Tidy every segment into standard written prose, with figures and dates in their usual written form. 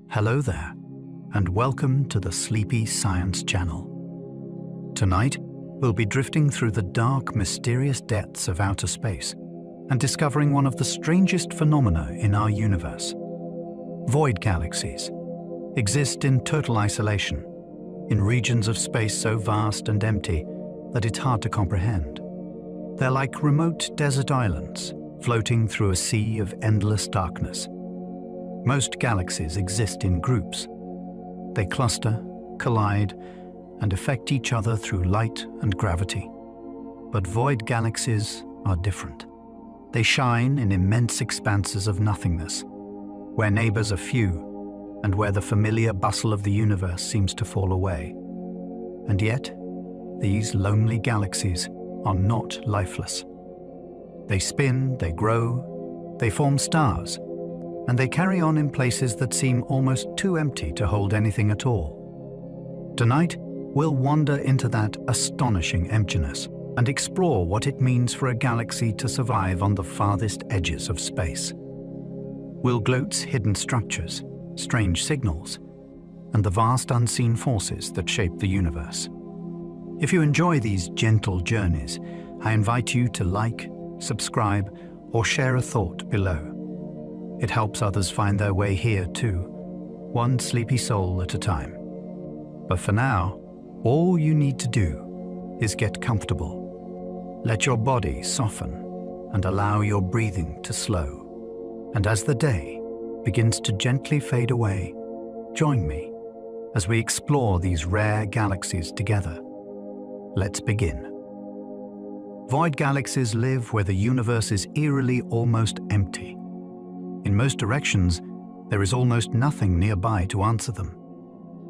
Hello there, and welcome to the Sleepy Science Channel. Tonight, we'll be drifting through the dark, mysterious depths of outer space and discovering one of the strangest phenomena in our universe. Void galaxies exist in total isolation, in regions of space so vast and empty that it's hard to comprehend. They're like remote desert islands floating through a sea of endless darkness. Most galaxies exist in groups. They cluster, collide, and affect each other through light and gravity. But void galaxies are different. They shine in immense expanses of nothingness, where neighbors are few and where the familiar bustle of the universe seems to fall away. And yet, these lonely galaxies are not lifeless. They spin, they grow, they form stars, and they carry on in places that seem almost too empty to hold anything at all. Tonight, we'll wander into that astonishing emptiness and explore what it means for a galaxy to survive on the farthest edges of space. We'll glimpse hidden structures, strange signals, and the vast unseen forces that shape the universe. If you enjoy these gentle journeys, I invite you to like, subscribe, or share a thought below. It helps others find their way here too, one sleepy soul at a time. But for now, all you need to do is get comfortable. Let your body soften and allow your breathing to slow. And as the day begins to gently fade away, join me as we explore these rare galaxies together. Let's begin. Void galaxies live where the universe is eerily almost empty. In most directions, there is almost nothing nearby to answer them.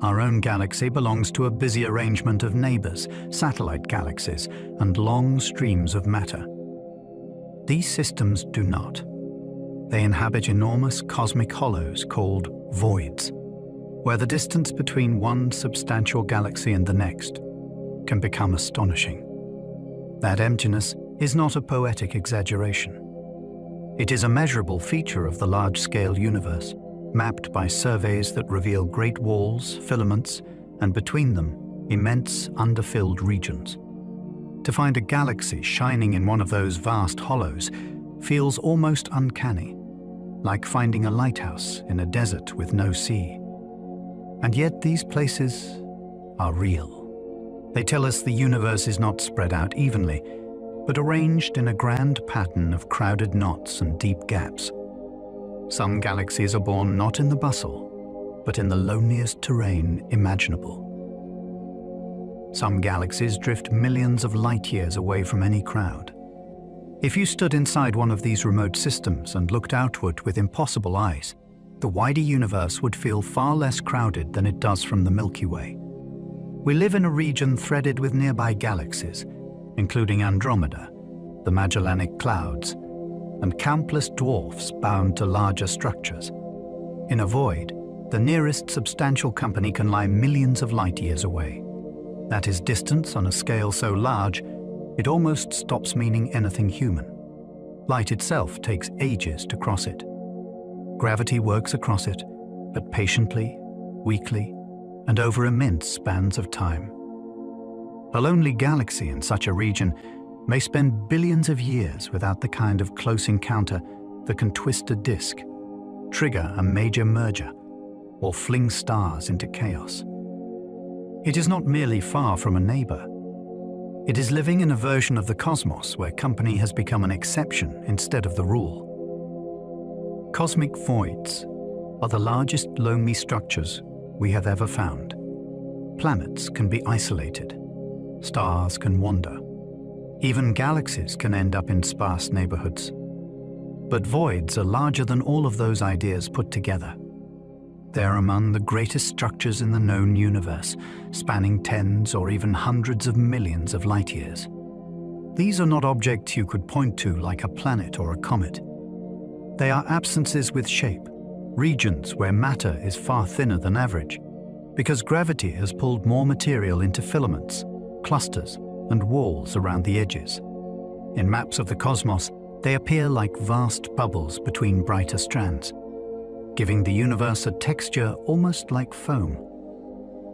Our own galaxy belongs to a busy arrangement of neighbors, satellite galaxies, and long streams of matter. These systems do not. They inhabit enormous cosmic hollows called voids, where the distance between one substantial galaxy and the next can become astonishing. That emptiness is not a poetic exaggeration. It is a measurable feature of the large-scale universe, mapped by surveys that reveal great walls, filaments, and between them, immense underfilled regions. To find a galaxy shining in one of those vast hollows feels almost uncanny, like finding a lighthouse in a desert with no sea. And yet these places are real. They tell us the universe is not spread out evenly, but arranged in a grand pattern of crowded knots and deep gaps. Some galaxies are born not in the bustle, but in the loneliest terrain imaginable. Some galaxies drift millions of light years away from any crowd. If you stood inside one of these remote systems and looked outward with impossible eyes, the wider universe would feel far less crowded than it does from the Milky Way. We live in a region threaded with nearby galaxies, including Andromeda, the Magellanic Clouds, and countless dwarfs bound to larger structures. In a void, the nearest substantial company can lie millions of light years away. That is distance on a scale so large, it almost stops meaning anything human. Light itself takes ages to cross it. Gravity works across it, but patiently, weakly, and over immense spans of time. A lonely galaxy in such a region may spend billions of years without the kind of close encounter that can twist a disk, trigger a major merger, or fling stars into chaos. It is not merely far from a neighbor. It is living in a version of the cosmos where company has become an exception instead of the rule. Cosmic voids are the largest lonely structures we have ever found. Planets can be isolated. Stars can wander. Even galaxies can end up in sparse neighborhoods. But voids are larger than all of those ideas put together. They are among the greatest structures in the known universe, spanning tens or even hundreds of millions of light years. These are not objects you could point to like a planet or a comet. They are absences with shape, regions where matter is far thinner than average, because gravity has pulled more material into filaments, clusters, and walls around the edges. In maps of the cosmos, they appear like vast bubbles between brighter strands. giving the universe a texture almost like foam.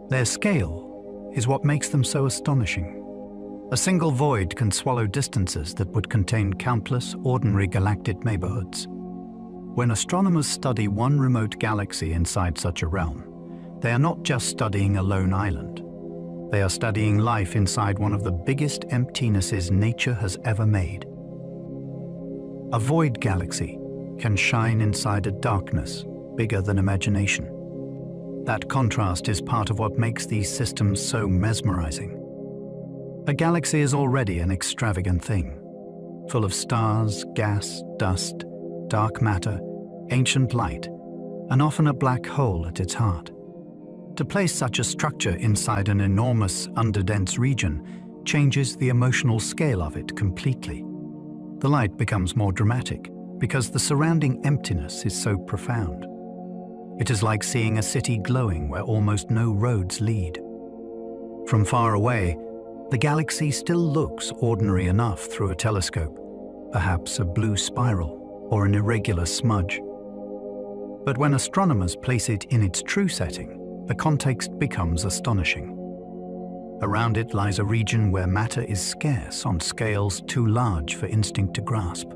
Their scale is what makes them so astonishing. A single void can swallow distances that would contain countless ordinary galactic neighborhoods. When astronomers study one remote galaxy inside such a realm, they are not just studying a lone island. They are studying life inside one of the biggest emptinesses nature has ever made. A void galaxy can shine inside a darkness bigger than imagination. That contrast is part of what makes these systems so mesmerizing. A galaxy is already an extravagant thing, full of stars, gas, dust, dark matter, ancient light, and often a black hole at its heart. To place such a structure inside an enormous, underdense region changes the emotional scale of it completely. The light becomes more dramatic because the surrounding emptiness is so profound. It is like seeing a city glowing where almost no roads lead. From far away, the galaxy still looks ordinary enough through a telescope, perhaps a blue spiral or an irregular smudge. But when astronomers place it in its true setting, the context becomes astonishing. Around it lies a region where matter is scarce on scales too large for instinct to grasp.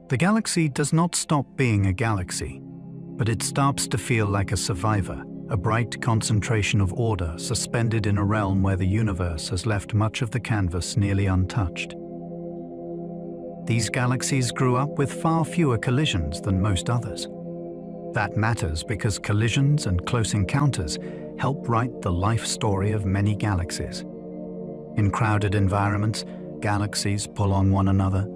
The galaxy does not stop being a galaxy, but it starts to feel like a survivor, a bright concentration of order suspended in a realm where the universe has left much of the canvas nearly untouched. These galaxies grew up with far fewer collisions than most others. That matters because collisions and close encounters help write the life story of many galaxies. In crowded environments, galaxies pull on one another,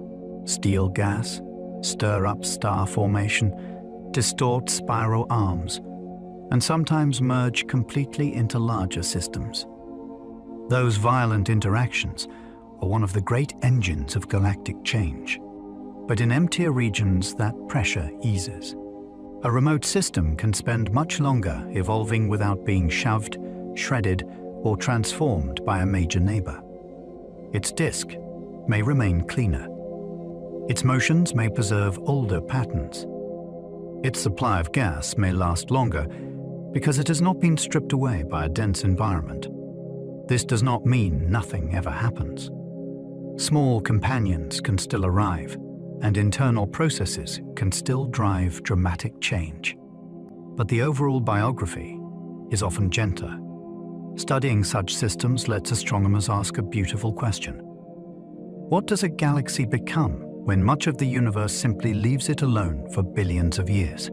steal gas, stir up star formation, distort spiral arms, and sometimes merge completely into larger systems. Those violent interactions are one of the great engines of galactic change. But in emptier regions, that pressure eases. A remote system can spend much longer evolving without being shoved, shredded, or transformed by a major neighbor. Its disk may remain cleaner. Its motions may preserve older patterns. Its supply of gas may last longer because it has not been stripped away by a dense environment. This does not mean nothing ever happens. Small companions can still arrive, and internal processes can still drive dramatic change. But the overall biography is often gentler. Studying such systems lets astronomers ask a beautiful question. What does a galaxy become when much of the universe simply leaves it alone for billions of years?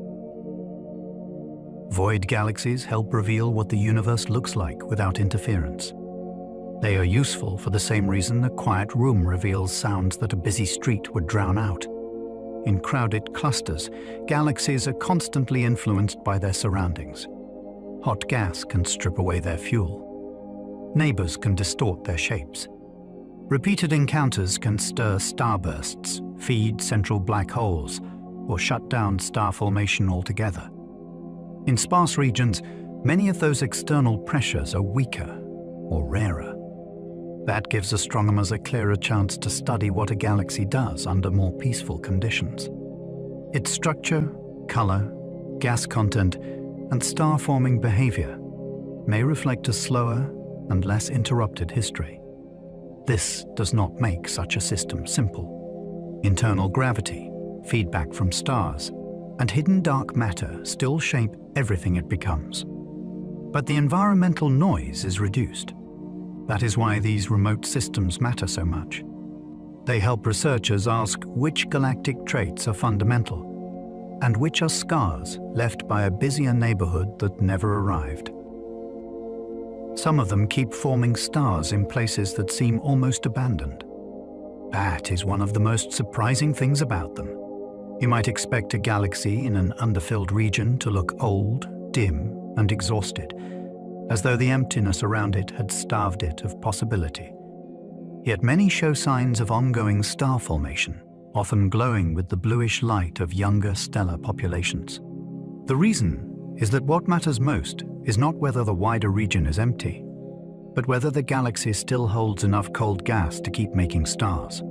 Void galaxies help reveal what the universe looks like without interference. They are useful for the same reason a quiet room reveals sounds that a busy street would drown out. In crowded clusters, galaxies are constantly influenced by their surroundings. Hot gas can strip away their fuel. Neighbors can distort their shapes. Repeated encounters can stir starbursts, feed central black holes, or shut down star formation altogether. In sparse regions, many of those external pressures are weaker or rarer. That gives astronomers a clearer chance to study what a galaxy does under more peaceful conditions. Its structure, color, gas content, and star-forming behavior may reflect a slower and less interrupted history. This does not make such a system simple. Internal gravity, feedback from stars, and hidden dark matter still shape everything it becomes. But the environmental noise is reduced. That is why these remote systems matter so much. They help researchers ask which galactic traits are fundamental and which are scars left by a busier neighborhood that never arrived. Some of them keep forming stars in places that seem almost abandoned. That is one of the most surprising things about them. You might expect a galaxy in an underfilled region to look old, dim, and exhausted, as though the emptiness around it had starved it of possibility. Yet many show signs of ongoing star formation, often glowing with the bluish light of younger stellar populations. The reason is that what matters most is not whether the wider region is empty, but whether the galaxy still holds enough cold gas to keep making stars.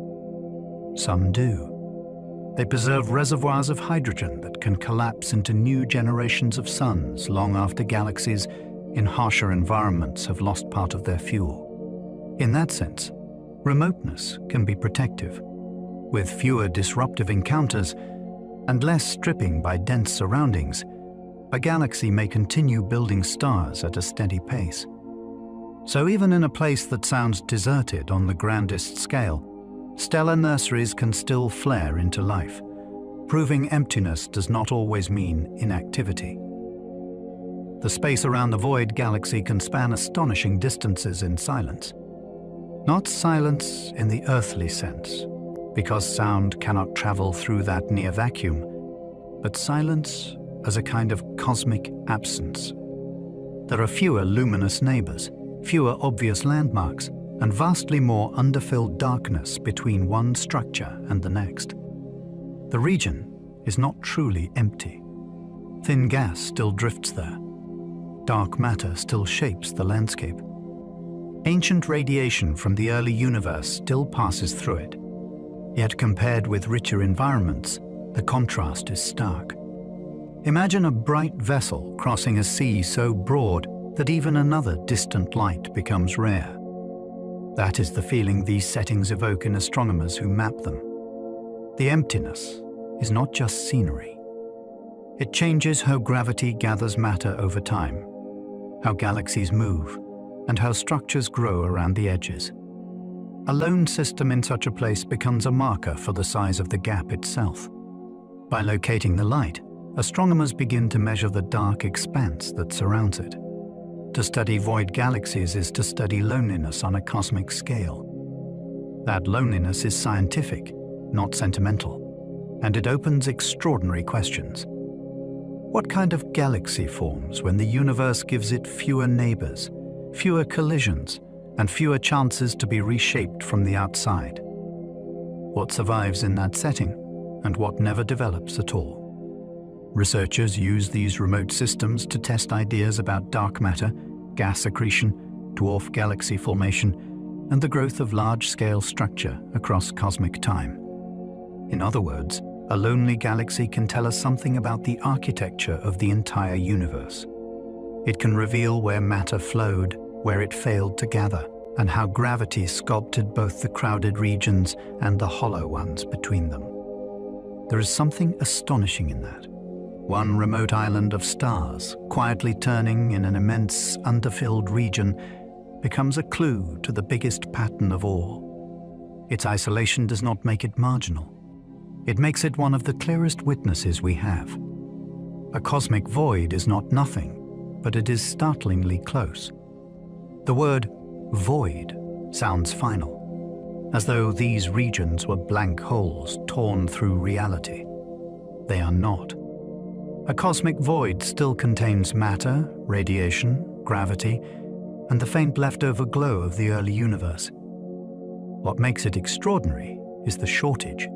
Some do. They preserve reservoirs of hydrogen that can collapse into new generations of suns long after galaxies in harsher environments have lost part of their fuel. In that sense, remoteness can be protective. With fewer disruptive encounters and less stripping by dense surroundings, a galaxy may continue building stars at a steady pace. So even in a place that sounds deserted on the grandest scale, stellar nurseries can still flare into life, proving emptiness does not always mean inactivity. The space around the void galaxy can span astonishing distances in silence. Not silence in the earthly sense, because sound cannot travel through that near vacuum, but silence as a kind of cosmic absence. There are fewer luminous neighbors, fewer obvious landmarks, and vastly more underfilled darkness between one structure and the next. The region is not truly empty. Thin gas still drifts there. Dark matter still shapes the landscape. Ancient radiation from the early universe still passes through it. Yet compared with richer environments, the contrast is stark. Imagine a bright vessel crossing a sea so broad that even another distant light becomes rare. That is the feeling these settings evoke in astronomers who map them. The emptiness is not just scenery. It changes how gravity gathers matter over time, how galaxies move, and how structures grow around the edges. A lone system in such a place becomes a marker for the size of the gap itself. By locating the light, astronomers begin to measure the dark expanse that surrounds it. To study void galaxies is to study loneliness on a cosmic scale. That loneliness is scientific, not sentimental, and it opens extraordinary questions. What kind of galaxy forms when the universe gives it fewer neighbors, fewer collisions, and fewer chances to be reshaped from the outside? What survives in that setting, and what never develops at all? Researchers use these remote systems to test ideas about dark matter, gas accretion, dwarf galaxy formation, and the growth of large-scale structure across cosmic time. In other words, a lonely galaxy can tell us something about the architecture of the entire universe. It can reveal where matter flowed, where it failed to gather, and how gravity sculpted both the crowded regions and the hollow ones between them. There is something astonishing in that. One remote island of stars, quietly turning in an immense, underfilled region, becomes a clue to the biggest pattern of all. Its isolation does not make it marginal. It makes it one of the clearest witnesses we have. A cosmic void is not nothing, but it is startlingly close. The word void sounds final, as though these regions were blank holes torn through reality. They are not. A cosmic void still contains matter, radiation, gravity, and the faint leftover glow of the early universe. What makes it extraordinary is the shortage.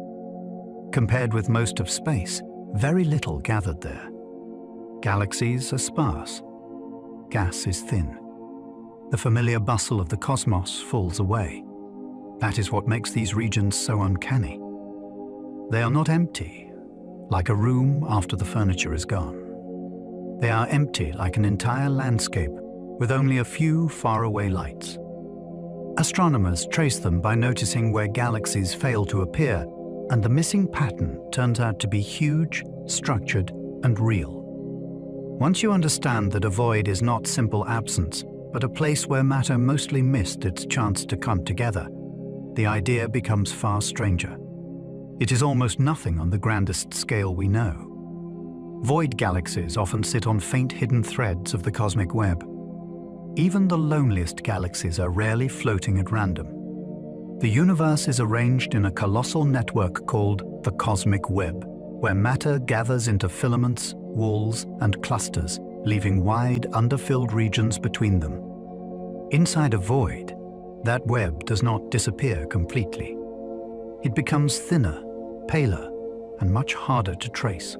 Compared with most of space, very little gathered there. Galaxies are sparse. Gas is thin. The familiar bustle of the cosmos falls away. That is what makes these regions so uncanny. They are not empty, like a room after the furniture is gone. They are empty like an entire landscape, with only a few faraway lights. Astronomers trace them by noticing where galaxies fail to appear, and the missing pattern turns out to be huge, structured, and real. Once you understand that a void is not simple absence, but a place where matter mostly missed its chance to come together, the idea becomes far stranger. It is almost nothing on the grandest scale we know. Void galaxies often sit on faint hidden threads of the cosmic web. Even the loneliest galaxies are rarely floating at random. The universe is arranged in a colossal network called the cosmic web, where matter gathers into filaments, walls, and clusters, leaving wide, underfilled regions between them. Inside a void, that web does not disappear completely. It becomes thinner, paler, and much harder to trace.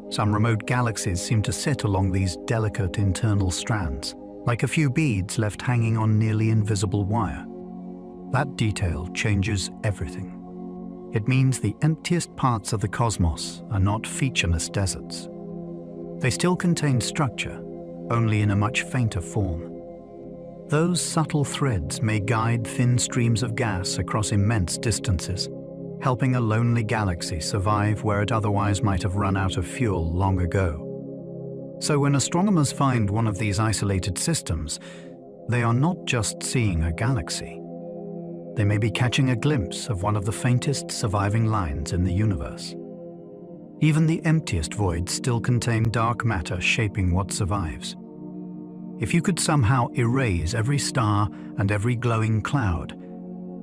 Some remote galaxies seem to sit along these delicate internal strands, like a few beads left hanging on nearly invisible wire. That detail changes everything. It means the emptiest parts of the cosmos are not featureless deserts. They still contain structure, only in a much fainter form. Those subtle threads may guide thin streams of gas across immense distances, helping a lonely galaxy survive where it otherwise might have run out of fuel long ago. So when astronomers find one of these isolated systems, they are not just seeing a galaxy. They may be catching a glimpse of one of the faintest surviving lines in the universe. Even the emptiest voids still contain dark matter shaping what survives. If you could somehow erase every star and every glowing cloud,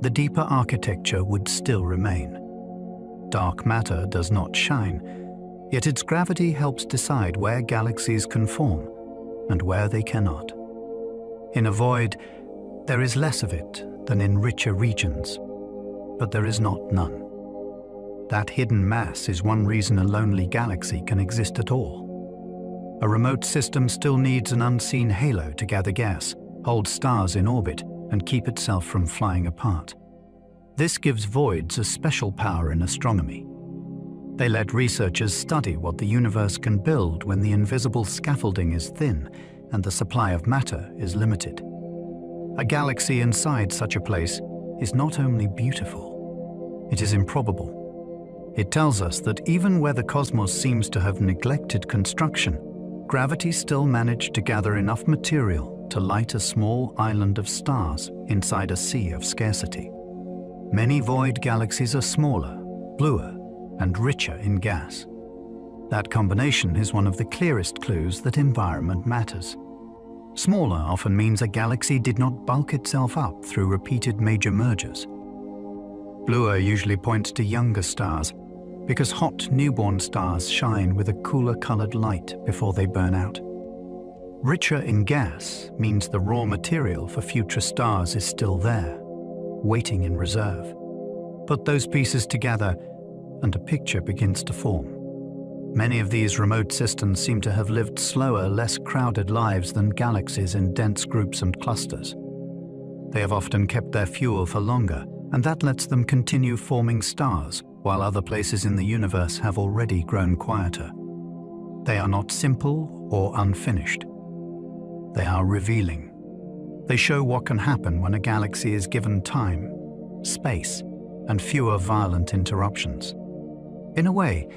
the deeper architecture would still remain. Dark matter does not shine, yet its gravity helps decide where galaxies can form and where they cannot. In a void, there is less of it than in richer regions, but there is not none. That hidden mass is one reason a lonely galaxy can exist at all. A remote system still needs an unseen halo to gather gas, hold stars in orbit, and keep itself from flying apart. This gives voids a special power in astronomy. They let researchers study what the universe can build when the invisible scaffolding is thin and the supply of matter is limited. A galaxy inside such a place is not only beautiful, it is improbable. It tells us that even where the cosmos seems to have neglected construction, gravity still managed to gather enough material to light a small island of stars inside a sea of scarcity. Many void galaxies are smaller, bluer, and richer in gas. That combination is one of the clearest clues that environment matters. Smaller often means a galaxy did not bulk itself up through repeated major mergers. Bluer usually points to younger stars, because hot newborn stars shine with a cooler-colored light before they burn out. Richer in gas means the raw material for future stars is still there, waiting in reserve. Put those pieces together, and a picture begins to form. Many of these remote systems seem to have lived slower, less crowded lives than galaxies in dense groups and clusters. They have often kept their fuel for longer, and that lets them continue forming stars, while other places in the universe have already grown quieter. They are not simple or unfinished. They are revealing. They show what can happen when a galaxy is given time, space, and fewer violent interruptions. In a way,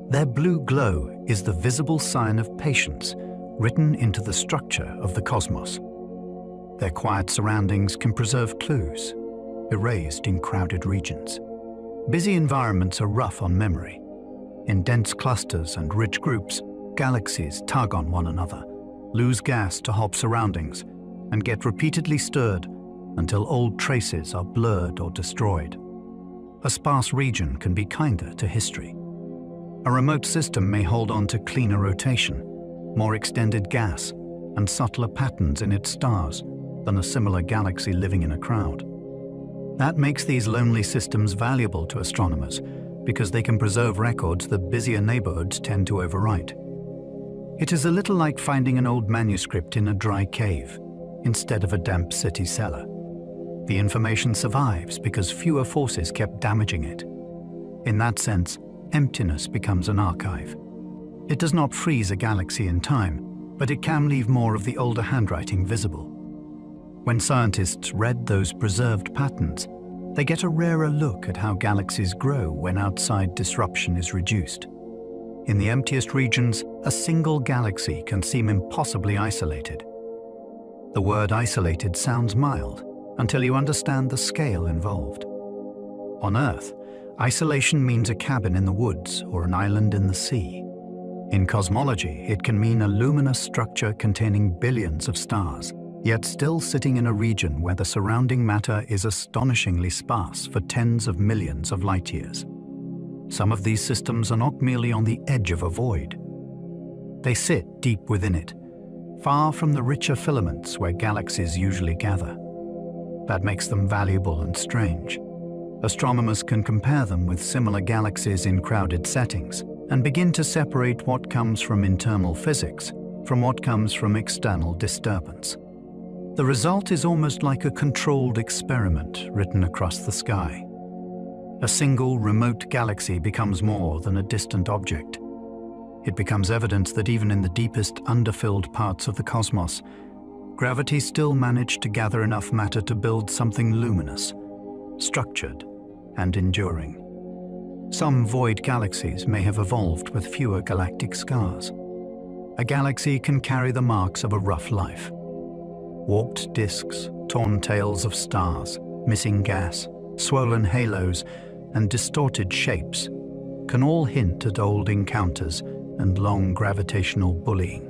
their blue glow is the visible sign of patience written into the structure of the cosmos. Their quiet surroundings can preserve clues, erased in crowded regions. Busy environments are rough on memory. In dense clusters and rich groups, galaxies tug on one another, lose gas to help surroundings, and get repeatedly stirred until old traces are blurred or destroyed. A sparse region can be kinder to history. A remote system may hold on to cleaner rotation, more extended gas, and subtler patterns in its stars than a similar galaxy living in a crowd. That makes these lonely systems valuable to astronomers because they can preserve records that busier neighborhoods tend to overwrite. It is a little like finding an old manuscript in a dry cave instead of a damp city cellar. The information survives because fewer forces kept damaging it. In that sense, emptiness becomes an archive. It does not freeze a galaxy in time, but it can leave more of the older handwriting visible. When scientists read those preserved patterns, they get a rarer look at how galaxies grow when outside disruption is reduced. In the emptiest regions, a single galaxy can seem impossibly isolated. The word isolated sounds mild until you understand the scale involved. On Earth, isolation means a cabin in the woods or an island in the sea. In cosmology, it can mean a luminous structure containing billions of stars, yet still sitting in a region where the surrounding matter is astonishingly sparse for tens of millions of light years. Some of these systems are not merely on the edge of a void. They sit deep within it, far from the richer filaments where galaxies usually gather. That makes them valuable and strange. Astronomers can compare them with similar galaxies in crowded settings and begin to separate what comes from internal physics from what comes from external disturbance. The result is almost like a controlled experiment written across the sky. a single remote galaxy becomes more than a distant object. It becomes evidence that even in the deepest, underfilled parts of the cosmos, gravity still managed to gather enough matter to build something luminous, structured, and enduring. Some void galaxies may have evolved with fewer galactic scars. A galaxy can carry the marks of a rough life. Warped disks, torn tails of stars, missing gas, swollen halos, and distorted shapes can all hint at old encounters and long gravitational bullying.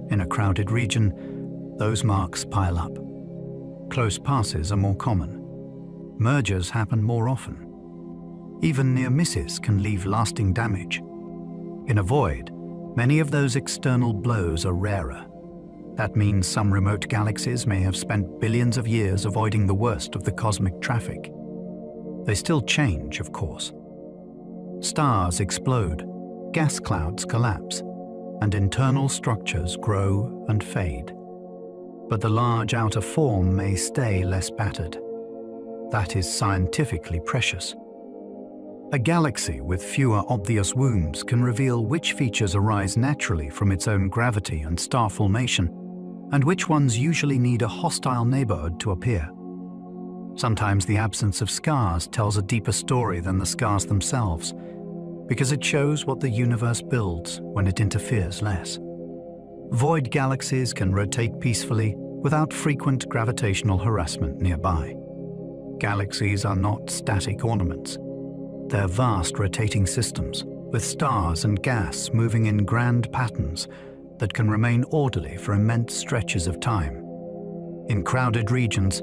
In a crowded region, those marks pile up. Close passes are more common. Mergers happen more often. Even near misses can leave lasting damage. In a void, many of those external blows are rarer. That means some remote galaxies may have spent billions of years avoiding the worst of the cosmic traffic. They still change, of course. Stars explode, gas clouds collapse, and internal structures grow and fade. But the large outer form may stay less battered. That is scientifically precious. A galaxy with fewer obvious wounds can reveal which features arise naturally from its own gravity and star formation, and which ones usually need a hostile neighborhood to appear. Sometimes the absence of scars tells a deeper story than the scars themselves, because it shows what the universe builds when it interferes less. Void galaxies can rotate peacefully without frequent gravitational harassment nearby. Galaxies are not static ornaments. They're vast rotating systems, with stars and gas moving in grand patterns that can remain orderly for immense stretches of time. In crowded regions,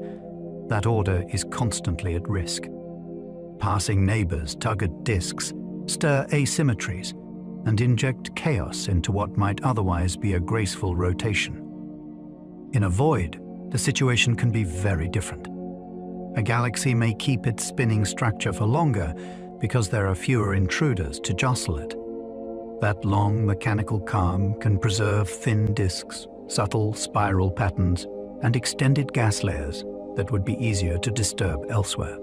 that order is constantly at risk. Passing neighbors tug at disks, stir asymmetries, and inject chaos into what might otherwise be a graceful rotation. In a void, the situation can be very different. A galaxy may keep its spinning structure for longer because there are fewer intruders to jostle it. That long mechanical calm can preserve thin disks, subtle spiral patterns, and extended gas layers that would be easier to disturb elsewhere.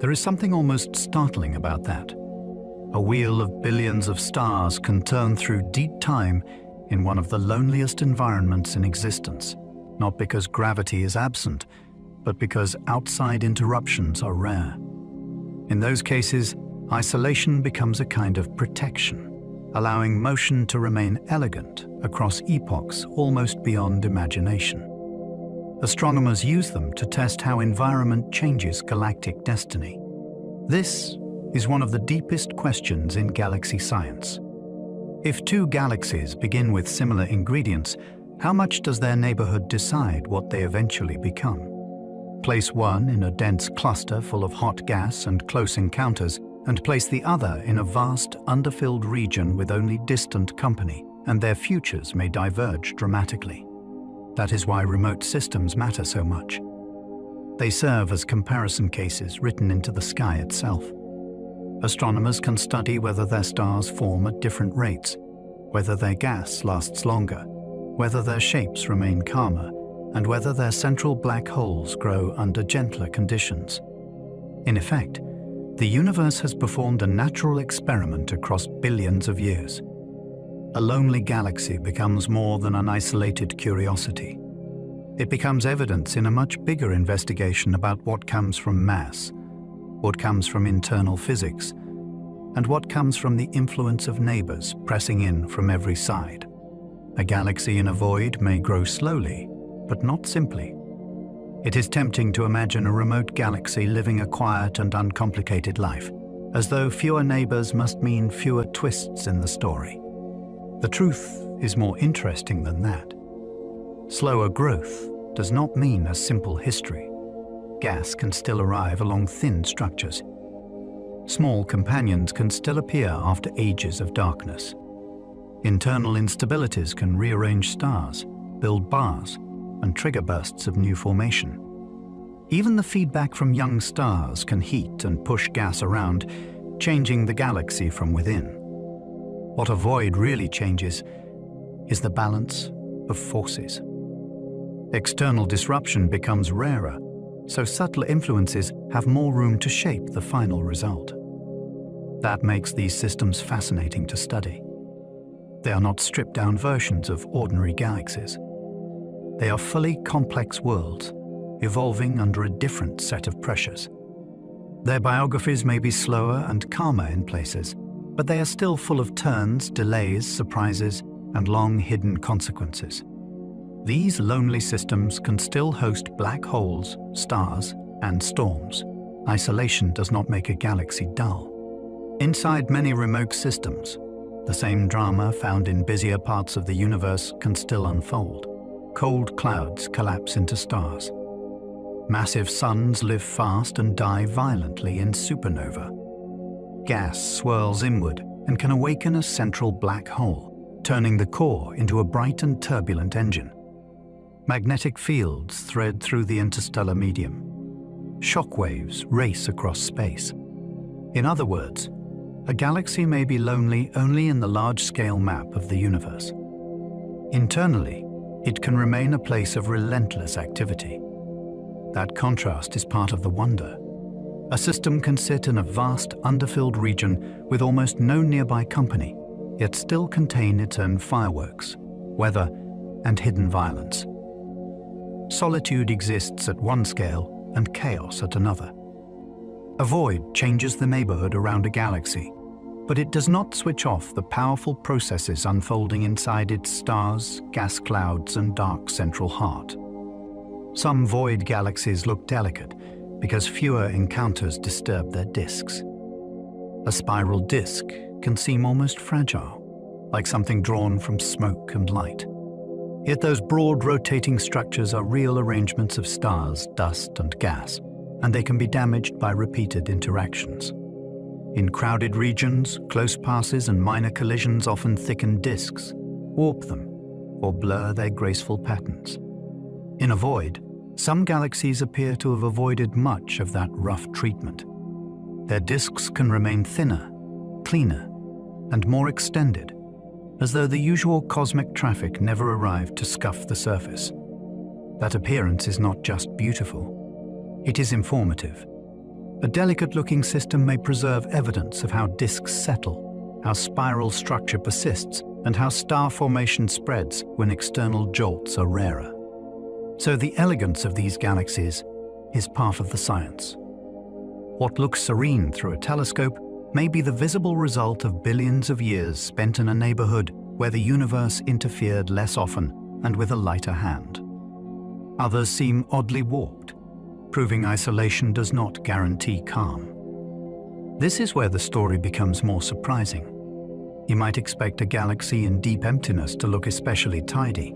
There is something almost startling about that. A wheel of billions of stars can turn through deep time in one of the loneliest environments in existence, not because gravity is absent, but because outside interruptions are rare. In those cases, isolation becomes a kind of protection, allowing motion to remain elegant across epochs almost beyond imagination. Astronomers use them to test how environment changes galactic destiny. This is one of the deepest questions in galaxy science. If two galaxies begin with similar ingredients, how much does their neighborhood decide what they eventually become? Place one in a dense cluster full of hot gas and close encounters, and place the other in a vast, underfilled region with only distant company, and their futures may diverge dramatically. That is why remote systems matter so much. They serve as comparison cases written into the sky itself. Astronomers can study whether their stars form at different rates, whether their gas lasts longer, whether their shapes remain calmer, and whether their central black holes grow under gentler conditions. In effect, the universe has performed a natural experiment across billions of years. A lonely galaxy becomes more than an isolated curiosity. It becomes evidence in a much bigger investigation about what comes from mass, what comes from internal physics, and what comes from the influence of neighbors pressing in from every side. A galaxy in a void may grow slowly, but not simply. It is tempting to imagine a remote galaxy living a quiet and uncomplicated life, as though fewer neighbors must mean fewer twists in the story. The truth is more interesting than that. Slower growth does not mean a simple history. Gas can still arrive along thin structures. Small companions can still appear after ages of darkness. Internal instabilities can rearrange stars, build bars, and trigger bursts of new formation. Even the feedback from young stars can heat and push gas around, changing the galaxy from within. What a void really changes is the balance of forces. External disruption becomes rarer, so subtle influences have more room to shape the final result. That makes these systems fascinating to study. They are not stripped-down versions of ordinary galaxies. They are fully complex worlds, evolving under a different set of pressures. Their biographies may be slower and calmer in places, but they are still full of turns, delays, surprises, and long-hidden consequences. These lonely systems can still host black holes, stars, and storms. Isolation does not make a galaxy dull. Inside many remote systems, the same drama found in busier parts of the universe can still unfold. Cold clouds collapse into stars. Massive suns live fast and die violently in supernova. Gas swirls inward and can awaken a central black hole, turning the core into a bright and turbulent engine. Magnetic fields thread through the interstellar medium. Shockwaves race across space. In other words, a galaxy may be lonely only in the large-scale map of the universe. Internally, it can remain a place of relentless activity. That contrast is part of the wonder. A system can sit in a vast, underfilled region with almost no nearby company, yet still contain its own fireworks, weather, and hidden violence. Solitude exists at one scale and chaos at another. A void changes the neighborhood around a galaxy, but it does not switch off the powerful processes unfolding inside its stars, gas clouds, and dark central heart. Some void galaxies look delicate because fewer encounters disturb their disks. A spiral disk can seem almost fragile, like something drawn from smoke and light. Yet those broad rotating structures are real arrangements of stars, dust, and gas, and they can be damaged by repeated interactions. In crowded regions, close passes and minor collisions often thicken disks, warp them, or blur their graceful patterns. In a void, some galaxies appear to have avoided much of that rough treatment. Their disks can remain thinner, cleaner, and more extended, as though the usual cosmic traffic never arrived to scuff the surface. That appearance is not just beautiful, it is informative. A delicate-looking system may preserve evidence of how disks settle, how spiral structure persists, and how star formation spreads when external jolts are rarer. So the elegance of these galaxies is part of the science. What looks serene through a telescope may be the visible result of billions of years spent in a neighborhood where the universe interfered less often and with a lighter hand. Others seem oddly warped, proving isolation does not guarantee calm. This is where the story becomes more surprising. You might expect a galaxy in deep emptiness to look especially tidy,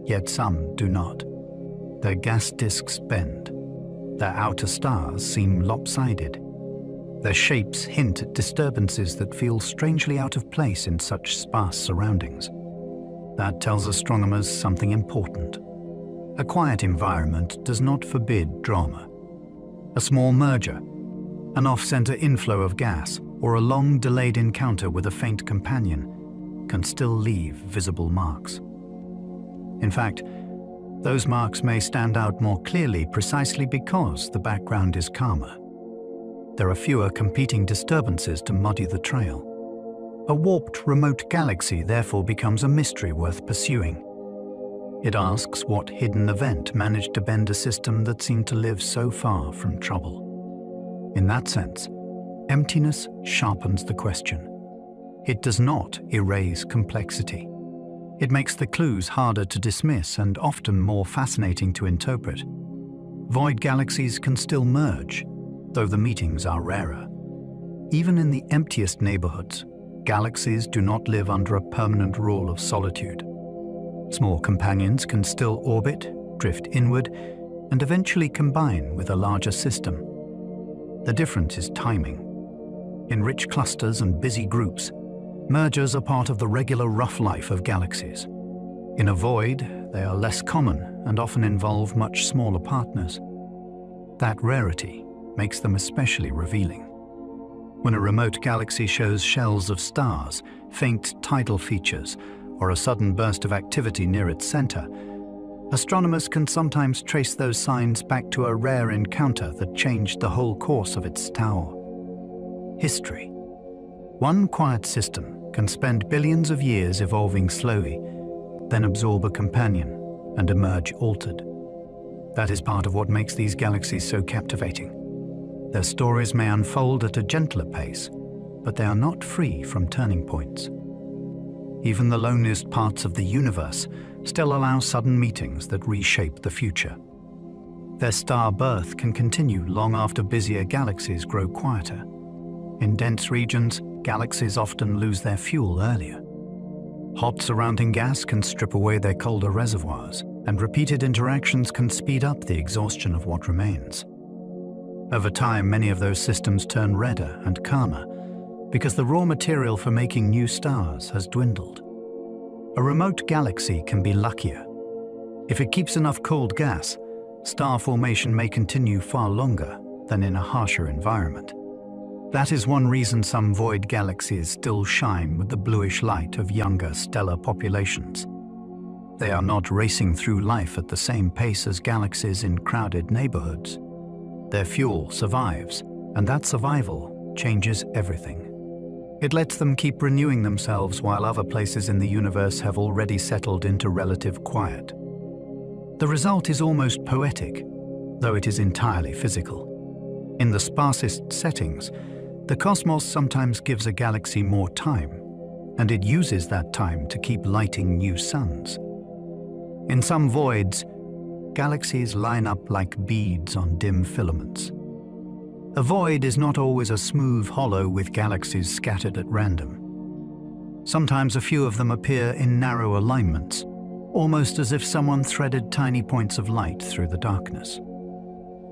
yet some do not. Their gas disks bend. Their outer stars seem lopsided. Their shapes hint at disturbances that feel strangely out of place in such sparse surroundings. That tells astronomers something important. A quiet environment does not forbid drama. A small merger, an off-center inflow of gas, or a long delayed encounter with a faint companion can still leave visible marks. In fact, those marks may stand out more clearly precisely because the background is calmer. There are fewer competing disturbances to muddy the trail. A warped remote galaxy therefore becomes a mystery worth pursuing. It asks what hidden event managed to bend a system that seemed to live so far from trouble. In that sense, emptiness sharpens the question. It does not erase complexity. It makes the clues harder to dismiss and often more fascinating to interpret. Void galaxies can still merge, though the meetings are rarer. Even in the emptiest neighborhoods, galaxies do not live under a permanent rule of solitude. Small companions can still orbit, drift inward, and eventually combine with a larger system. The difference is timing. In rich clusters and busy groups, mergers are part of the regular rough life of galaxies. In a void, they are less common and often involve much smaller partners. That rarity makes them especially revealing. When a remote galaxy shows shells of stars, faint tidal features, or a sudden burst of activity near its center, Astronomers can sometimes trace those signs back to a rare encounter that changed the whole course of its tower. History. One quiet system can spend billions of years evolving slowly, then absorb a companion and emerge altered. That is part of what makes these galaxies so captivating. Their stories may unfold at a gentler pace, but they are not free from turning points. Even the loneliest parts of the universe still allow sudden meetings that reshape the future. Their star birth can continue long after busier galaxies grow quieter. In dense regions, galaxies often lose their fuel earlier. Hot surrounding gas can strip away their colder reservoirs, and repeated interactions can speed up the exhaustion of what remains. Over time, many of those systems turn redder and calmer because the raw material for making new stars has dwindled. A remote galaxy can be luckier. If it keeps enough cold gas, star formation may continue far longer than in a harsher environment. That is one reason some void galaxies still shine with the bluish light of younger stellar populations. They are not racing through life at the same pace as galaxies in crowded neighborhoods. Their fuel survives, and that survival changes everything. It lets them keep renewing themselves while other places in the universe have already settled into relative quiet. The result is almost poetic, though it is entirely physical. In the sparsest settings, the cosmos sometimes gives a galaxy more time, and it uses that time to keep lighting new suns. In some voids, galaxies line up like beads on dim filaments. A void is not always a smooth hollow with galaxies scattered at random. Sometimes a few of them appear in narrow alignments, almost as if someone threaded tiny points of light through the darkness.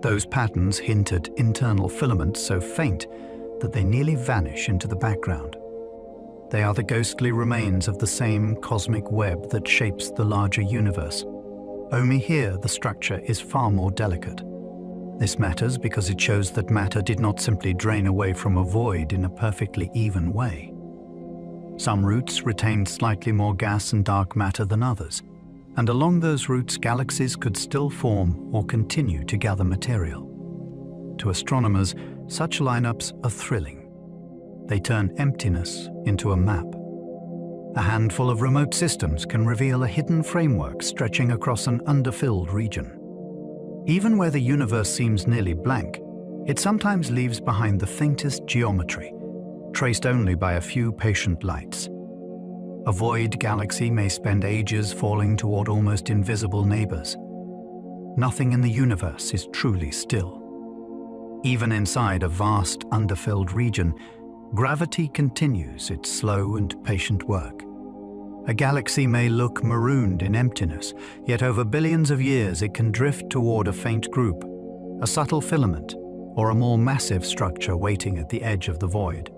Those patterns hint at internal filaments so faint that they nearly vanish into the background. They are the ghostly remains of the same cosmic web that shapes the larger universe. Only here the structure is far more delicate. This matters because it shows that matter did not simply drain away from a void in a perfectly even way. Some routes retained slightly more gas and dark matter than others, and along those routes galaxies could still form or continue to gather material. To astronomers, such lineups are thrilling. They turn emptiness into a map. A handful of remote systems can reveal a hidden framework stretching across an underfilled region. Even where the universe seems nearly blank, it sometimes leaves behind the faintest geometry, traced only by a few patient lights. A void galaxy may spend ages falling toward almost invisible neighbors. Nothing in the universe is truly still. Even inside a vast, underfilled region, gravity continues its slow and patient work. A galaxy may look marooned in emptiness, yet over billions of years it can drift toward a faint group, a subtle filament, or a more massive structure waiting at the edge of the void.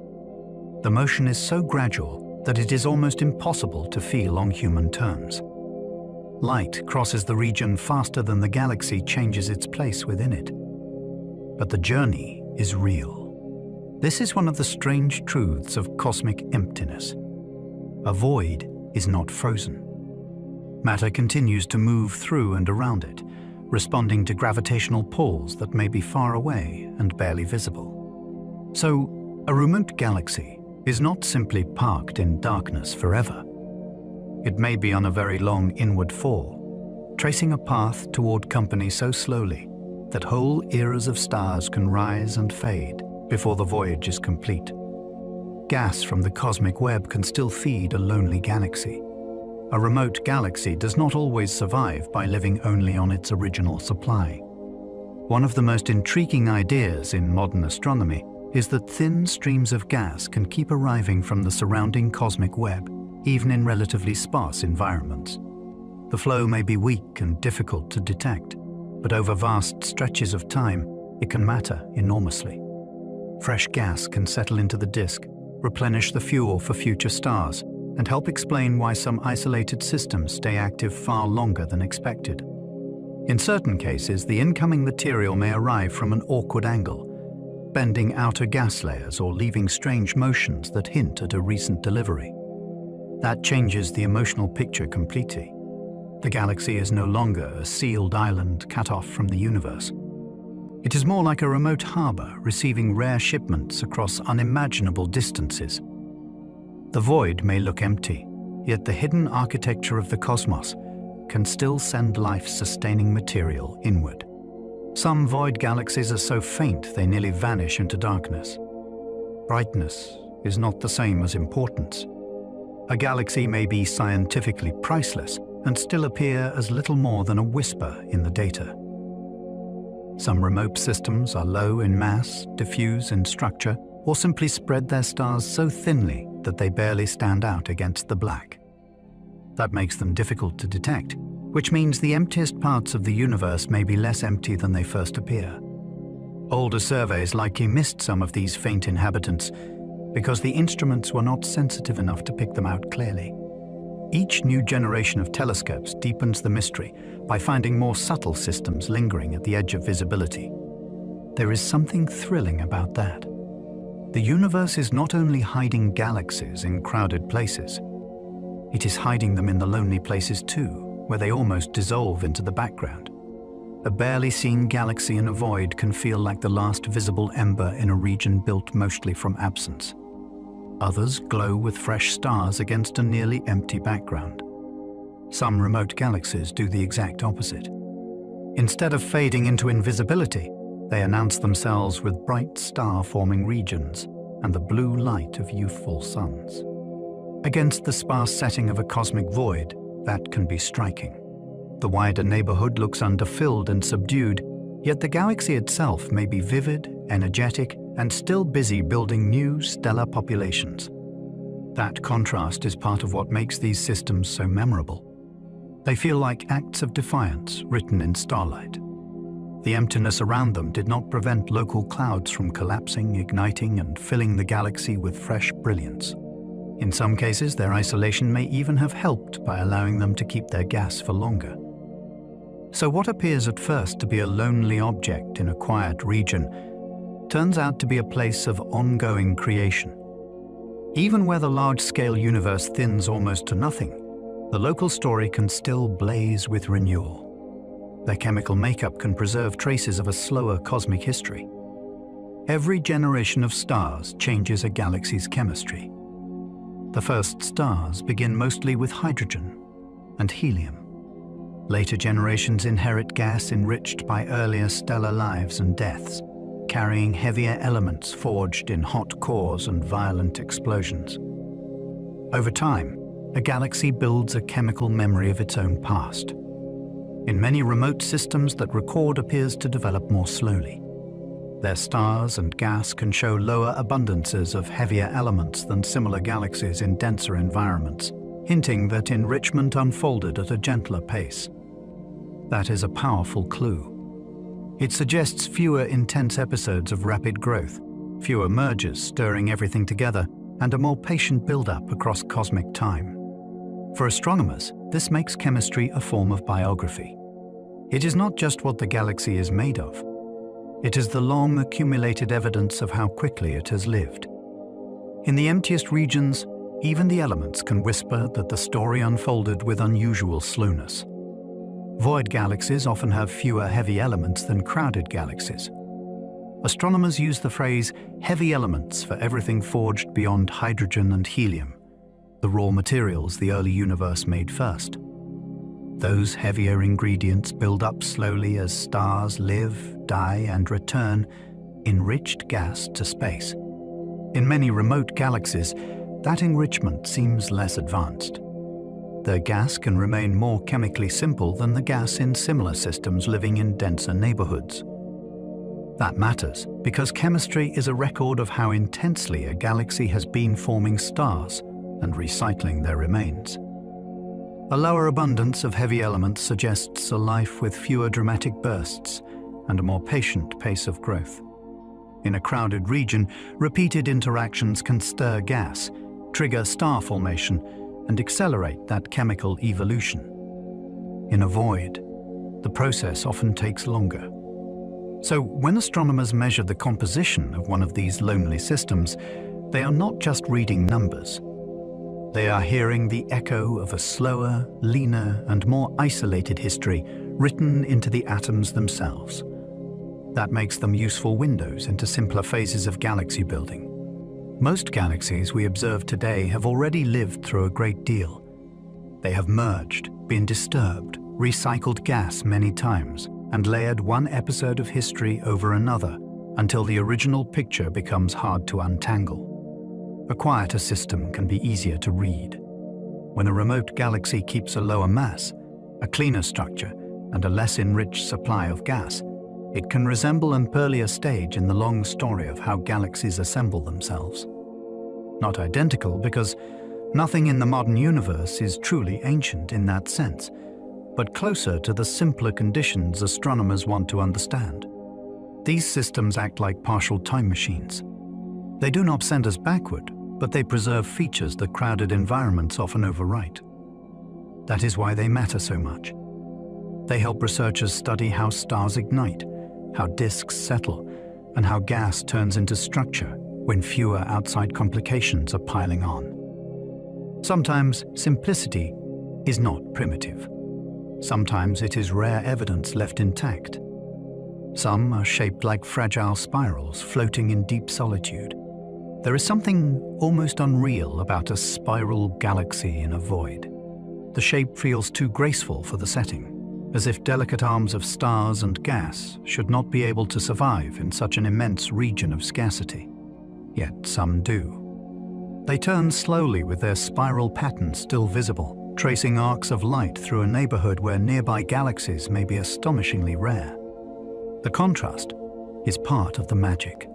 The motion is so gradual that it is almost impossible to feel on human terms. Light crosses the region faster than the galaxy changes its place within it. But the journey is real. This is one of the strange truths of cosmic emptiness. A void is not frozen. Matter continues to move through and around it, responding to gravitational pulls that may be far away and barely visible. So, a remote galaxy is not simply parked in darkness forever. It may be on a very long inward fall, tracing a path toward company so slowly that whole eras of stars can rise and fade before the voyage is complete. Gas from the cosmic web can still feed a lonely galaxy. A remote galaxy does not always survive by living only on its original supply. One of the most intriguing ideas in modern astronomy is that thin streams of gas can keep arriving from the surrounding cosmic web, even in relatively sparse environments. The flow may be weak and difficult to detect, but over vast stretches of time, it can matter enormously. Fresh gas can settle into the disk, replenish the fuel for future stars, and help explain why some isolated systems stay active far longer than expected. In certain cases, the incoming material may arrive from an awkward angle, bending outer gas layers or leaving strange motions that hint at a recent delivery. That changes the emotional picture completely. The galaxy is no longer a sealed island cut off from the universe. It is more like a remote harbor receiving rare shipments across unimaginable distances. The void may look empty, yet the hidden architecture of the cosmos can still send life-sustaining material inward. Some void galaxies are so faint they nearly vanish into darkness. Brightness is not the same as importance. A galaxy may be scientifically priceless and still appear as little more than a whisper in the data. Some remote systems are low in mass, diffuse in structure, or simply spread their stars so thinly that they barely stand out against the black. That makes them difficult to detect, which means the emptiest parts of the universe may be less empty than they first appear. Older surveys likely missed some of these faint inhabitants because the instruments were not sensitive enough to pick them out clearly. Each new generation of telescopes deepens the mystery by finding more subtle systems lingering at the edge of visibility. There is something thrilling about that. The universe is not only hiding galaxies in crowded places, it is hiding them in the lonely places too, where they almost dissolve into the background. A barely seen galaxy in a void can feel like the last visible ember in a region built mostly from absence. Others glow with fresh stars against a nearly empty background. Some remote galaxies do the exact opposite. Instead of fading into invisibility, they announce themselves with bright star-forming regions and the blue light of youthful suns. Against the sparse setting of a cosmic void, that can be striking. The wider neighborhood looks underfilled and subdued, yet the galaxy itself may be vivid, energetic, and still busy building new stellar populations. That contrast is part of what makes these systems so memorable. They feel like acts of defiance written in starlight. The emptiness around them did not prevent local clouds from collapsing, igniting, and filling the galaxy with fresh brilliance. In some cases, their isolation may even have helped by allowing them to keep their gas for longer. So what appears at first to be a lonely object in a quiet region turns out to be a place of ongoing creation. Even where the large-scale universe thins almost to nothing, the local story can still blaze with renewal. Their chemical makeup can preserve traces of a slower cosmic history. Every generation of stars changes a galaxy's chemistry. The first stars begin mostly with hydrogen and helium. Later generations inherit gas enriched by earlier stellar lives and deaths, carrying heavier elements forged in hot cores and violent explosions. Over time, a galaxy builds a chemical memory of its own past. In many remote systems, that record appears to develop more slowly. Their stars and gas can show lower abundances of heavier elements than similar galaxies in denser environments, hinting that enrichment unfolded at a gentler pace. That is a powerful clue. It suggests fewer intense episodes of rapid growth, fewer mergers stirring everything together, and a more patient build-up across cosmic time. For astronomers, this makes chemistry a form of biography. It is not just what the galaxy is made of. It is the long accumulated evidence of how quickly it has lived. In the emptiest regions, even the elements can whisper that the story unfolded with unusual slowness. Void galaxies often have fewer heavy elements than crowded galaxies. Astronomers use the phrase heavy elements for everything forged beyond hydrogen and helium, the raw materials the early universe made first. Those heavier ingredients build up slowly as stars live, die, and return enriched gas to space. In many remote galaxies, that enrichment seems less advanced. Their gas can remain more chemically simple than the gas in similar systems living in denser neighborhoods. That matters because chemistry is a record of how intensely a galaxy has been forming stars and recycling their remains. A lower abundance of heavy elements suggests a life with fewer dramatic bursts and a more patient pace of growth. In a crowded region, repeated interactions can stir gas, trigger star formation, and accelerate that chemical evolution. In a void, the process often takes longer. So when astronomers measure the composition of one of these lonely systems, they are not just reading numbers. They are hearing the echo of a slower, leaner, and more isolated history written into the atoms themselves. That makes them useful windows into simpler phases of galaxy building. Most galaxies we observe today have already lived through a great deal. They have merged, been disturbed, recycled gas many times, and layered one episode of history over another until the original picture becomes hard to untangle. A quieter system can be easier to read. When a remote galaxy keeps a lower mass, a cleaner structure, and a less enriched supply of gas, it can resemble an earlier stage in the long story of how galaxies assemble themselves. Not identical, because nothing in the modern universe is truly ancient in that sense, but closer to the simpler conditions astronomers want to understand. These systems act like partial time machines. They do not send us backward, but they preserve features that crowded environments often overwrite. That is why they matter so much. They help researchers study how stars ignite, how disks settle, and how gas turns into structure when fewer outside complications are piling on. Sometimes simplicity is not primitive. Sometimes it is rare evidence left intact. Some are shaped like fragile spirals floating in deep solitude. There is something almost unreal about a spiral galaxy in a void. The shape feels too graceful for the setting, as if delicate arms of stars and gas should not be able to survive in such an immense region of scarcity. Yet some do. They turn slowly with their spiral pattern still visible, tracing arcs of light through a neighborhood where nearby galaxies may be astonishingly rare. The contrast is part of the magic.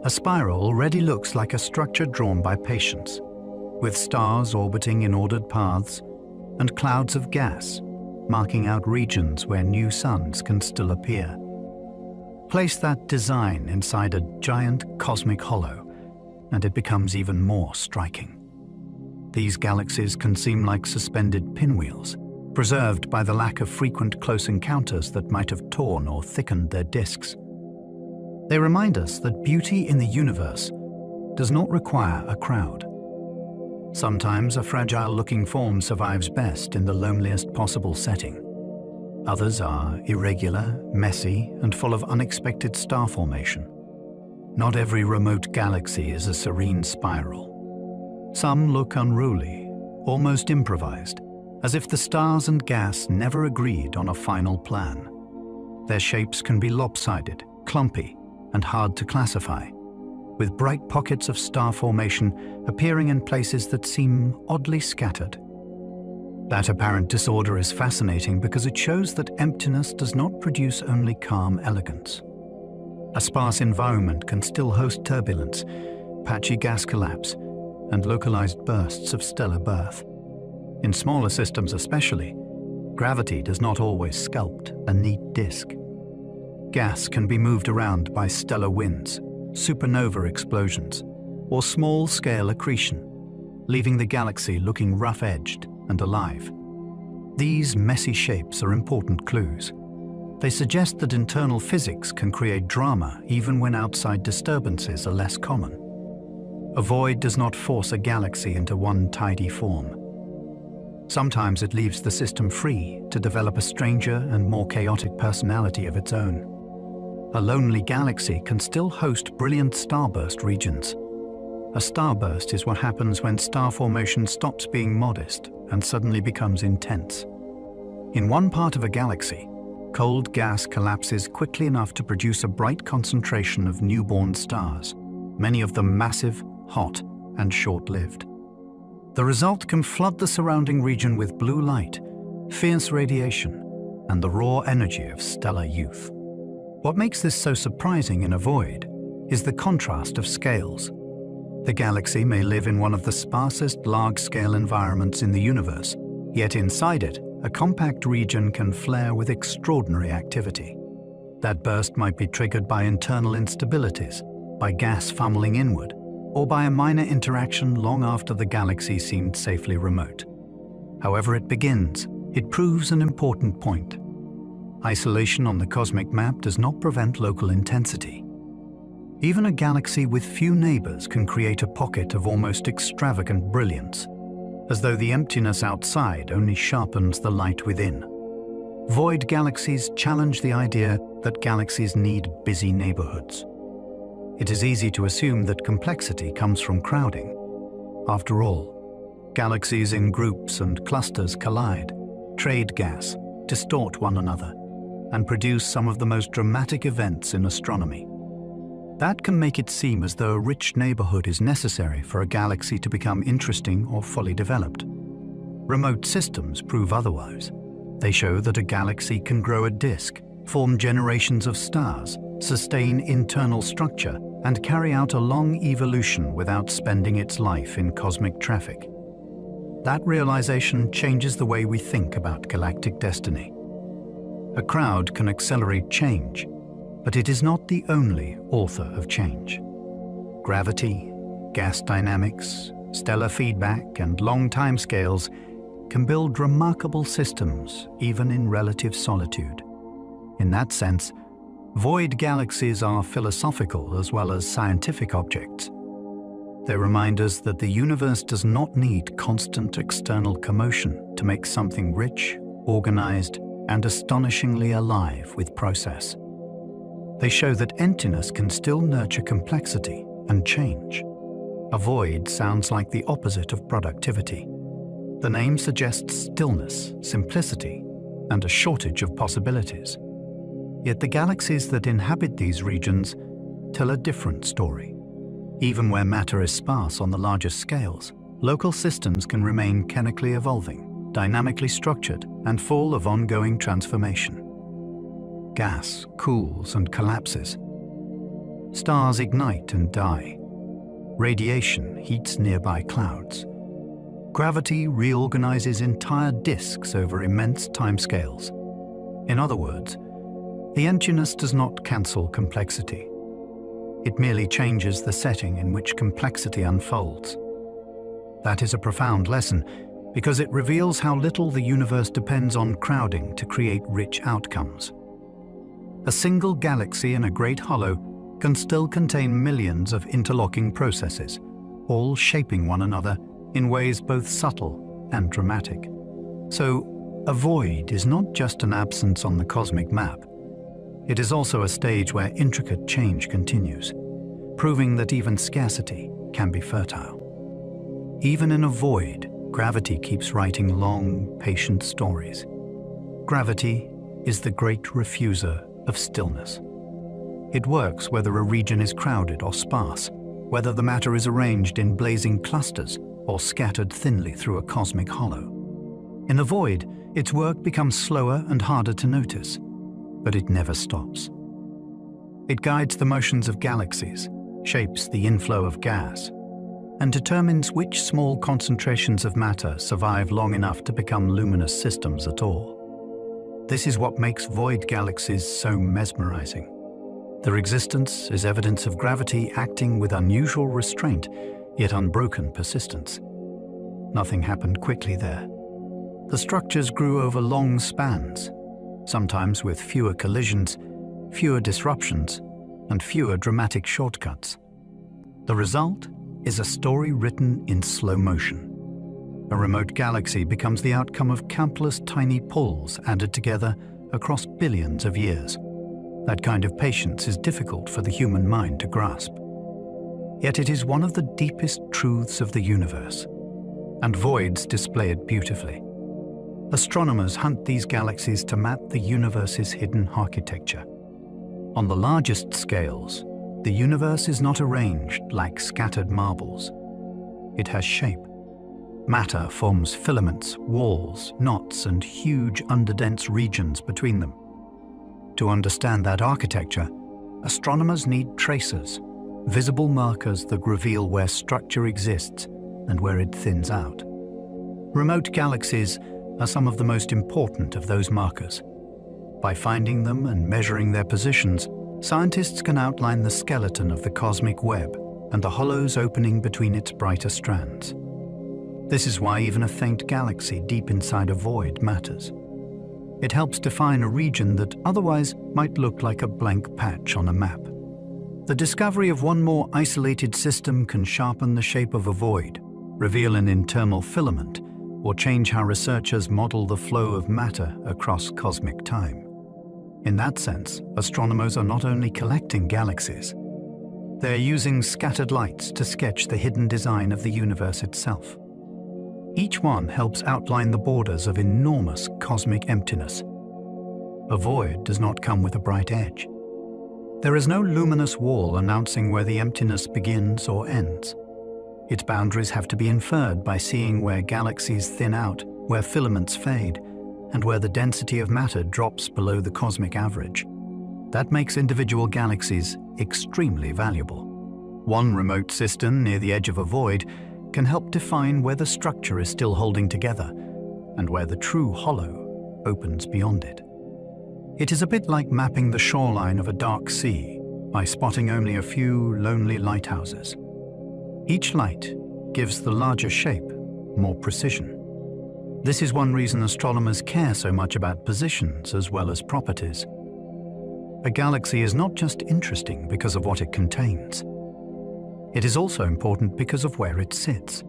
A spiral already looks like a structure drawn by patience, with stars orbiting in ordered paths and clouds of gas marking out regions where new suns can still appear. Place that design inside a giant cosmic hollow, and it becomes even more striking. These galaxies can seem like suspended pinwheels, preserved by the lack of frequent close encounters that might have torn or thickened their disks. They remind us that beauty in the universe does not require a crowd. Sometimes a fragile-looking form survives best in the loneliest possible setting. Others are irregular, messy, and full of unexpected star formation. Not every remote galaxy is a serene spiral. Some look unruly, almost improvised, as if the stars and gas never agreed on a final plan. Their shapes can be lopsided, clumpy, and hard to classify, with bright pockets of star formation appearing in places that seem oddly scattered. That apparent disorder is fascinating because it shows that emptiness does not produce only calm elegance. A sparse environment can still host turbulence, patchy gas collapse, and localized bursts of stellar birth. In smaller systems especially, gravity does not always sculpt a neat disk. Gas can be moved around by stellar winds, supernova explosions, or small-scale accretion, leaving the galaxy looking rough-edged and alive. These messy shapes are important clues. They suggest that internal physics can create drama even when outside disturbances are less common. A void does not force a galaxy into one tidy form. Sometimes it leaves the system free to develop a stranger and more chaotic personality of its own. A lonely galaxy can still host brilliant starburst regions. A starburst is what happens when star formation stops being modest and suddenly becomes intense. In one part of a galaxy, cold gas collapses quickly enough to produce a bright concentration of newborn stars, many of them massive, hot, and short-lived. The result can flood the surrounding region with blue light, fierce radiation, and the raw energy of stellar youth. What makes this so surprising in a void is the contrast of scales. The galaxy may live in one of the sparsest large-scale environments in the universe, yet inside it, a compact region can flare with extraordinary activity. That burst might be triggered by internal instabilities, by gas funneling inward, or by a minor interaction long after the galaxy seemed safely remote. However it begins, it proves an important point. Isolation on the cosmic map does not prevent local intensity. Even a galaxy with few neighbors can create a pocket of almost extravagant brilliance, as though the emptiness outside only sharpens the light within. Void galaxies challenge the idea that galaxies need busy neighborhoods. It is easy to assume that complexity comes from crowding. After all, galaxies in groups and clusters collide, trade gas, distort one another, and produce some of the most dramatic events in astronomy. That can make it seem as though a rich neighborhood is necessary for a galaxy to become interesting or fully developed. Remote systems prove otherwise. They show that a galaxy can grow a disk, form generations of stars, sustain internal structure, and carry out a long evolution without spending its life in cosmic traffic. That realization changes the way we think about galactic destiny. A crowd can accelerate change, but it is not the only author of change. Gravity, gas dynamics, stellar feedback, and long timescales can build remarkable systems even in relative solitude. In that sense, void galaxies are philosophical as well as scientific objects. They remind us that the universe does not need constant external commotion to make something rich, organized, and astonishingly alive with process. They show that emptiness can still nurture complexity and change. A void sounds like the opposite of productivity. The name suggests stillness, simplicity, and a shortage of possibilities. Yet the galaxies that inhabit these regions tell a different story. Even where matter is sparse on the largest scales, local systems can remain chemically evolving, dynamically structured, and full of ongoing transformation. Gas cools and collapses. Stars ignite and die. Radiation heats nearby clouds. Gravity reorganizes entire disks over immense timescales. In other words, the emptiness does not cancel complexity. It merely changes the setting in which complexity unfolds. That is a profound lesson, because it reveals how little the universe depends on crowding to create rich outcomes. A single galaxy in a great hollow can still contain millions of interlocking processes, all shaping one another in ways both subtle and dramatic. So, a void is not just an absence on the cosmic map. It is also a stage where intricate change continues, proving that even scarcity can be fertile. Even in a void, gravity keeps writing long, patient stories. Gravity is the great refuser of stillness. It works whether a region is crowded or sparse, whether the matter is arranged in blazing clusters or scattered thinly through a cosmic hollow. In the void, its work becomes slower and harder to notice, but it never stops. It guides the motions of galaxies, shapes the inflow of gas, and determines which small concentrations of matter survive long enough to become luminous systems at all. This is what makes void galaxies so mesmerizing. Their existence is evidence of gravity acting with unusual restraint, yet unbroken persistence. Nothing happened quickly there. The structures grew over long spans, sometimes with fewer collisions, fewer disruptions, and fewer dramatic shortcuts. The result is a story written in slow motion. A remote galaxy becomes the outcome of countless tiny pulls added together across billions of years. That kind of patience is difficult for the human mind to grasp. Yet it is one of the deepest truths of the universe, and voids display it beautifully. Astronomers hunt these galaxies to map the universe's hidden architecture. On the largest scales, the universe is not arranged like scattered marbles. It has shape. Matter forms filaments, walls, knots, and huge underdense regions between them. To understand that architecture, astronomers need tracers, visible markers that reveal where structure exists and where it thins out. Remote galaxies are some of the most important of those markers. By finding them and measuring their positions, scientists can outline the skeleton of the cosmic web and the hollows opening between its brighter strands. This is why even a faint galaxy deep inside a void matters. It helps define a region that otherwise might look like a blank patch on a map. The discovery of one more isolated system can sharpen the shape of a void, reveal an internal filament, or change how researchers model the flow of matter across cosmic time. In that sense, astronomers are not only collecting galaxies, they're using scattered lights to sketch the hidden design of the universe itself. Each one helps outline the borders of enormous cosmic emptiness. A void does not come with a bright edge. There is no luminous wall announcing where the emptiness begins or ends. Its boundaries have to be inferred by seeing where galaxies thin out, where filaments fade, and where the density of matter drops below the cosmic average. That makes individual galaxies extremely valuable. One remote cistern near the edge of a void can help define where the structure is still holding together and where the true hollow opens beyond it. It is a bit like mapping the shoreline of a dark sea by spotting only a few lonely lighthouses. Each light gives the larger shape more precision. This is one reason astronomers care so much about positions as well as properties. A galaxy is not just interesting because of what it contains. It is also important because of where it sits.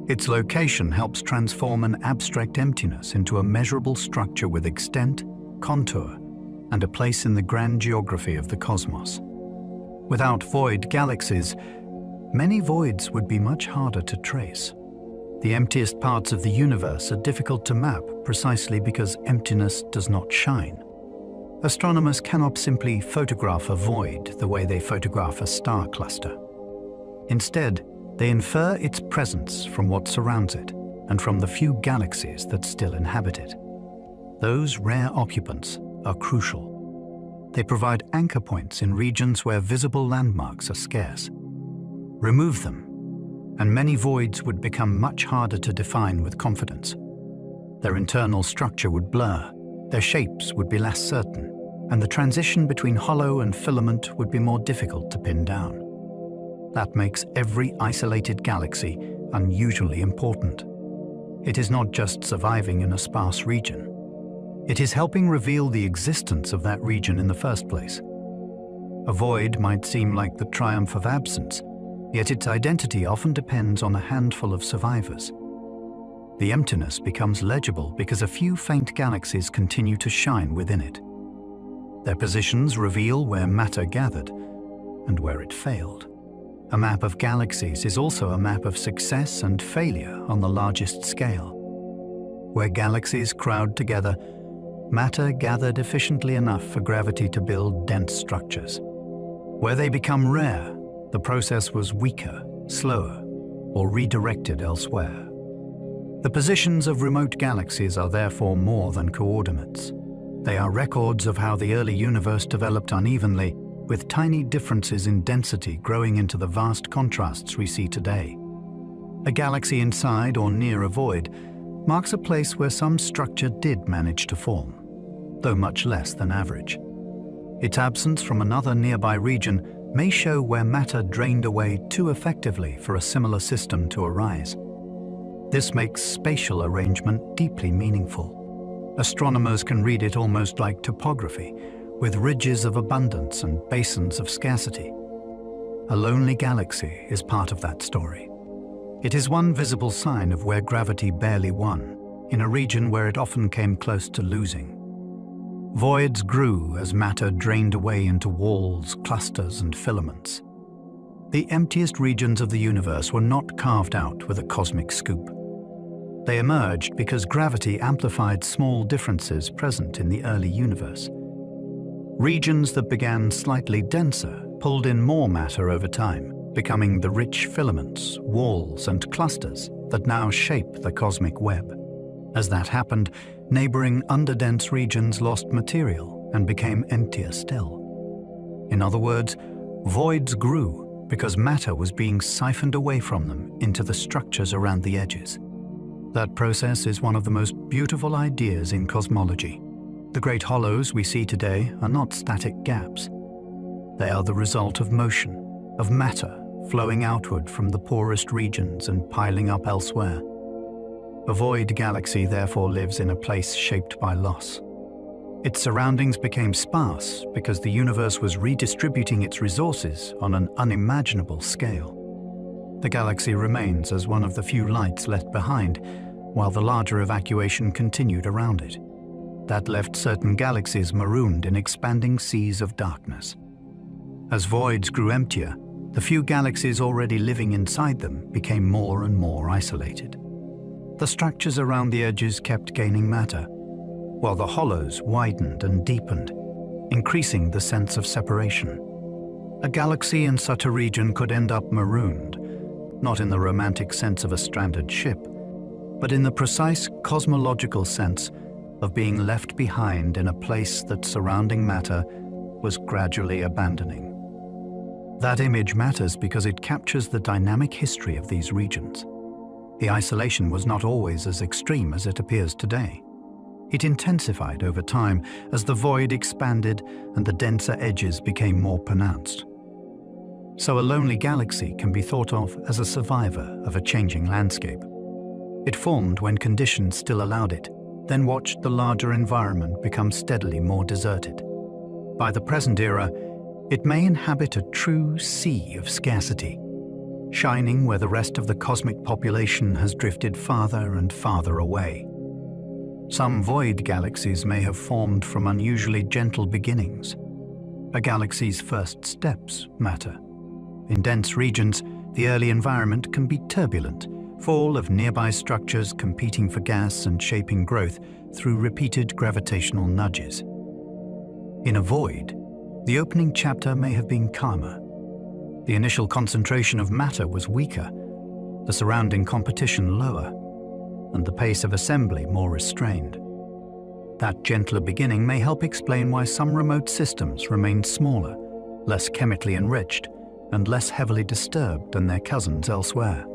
Its location helps transform an abstract emptiness into a measurable structure with extent, contour, and a place in the grand geography of the cosmos. Without void galaxies, many voids would be much harder to trace. The emptiest parts of the universe are difficult to map precisely because emptiness does not shine. Astronomers cannot simply photograph a void the way they photograph a star cluster. Instead, they infer its presence from what surrounds it and from the few galaxies that still inhabit it. Those rare occupants are crucial. They provide anchor points in regions where visible landmarks are scarce. Remove them, and many voids would become much harder to define with confidence. Their internal structure would blur, their shapes would be less certain, and the transition between hollow and filament would be more difficult to pin down. That makes every isolated galaxy unusually important. It is not just surviving in a sparse region. It is helping reveal the existence of that region in the first place. A void might seem like the triumph of absence, yet its identity often depends on a handful of survivors. The emptiness becomes legible because a few faint galaxies continue to shine within it. Their positions reveal where matter gathered and where it failed. A map of galaxies is also a map of success and failure on the largest scale. Where galaxies crowd together, matter gathered efficiently enough for gravity to build dense structures. Where they become rare, the process was weaker, slower, or redirected elsewhere. The positions of remote galaxies are therefore more than coordinates. They are records of how the early universe developed unevenly, with tiny differences in density growing into the vast contrasts we see today. A galaxy inside or near a void marks a place where some structure did manage to form, though much less than average. Its absence from another nearby region may show where matter drained away too effectively for a similar system to arise. This makes spatial arrangement deeply meaningful. Astronomers can read it almost like topography, with ridges of abundance and basins of scarcity. A lonely galaxy is part of that story. It is one visible sign of where gravity barely won, in a region where it often came close to losing. Voids grew as matter drained away into walls, clusters, and filaments. The emptiest regions of the universe were not carved out with a cosmic scoop. They emerged because gravity amplified small differences present in the early universe. Regions that began slightly denser pulled in more matter over time, becoming the rich filaments, walls, and clusters that now shape the cosmic web. As that happened, neighboring underdense regions lost material and became emptier still. In other words, voids grew because matter was being siphoned away from them into the structures around the edges. That process is one of the most beautiful ideas in cosmology. The great hollows we see today are not static gaps. They are the result of motion, of matter flowing outward from the poorest regions and piling up elsewhere. A void galaxy therefore lives in a place shaped by loss. Its surroundings became sparse because the universe was redistributing its resources on an unimaginable scale. The galaxy remains as one of the few lights left behind, while the larger evacuation continued around it. That left certain galaxies marooned in expanding seas of darkness. As voids grew emptier, the few galaxies already living inside them became more and more isolated. The structures around the edges kept gaining matter, while the hollows widened and deepened, increasing the sense of separation. A galaxy in such a region could end up marooned, not in the romantic sense of a stranded ship, but in the precise cosmological sense of being left behind in a place that surrounding matter was gradually abandoning. That image matters because it captures the dynamic history of these regions. The isolation was not always as extreme as it appears today. It intensified over time as the void expanded and the denser edges became more pronounced. So a lonely galaxy can be thought of as a survivor of a changing landscape. It formed when conditions still allowed it, then watched the larger environment become steadily more deserted. By the present era, it may inhabit a true sea of scarcity, shining where the rest of the cosmic population has drifted farther and farther away. Some void galaxies may have formed from unusually gentle beginnings. A galaxy's first steps matter. In dense regions, the early environment can be turbulent, full of nearby structures competing for gas and shaping growth through repeated gravitational nudges. In a void, the opening chapter may have been calmer. The initial concentration of matter was weaker, the surrounding competition lower, and the pace of assembly more restrained. That gentler beginning may help explain why some remote systems remain smaller, less chemically enriched, and less heavily disturbed than their cousins elsewhere.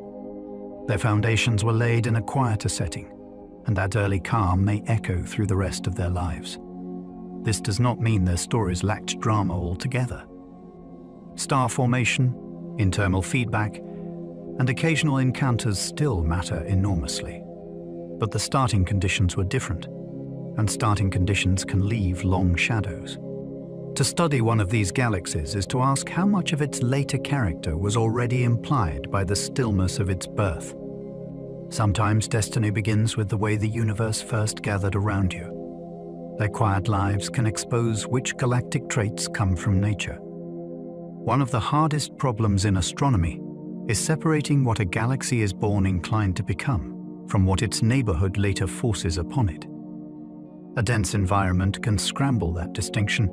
Their foundations were laid in a quieter setting, and that early calm may echo through the rest of their lives. This does not mean their stories lacked drama altogether. Star formation, internal feedback, and occasional encounters still matter enormously. But the starting conditions were different, and starting conditions can leave long shadows. To study one of these galaxies is to ask how much of its later character was already implied by the stillness of its birth. Sometimes destiny begins with the way the universe first gathered around you. Their quiet lives can expose which galactic traits come from nature. One of the hardest problems in astronomy is separating what a galaxy is born inclined to become from what its neighborhood later forces upon it. A dense environment can scramble that distinction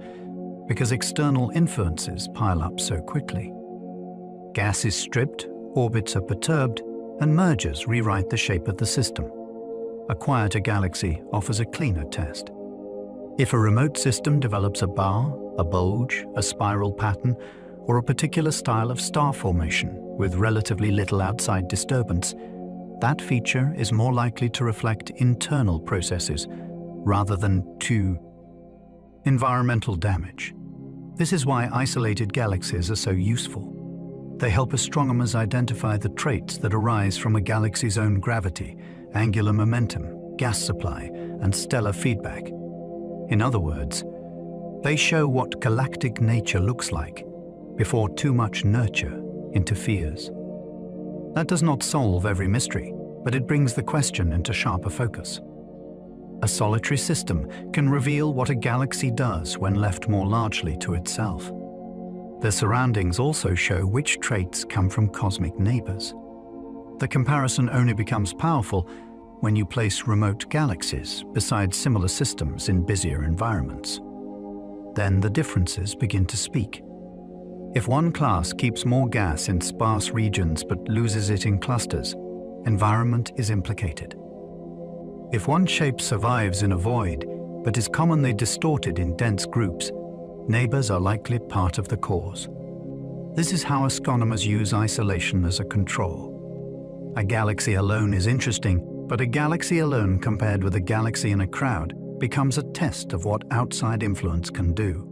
because external influences pile up so quickly. Gas is stripped, orbits are perturbed, and mergers rewrite the shape of the system. A quieter galaxy offers a cleaner test. If a remote system develops a bar, a bulge, a spiral pattern, or a particular style of star formation with relatively little outside disturbance, that feature is more likely to reflect internal processes rather than environmental damage. This is why isolated galaxies are so useful. They help astronomers identify the traits that arise from a galaxy's own gravity, angular momentum, gas supply, and stellar feedback. In other words, they show what galactic nature looks like before too much nurture interferes. That does not solve every mystery, but it brings the question into sharper focus. A solitary system can reveal what a galaxy does when left more largely to itself. The surroundings also show which traits come from cosmic neighbors. The comparison only becomes powerful when you place remote galaxies beside similar systems in busier environments. Then the differences begin to speak. If one class keeps more gas in sparse regions but loses it in clusters, environment is implicated. If one shape survives in a void but is commonly distorted in dense groups, neighbors are likely part of the cause. This is how astronomers use isolation as a control. A galaxy alone is interesting, but a galaxy alone compared with a galaxy in a crowd becomes a test of what outside influence can do.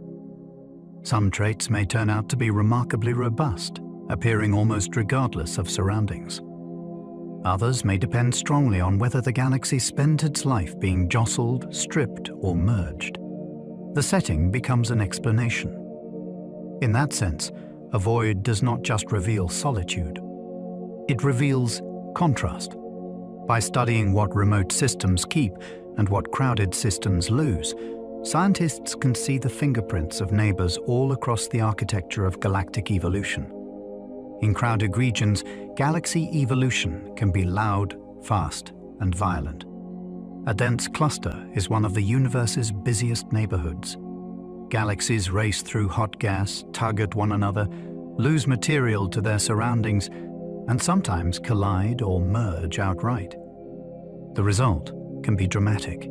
Some traits may turn out to be remarkably robust, appearing almost regardless of surroundings. Others may depend strongly on whether the galaxy spent its life being jostled, stripped, or merged. The setting becomes an explanation. In that sense, a void does not just reveal solitude. It reveals contrast. By studying what remote systems keep and what crowded systems lose, scientists can see the fingerprints of neighbors all across the architecture of galactic evolution. In crowded regions, galaxy evolution can be loud, fast, and violent. A dense cluster is one of the universe's busiest neighborhoods. Galaxies race through hot gas, tug at one another, lose material to their surroundings, and sometimes collide or merge outright. The result can be dramatic.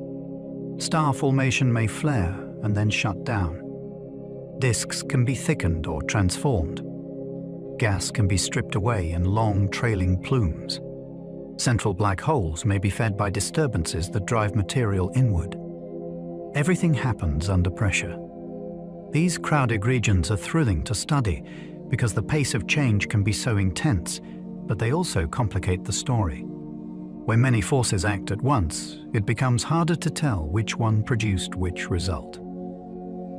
Star formation may flare and then shut down. Disks can be thickened or transformed. Gas can be stripped away in long, trailing plumes. Central black holes may be fed by disturbances that drive material inward. Everything happens under pressure. These crowded regions are thrilling to study because the pace of change can be so intense, but they also complicate the story. When many forces act at once, it becomes harder to tell which one produced which result.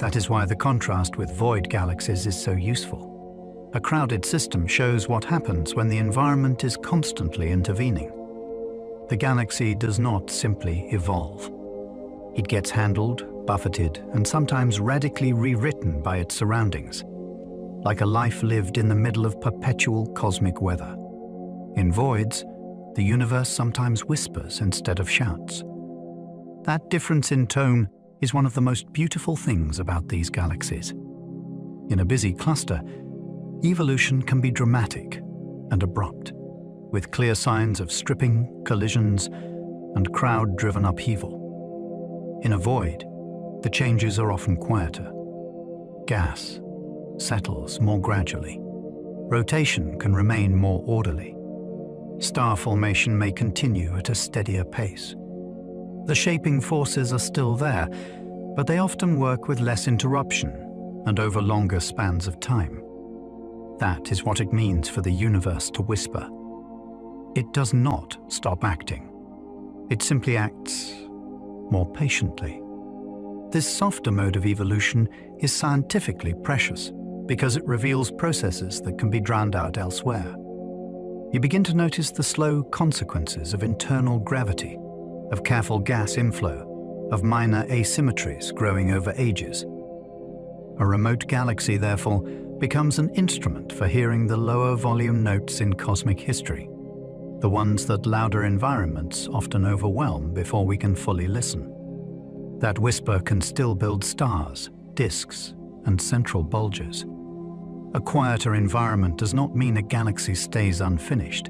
That is why the contrast with void galaxies is so useful. A crowded system shows what happens when the environment is constantly intervening. The galaxy does not simply evolve. It gets handled, buffeted, and sometimes radically rewritten by its surroundings, like a life lived in the middle of perpetual cosmic weather. In voids, the universe sometimes whispers instead of shouts. That difference in tone is one of the most beautiful things about these galaxies. In a busy cluster, evolution can be dramatic and abrupt, with clear signs of stripping, collisions, and crowd-driven upheaval. In a void, the changes are often quieter. Gas settles more gradually. Rotation can remain more orderly. Star formation may continue at a steadier pace. The shaping forces are still there, but they often work with less interruption and over longer spans of time. That is what it means for the universe to whisper. It does not stop acting. It simply acts more patiently. This softer mode of evolution is scientifically precious because it reveals processes that can be drowned out elsewhere. You begin to notice the slow consequences of internal gravity, of careful gas inflow, of minor asymmetries growing over ages. A remote galaxy, therefore, becomes an instrument for hearing the lower volume notes in cosmic history, the ones that louder environments often overwhelm before we can fully listen. That whisper can still build stars, disks, and central bulges. A quieter environment does not mean a galaxy stays unfinished.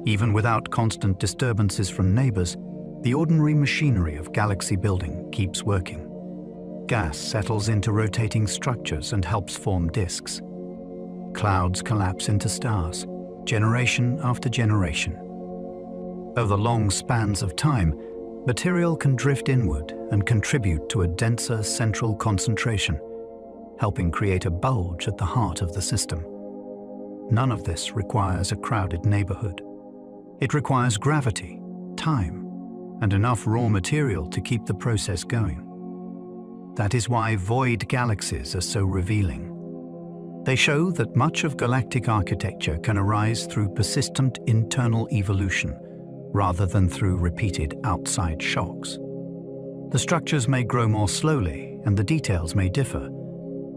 Even without constant disturbances from neighbors, the ordinary machinery of galaxy building keeps working. Gas settles into rotating structures and helps form disks. Clouds collapse into stars, generation after generation. Over long spans of time, material can drift inward and contribute to a denser central concentration, helping create a bulge at the heart of the system. None of this requires a crowded neighborhood. It requires gravity, time, and enough raw material to keep the process going. That is why void galaxies are so revealing. They show that much of galactic architecture can arise through persistent internal evolution, rather than through repeated outside shocks. The structures may grow more slowly and the details may differ,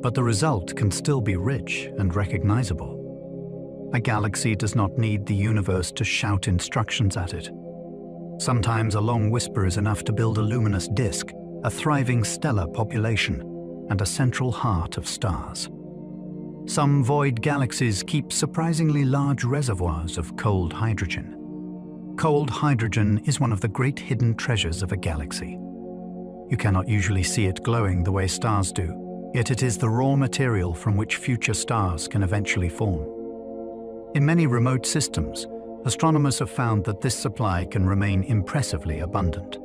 but the result can still be rich and recognizable. A galaxy does not need the universe to shout instructions at it. Sometimes a long whisper is enough to build a luminous disk, a thriving stellar population, and a central heart of stars. Some void galaxies keep surprisingly large reservoirs of cold hydrogen. Cold hydrogen is one of the great hidden treasures of a galaxy. You cannot usually see it glowing the way stars do, yet it is the raw material from which future stars can eventually form. In many remote systems, astronomers have found that this supply can remain impressively abundant.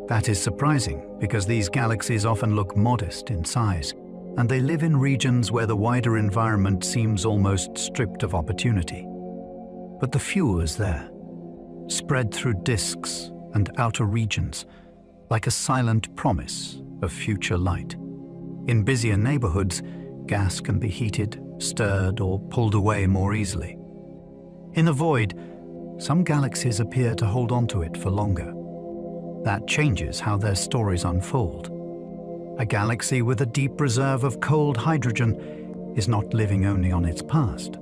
That is surprising because these galaxies often look modest in size, and they live in regions where the wider environment seems almost stripped of opportunity. But the fuel is there, spread through disks and outer regions, like a silent promise of future light. In busier neighborhoods, gas can be heated, stirred, or pulled away more easily. In the void, some galaxies appear to hold on to it for longer. That changes how their stories unfold. A galaxy with a deep reserve of cold hydrogen is not living only on its past.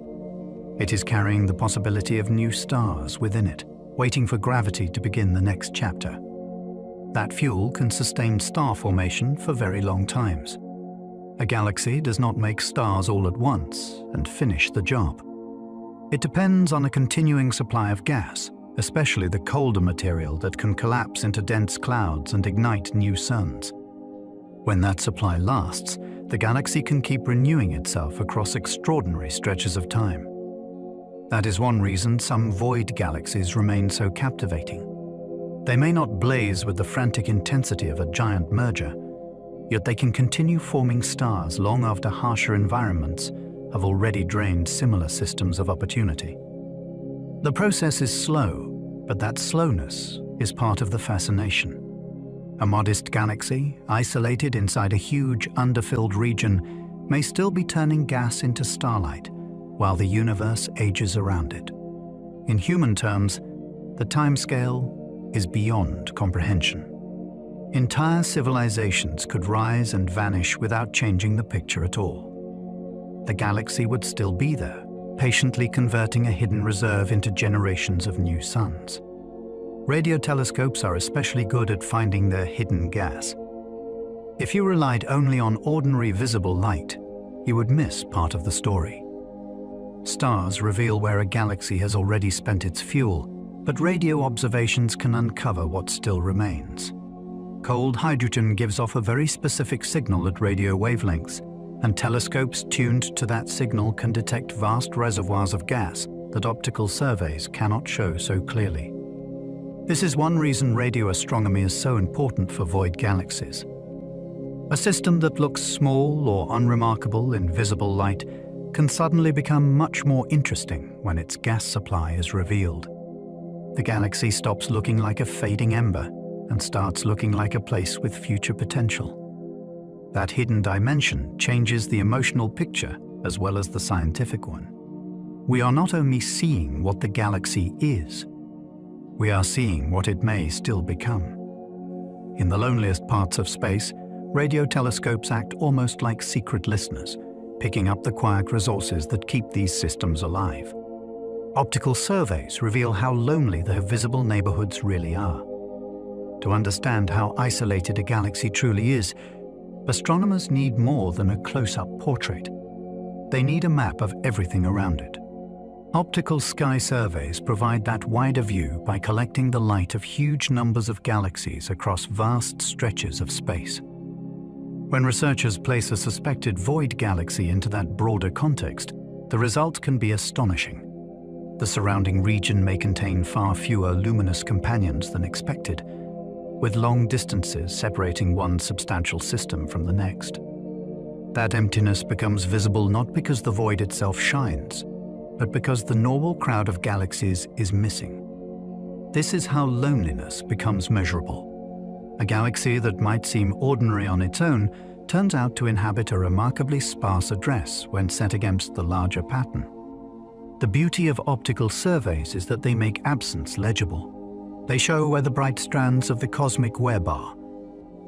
It is carrying the possibility of new stars within it, waiting for gravity to begin the next chapter. That fuel can sustain star formation for very long times. A galaxy does not make stars all at once and finish the job. It depends on a continuing supply of gas, especially the colder material that can collapse into dense clouds and ignite new suns. When that supply lasts, the galaxy can keep renewing itself across extraordinary stretches of time. That is one reason some void galaxies remain so captivating. They may not blaze with the frantic intensity of a giant merger, yet they can continue forming stars long after harsher environments have already drained similar systems of opportunity. The process is slow, but that slowness is part of the fascination. A modest galaxy, isolated inside a huge, underfilled region, may still be turning gas into starlight, while the universe ages around it. In human terms, the timescale is beyond comprehension. Entire civilizations could rise and vanish without changing the picture at all. The galaxy would still be there, patiently converting a hidden reserve into generations of new suns. Radio telescopes are especially good at finding their hidden gas. If you relied only on ordinary visible light, you would miss part of the story. Stars reveal where a galaxy has already spent its fuel, but radio observations can uncover what still remains. Cold hydrogen gives off a very specific signal at radio wavelengths, and telescopes tuned to that signal can detect vast reservoirs of gas that optical surveys cannot show so clearly. This is one reason radio astronomy is so important for void galaxies. A system that looks small or unremarkable in visible light can suddenly become much more interesting when its gas supply is revealed. The galaxy stops looking like a fading ember and starts looking like a place with future potential. That hidden dimension changes the emotional picture as well as the scientific one. We are not only seeing what the galaxy is, we are seeing what it may still become. In the loneliest parts of space, radio telescopes act almost like secret listeners, picking up the quiet resources that keep these systems alive. Optical surveys reveal how lonely their visible neighborhoods really are. To understand how isolated a galaxy truly is, astronomers need more than a close-up portrait. They need a map of everything around it. Optical sky surveys provide that wider view by collecting the light of huge numbers of galaxies across vast stretches of space. When researchers place a suspected void galaxy into that broader context, the result can be astonishing. The surrounding region may contain far fewer luminous companions than expected, with long distances separating one substantial system from the next. That emptiness becomes visible not because the void itself shines, but because the normal crowd of galaxies is missing. This is how loneliness becomes measurable. A galaxy that might seem ordinary on its own turns out to inhabit a remarkably sparse address when set against the larger pattern. The beauty of optical surveys is that they make absence legible. They show where the bright strands of the cosmic web are,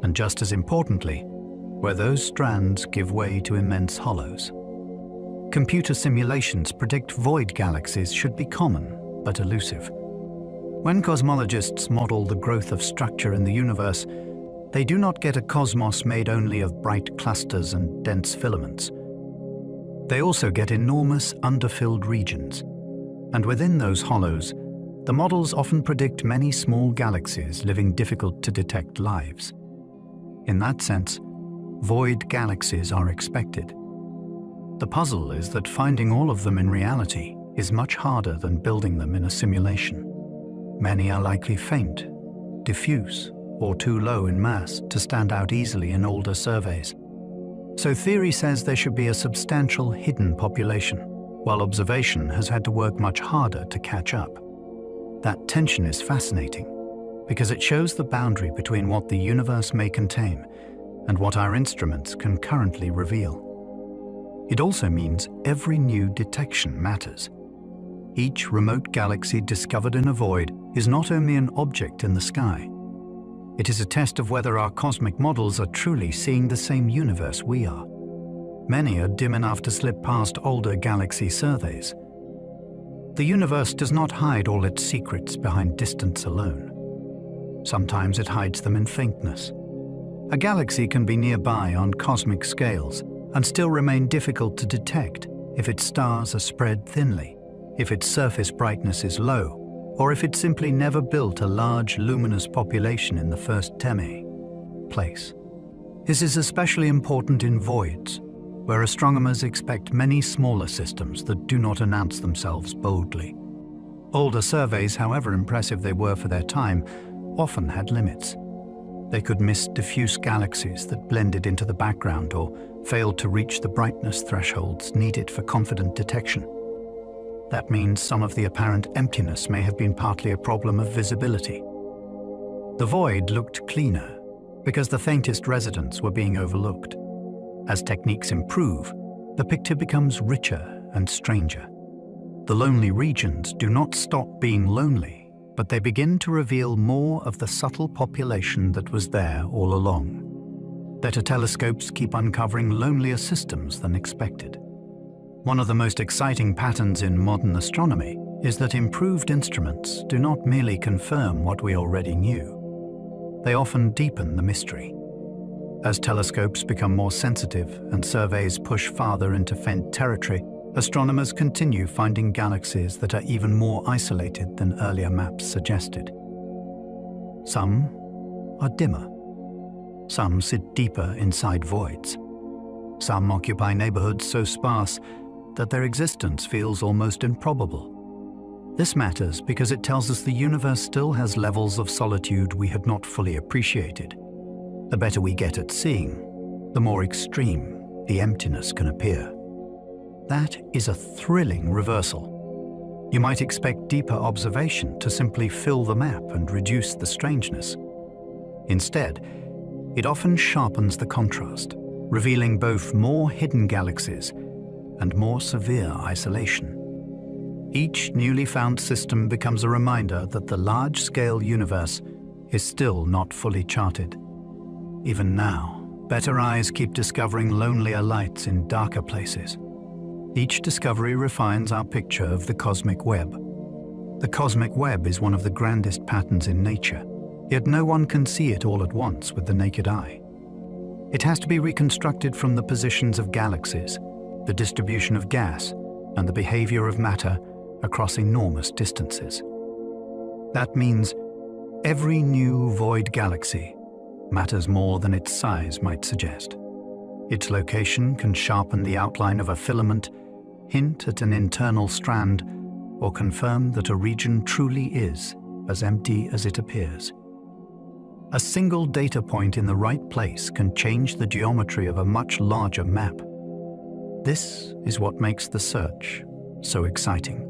and just as importantly, where those strands give way to immense hollows. Computer simulations predict void galaxies should be common, but elusive. When cosmologists model the growth of structure in the universe, they do not get a cosmos made only of bright clusters and dense filaments. They also get enormous underfilled regions, and within those hollows, the models often predict many small galaxies living difficult-to-detect lives. In that sense, void galaxies are expected. The puzzle is that finding all of them in reality is much harder than building them in a simulation. Many are likely faint, diffuse, or too low in mass to stand out easily in older surveys. So theory says there should be a substantial hidden population, while observation has had to work much harder to catch up. That tension is fascinating, because it shows the boundary between what the universe may contain and what our instruments can currently reveal. It also means every new detection matters. Each remote galaxy discovered in a void is not only an object in the sky. It is a test of whether our cosmic models are truly seeing the same universe we are. Many are dim enough to slip past older galaxy surveys. The universe does not hide all its secrets behind distance alone. Sometimes it hides them in faintness. A galaxy can be nearby on cosmic scales and still remain difficult to detect if its stars are spread thinly, if its surface brightness is low, or if it simply never built a large luminous population in the first place. This is especially important in voids, where astronomers expect many smaller systems that do not announce themselves boldly. Older surveys, however impressive they were for their time, often had limits. They could miss diffuse galaxies that blended into the background or failed to reach the brightness thresholds needed for confident detection. That means some of the apparent emptiness may have been partly a problem of visibility. The void looked cleaner because the faintest residents were being overlooked. As techniques improve, the picture becomes richer and stranger. The lonely regions do not stop being lonely, but they begin to reveal more of the subtle population that was there all along. Better telescopes keep uncovering lonelier systems than expected. One of the most exciting patterns in modern astronomy is that improved instruments do not merely confirm what we already knew. They often deepen the mystery. As telescopes become more sensitive and surveys push farther into faint territory, astronomers continue finding galaxies that are even more isolated than earlier maps suggested. Some are dimmer. Some sit deeper inside voids. Some occupy neighborhoods so sparse that their existence feels almost improbable. This matters because it tells us the universe still has levels of solitude we had not fully appreciated. The better we get at seeing, the more extreme the emptiness can appear. That is a thrilling reversal. You might expect deeper observation to simply fill the map and reduce the strangeness. Instead, it often sharpens the contrast, revealing both more hidden galaxies and more severe isolation. Each newly found system becomes a reminder that the large-scale universe is still not fully charted. Even now, better eyes keep discovering lonelier lights in darker places. Each discovery refines our picture of the cosmic web. The cosmic web is one of the grandest patterns in nature, yet no one can see it all at once with the naked eye. It has to be reconstructed from the positions of galaxies, the distribution of gas, and the behavior of matter across enormous distances. That means every new void galaxy matters more than its size might suggest. Its location can sharpen the outline of a filament, hint at an internal strand, or confirm that a region truly is as empty as it appears. A single data point in the right place can change the geometry of a much larger map. This is what makes the search so exciting.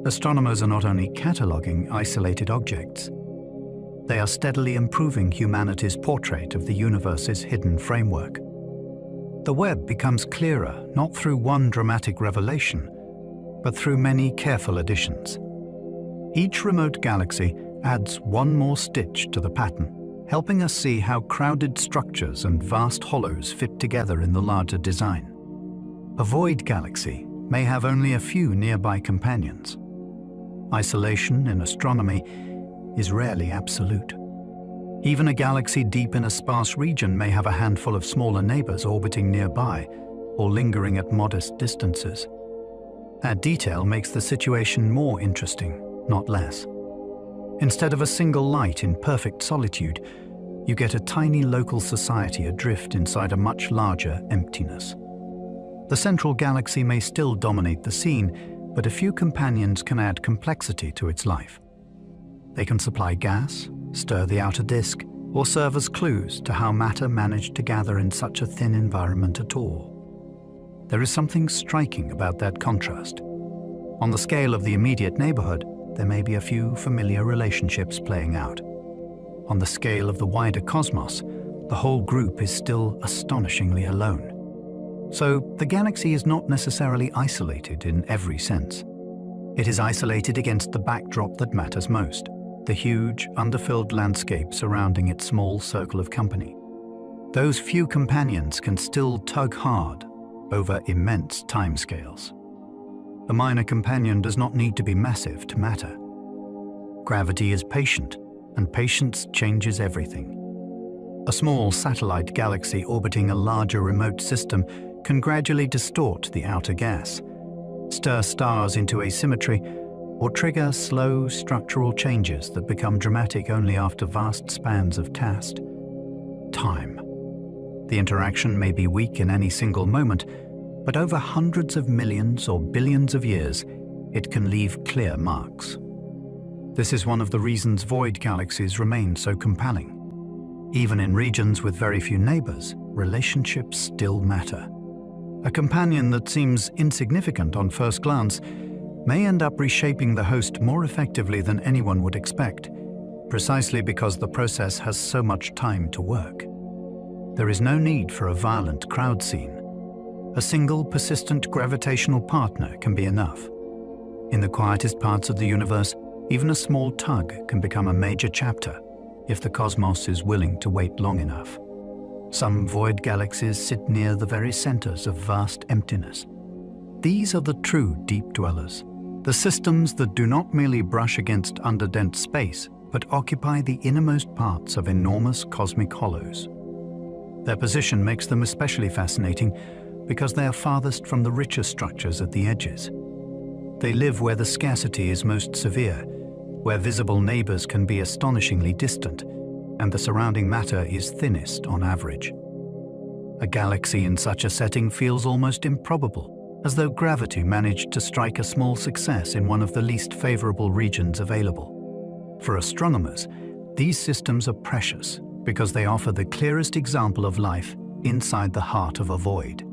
Astronomers are not only cataloging isolated objects, they are steadily improving humanity's portrait of the universe's hidden framework. The web becomes clearer not through one dramatic revelation, but through many careful additions. Each remote galaxy adds one more stitch to the pattern, helping us see how crowded structures and vast hollows fit together in the larger design. A void galaxy may have only a few nearby companions. Isolation in astronomy is rarely absolute. Even a galaxy deep in a sparse region may have a handful of smaller neighbors orbiting nearby or lingering at modest distances. That detail makes the situation more interesting, not less. Instead of a single light in perfect solitude, you get a tiny local society adrift inside a much larger emptiness. The central galaxy may still dominate the scene, but a few companions can add complexity to its life. They can supply gas, stir the outer disk, or serve as clues to how matter managed to gather in such a thin environment at all. There is something striking about that contrast. On the scale of the immediate neighborhood, there may be a few familiar relationships playing out. On the scale of the wider cosmos, the whole group is still astonishingly alone. So the galaxy is not necessarily isolated in every sense. It is isolated against the backdrop that matters most, the huge, underfilled landscape surrounding its small circle of company. Those few companions can still tug hard over immense timescales. A minor companion does not need to be massive to matter. Gravity is patient, and patience changes everything. A small satellite galaxy orbiting a larger remote system can gradually distort the outer gas, stir stars into asymmetry, or trigger slow structural changes that become dramatic only after vast spans have passed. Time. The interaction may be weak in any single moment, but over hundreds of millions or billions of years, it can leave clear marks. This is one of the reasons void galaxies remain so compelling. Even in regions with very few neighbors, relationships still matter. A companion that seems insignificant on first glance may end up reshaping the host more effectively than anyone would expect, precisely because the process has so much time to work. There is no need for a violent crowd scene. A single persistent gravitational partner can be enough. In the quietest parts of the universe, even a small tug can become a major chapter if the cosmos is willing to wait long enough. Some void galaxies sit near the very centers of vast emptiness. These are the true deep dwellers, the systems that do not merely brush against underdense space, but occupy the innermost parts of enormous cosmic hollows. Their position makes them especially fascinating because they are farthest from the richer structures at the edges. They live where the scarcity is most severe, where visible neighbors can be astonishingly distant, and the surrounding matter is thinnest on average. A galaxy in such a setting feels almost improbable, as though gravity managed to strike a small success in one of the least favorable regions available. For astronomers, these systems are precious because they offer the clearest example of life inside the heart of a void.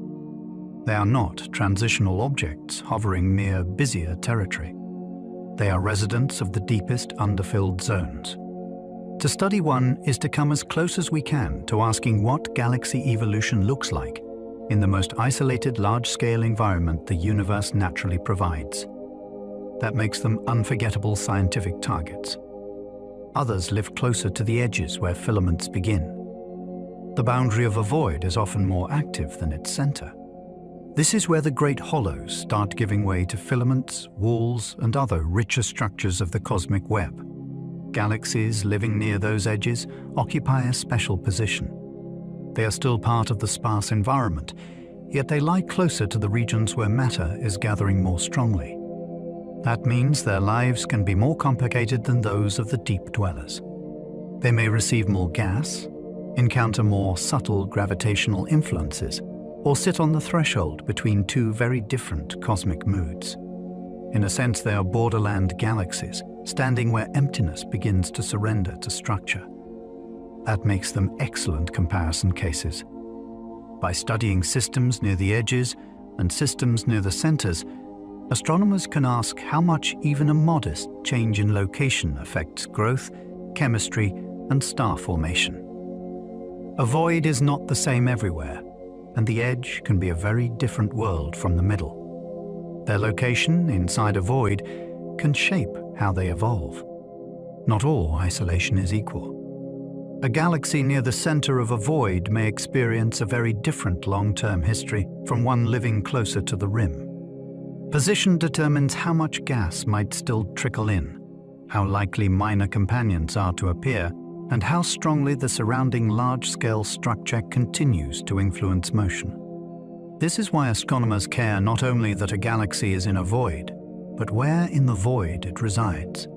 They are not transitional objects hovering near busier territory. They are residents of the deepest underfilled zones. To study one is to come as close as we can to asking what galaxy evolution looks like in the most isolated large-scale environment the universe naturally provides. That makes them unforgettable scientific targets. Others live closer to the edges where filaments begin. The boundary of a void is often more active than its center. This is where the great hollows start giving way to filaments, walls, and other richer structures of the cosmic web. Galaxies living near those edges occupy a special position. They are still part of the sparse environment, yet they lie closer to the regions where matter is gathering more strongly. That means their lives can be more complicated than those of the deep dwellers. They may receive more gas, encounter more subtle gravitational influences, or sit on the threshold between two very different cosmic moods. In a sense, they are borderland galaxies, standing where emptiness begins to surrender to structure. That makes them excellent comparison cases. By studying systems near the edges and systems near the centers, astronomers can ask how much even a modest change in location affects growth, chemistry, and star formation. A void is not the same everywhere, and the edge can be a very different world from the middle. Their location inside a void can shape how they evolve. Not all isolation is equal. A galaxy near the center of a void may experience a very different long-term history from one living closer to the rim. Position determines how much gas might still trickle in, how likely minor companions are to appear, and how strongly the surrounding large-scale structure continues to influence motion. This is why astronomers care not only that a galaxy is in a void, but where in the void it resides.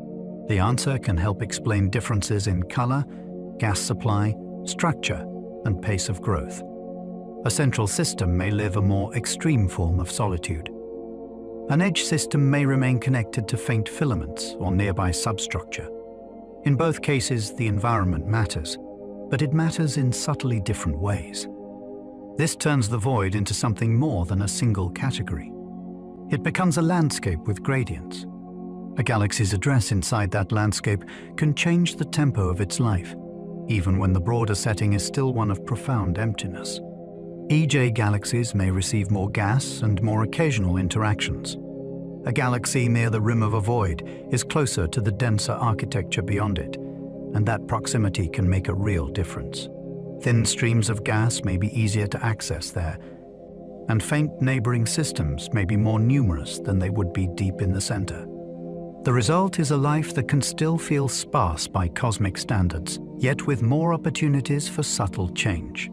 The answer can help explain differences in color, gas supply, structure, and pace of growth. A central system may live a more extreme form of solitude. An edge system may remain connected to faint filaments or nearby substructure. In both cases, the environment matters, but it matters in subtly different ways. This turns the void into something more than a single category. It becomes a landscape with gradients. A galaxy's address inside that landscape can change the tempo of its life, even when the broader setting is still one of profound emptiness. EJ galaxies may receive more gas and more occasional interactions. A galaxy near the rim of a void is closer to the denser architecture beyond it, and that proximity can make a real difference. Thin streams of gas may be easier to access there, and faint neighboring systems may be more numerous than they would be deep in the center. The result is a life that can still feel sparse by cosmic standards, yet with more opportunities for subtle change.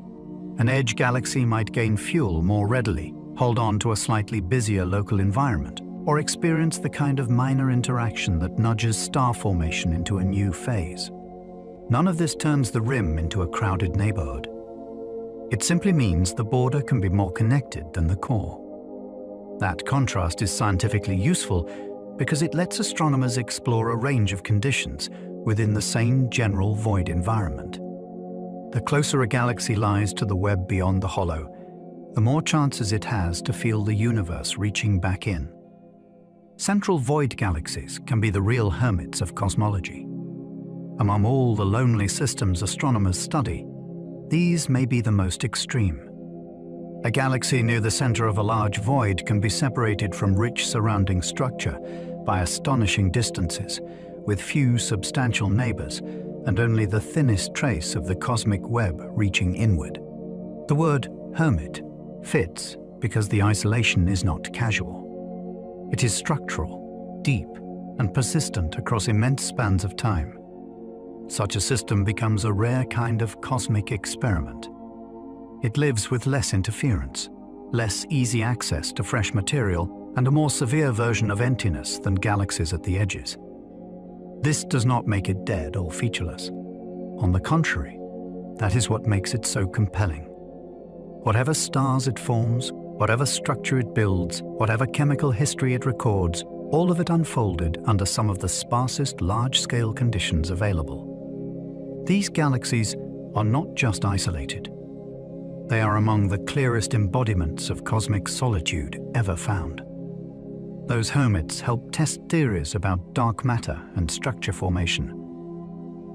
An edge galaxy might gain fuel more readily, hold on to a slightly busier local environment, or experience the kind of minor interaction that nudges star formation into a new phase. None of this turns the rim into a crowded neighborhood. It simply means the border can be more connected than the core. That contrast is scientifically useful because it lets astronomers explore a range of conditions within the same general void environment. The closer a galaxy lies to the web beyond the hollow, the more chances it has to feel the universe reaching back in. Central void galaxies can be the real hermits of cosmology. Among all the lonely systems astronomers study, these may be the most extreme. A galaxy near the center of a large void can be separated from rich surrounding structure by astonishing distances, with few substantial neighbors and only the thinnest trace of the cosmic web reaching inward. The word hermit fits because the isolation is not casual. It is structural, deep, and persistent across immense spans of time. Such a system becomes a rare kind of cosmic experiment. It lives with less interference, less easy access to fresh material, and a more severe version of emptiness than galaxies at the edges. This does not make it dead or featureless. On the contrary, that is what makes it so compelling. Whatever stars it forms, whatever structure it builds, whatever chemical history it records, all of it unfolded under some of the sparsest large-scale conditions available. These galaxies are not just isolated. They are among the clearest embodiments of cosmic solitude ever found. Those hermits help test theories about dark matter and structure formation.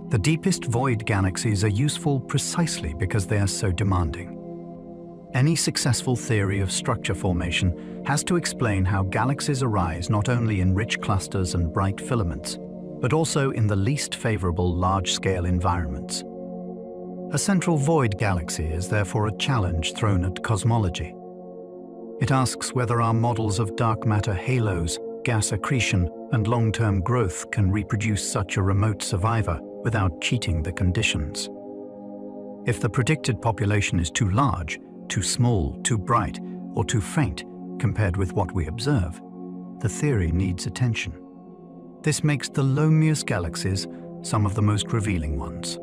The deepest void galaxies are useful precisely because they are so demanding. Any successful theory of structure formation has to explain how galaxies arise not only in rich clusters and bright filaments, but also in the least favorable large-scale environments. A central void galaxy is therefore a challenge thrown at cosmology. It asks whether our models of dark matter halos, gas accretion, and long-term growth can reproduce such a remote survivor without cheating the conditions. If the predicted population is too large, too small, too bright, or too faint compared with what we observe, the theory needs attention. This makes the loneliest galaxies some of the most revealing ones.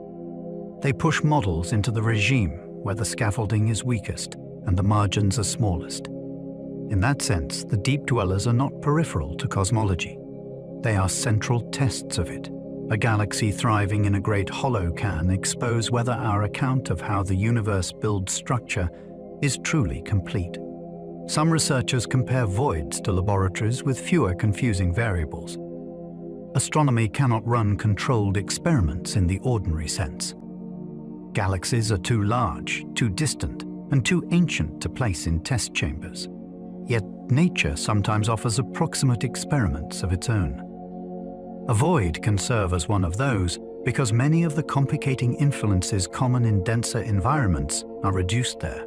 They push models into the regime where the scaffolding is weakest and the margins are smallest. In that sense, the deep dwellers are not peripheral to cosmology. They are central tests of it. A galaxy thriving in a great hollow can expose whether our account of how the universe builds structure is truly complete. Some researchers compare voids to laboratories with fewer confusing variables. Astronomy cannot run controlled experiments in the ordinary sense. Galaxies are too large, too distant, and too ancient to place in test chambers. Yet nature sometimes offers approximate experiments of its own. A void can serve as one of those because many of the complicating influences common in denser environments are reduced there.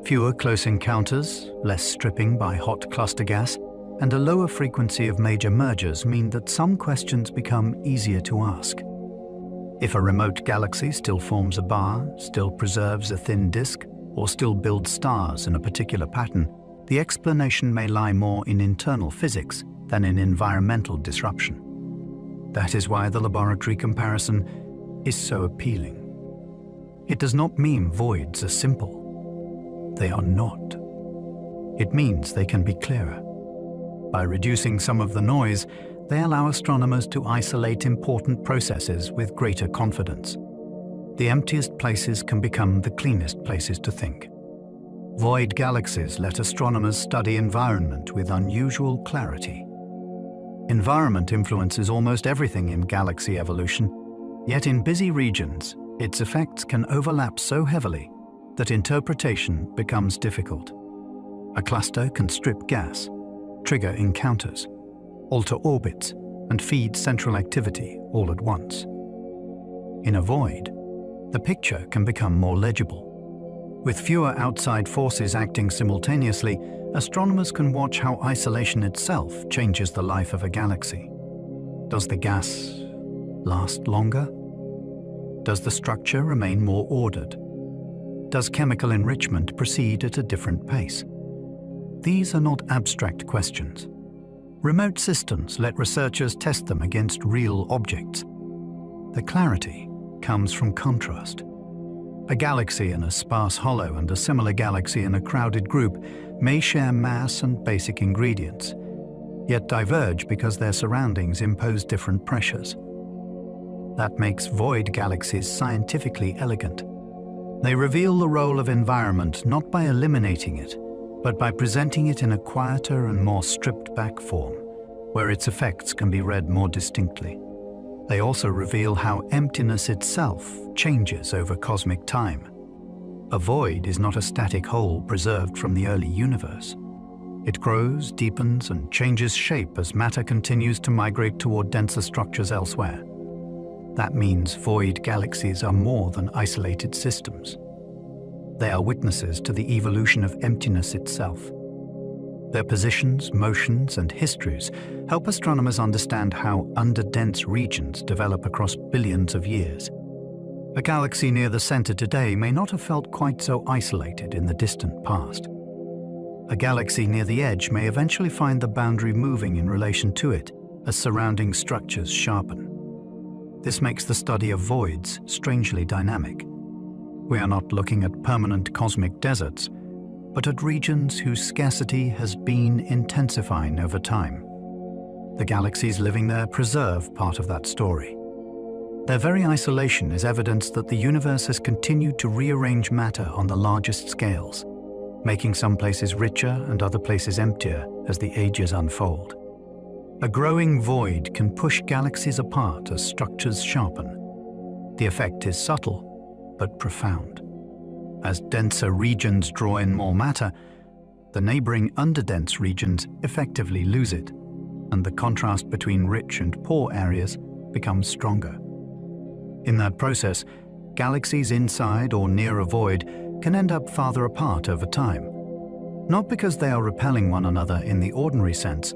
Fewer close encounters, less stripping by hot cluster gas, and a lower frequency of major mergers mean that some questions become easier to ask. If a remote galaxy still forms a bar, still preserves a thin disk, or still builds stars in a particular pattern, the explanation may lie more in internal physics than in environmental disruption. That is why the laboratory comparison is so appealing. It does not mean voids are simple. They are not. It means they can be clearer. By reducing some of the noise, they allow astronomers to isolate important processes with greater confidence. The emptiest places can become the cleanest places to think. Void galaxies let astronomers study environment with unusual clarity. Environment influences almost everything in galaxy evolution, yet in busy regions, its effects can overlap so heavily that interpretation becomes difficult. A cluster can strip gas, trigger encounters, alter orbits, and feed central activity all at once. In a void, the picture can become more legible. With fewer outside forces acting simultaneously, astronomers can watch how isolation itself changes the life of a galaxy. Does the gas last longer? Does the structure remain more ordered? Does chemical enrichment proceed at a different pace? These are not abstract questions. Remote systems let researchers test them against real objects. The clarity comes from contrast. A galaxy in a sparse hollow and a similar galaxy in a crowded group may share mass and basic ingredients, yet diverge because their surroundings impose different pressures. That makes void galaxies scientifically elegant. They reveal the role of environment not by eliminating it, but by presenting it in a quieter and more stripped-back form, where its effects can be read more distinctly. They also reveal how emptiness itself changes over cosmic time. A void is not a static hole preserved from the early universe. It grows, deepens, and changes shape as matter continues to migrate toward denser structures elsewhere. That means void galaxies are more than isolated systems. They are witnesses to the evolution of emptiness itself. Their positions, motions, and histories help astronomers understand how underdense regions develop across billions of years. A galaxy near the center today may not have felt quite so isolated in the distant past. A galaxy near the edge may eventually find the boundary moving in relation to it as surrounding structures sharpen. This makes the study of voids strangely dynamic. We are not looking at permanent cosmic deserts, but at regions whose scarcity has been intensifying over time. The galaxies living there preserve part of that story. Their very isolation is evidence that the universe has continued to rearrange matter on the largest scales, making some places richer and other places emptier as the ages unfold. A growing void can push galaxies apart as structures sharpen. The effect is subtle, but profound. As denser regions draw in more matter, the neighboring underdense regions effectively lose it, and the contrast between rich and poor areas becomes stronger. In that process, galaxies inside or near a void can end up farther apart over time, not because they are repelling one another in the ordinary sense,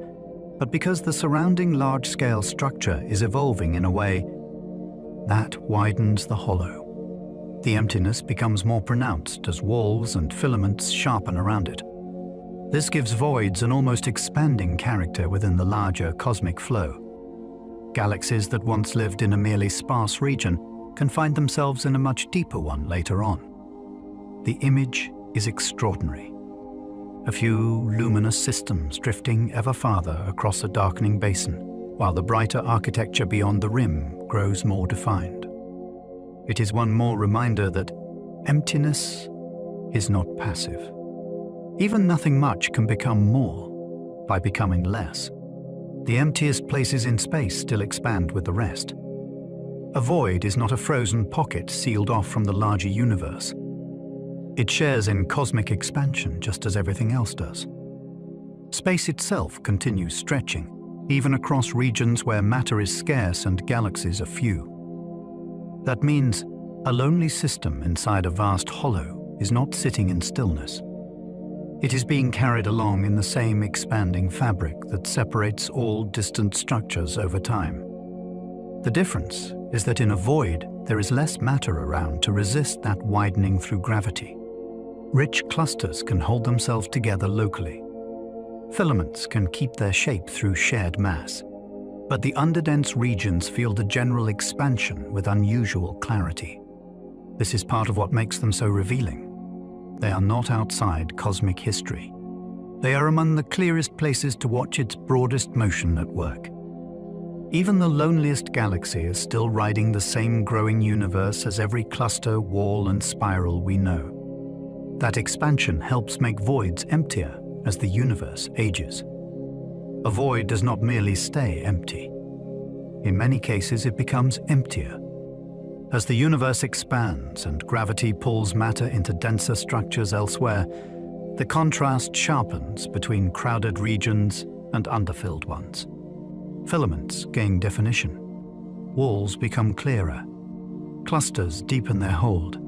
but because the surrounding large-scale structure is evolving in a way that widens the hollow. The emptiness becomes more pronounced as walls and filaments sharpen around it. This gives voids an almost expanding character within the larger cosmic flow. Galaxies that once lived in a merely sparse region can find themselves in a much deeper one later on. The image is extraordinary. A few luminous systems drifting ever farther across a darkening basin, while the brighter architecture beyond the rim grows more defined. It is one more reminder that emptiness is not passive. Even nothing much can become more by becoming less. The emptiest places in space still expand with the rest. A void is not a frozen pocket sealed off from the larger universe. It shares in cosmic expansion just as everything else does. Space itself continues stretching, even across regions where matter is scarce and galaxies are few. That means a lonely system inside a vast hollow is not sitting in stillness. It is being carried along in the same expanding fabric that separates all distant structures over time. The difference is that in a void, there is less matter around to resist that widening through gravity. Rich clusters can hold themselves together locally. Filaments can keep their shape through shared mass. But the underdense regions feel the general expansion with unusual clarity. This is part of what makes them so revealing. They are not outside cosmic history. They are among the clearest places to watch its broadest motion at work. Even the loneliest galaxy is still riding the same growing universe as every cluster, wall, and spiral we know. That expansion helps make voids emptier as the universe ages. A void does not merely stay empty. In many cases, it becomes emptier. As the universe expands and gravity pulls matter into denser structures elsewhere, the contrast sharpens between crowded regions and underfilled ones. Filaments gain definition. Walls become clearer. Clusters deepen their hold.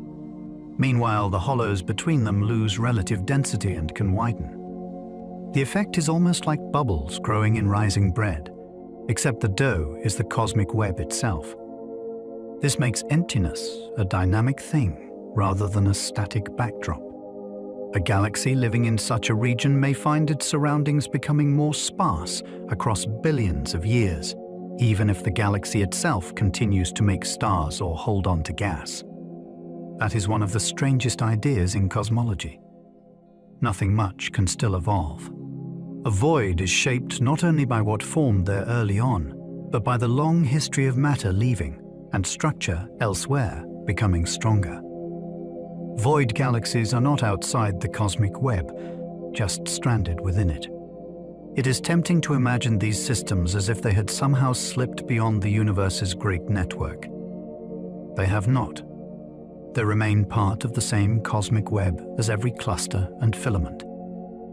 Meanwhile, the hollows between them lose relative density and can widen. The effect is almost like bubbles growing in rising bread, except the dough is the cosmic web itself. This makes emptiness a dynamic thing rather than a static backdrop. A galaxy living in such a region may find its surroundings becoming more sparse across billions of years, even if the galaxy itself continues to make stars or hold on to gas. That is one of the strangest ideas in cosmology. Nothing much can still evolve. A void is shaped not only by what formed there early on, but by the long history of matter leaving and structure elsewhere becoming stronger. Void galaxies are not outside the cosmic web, just stranded within it. It is tempting to imagine these systems as if they had somehow slipped beyond the universe's great network. They have not. They remain part of the same cosmic web as every cluster and filament.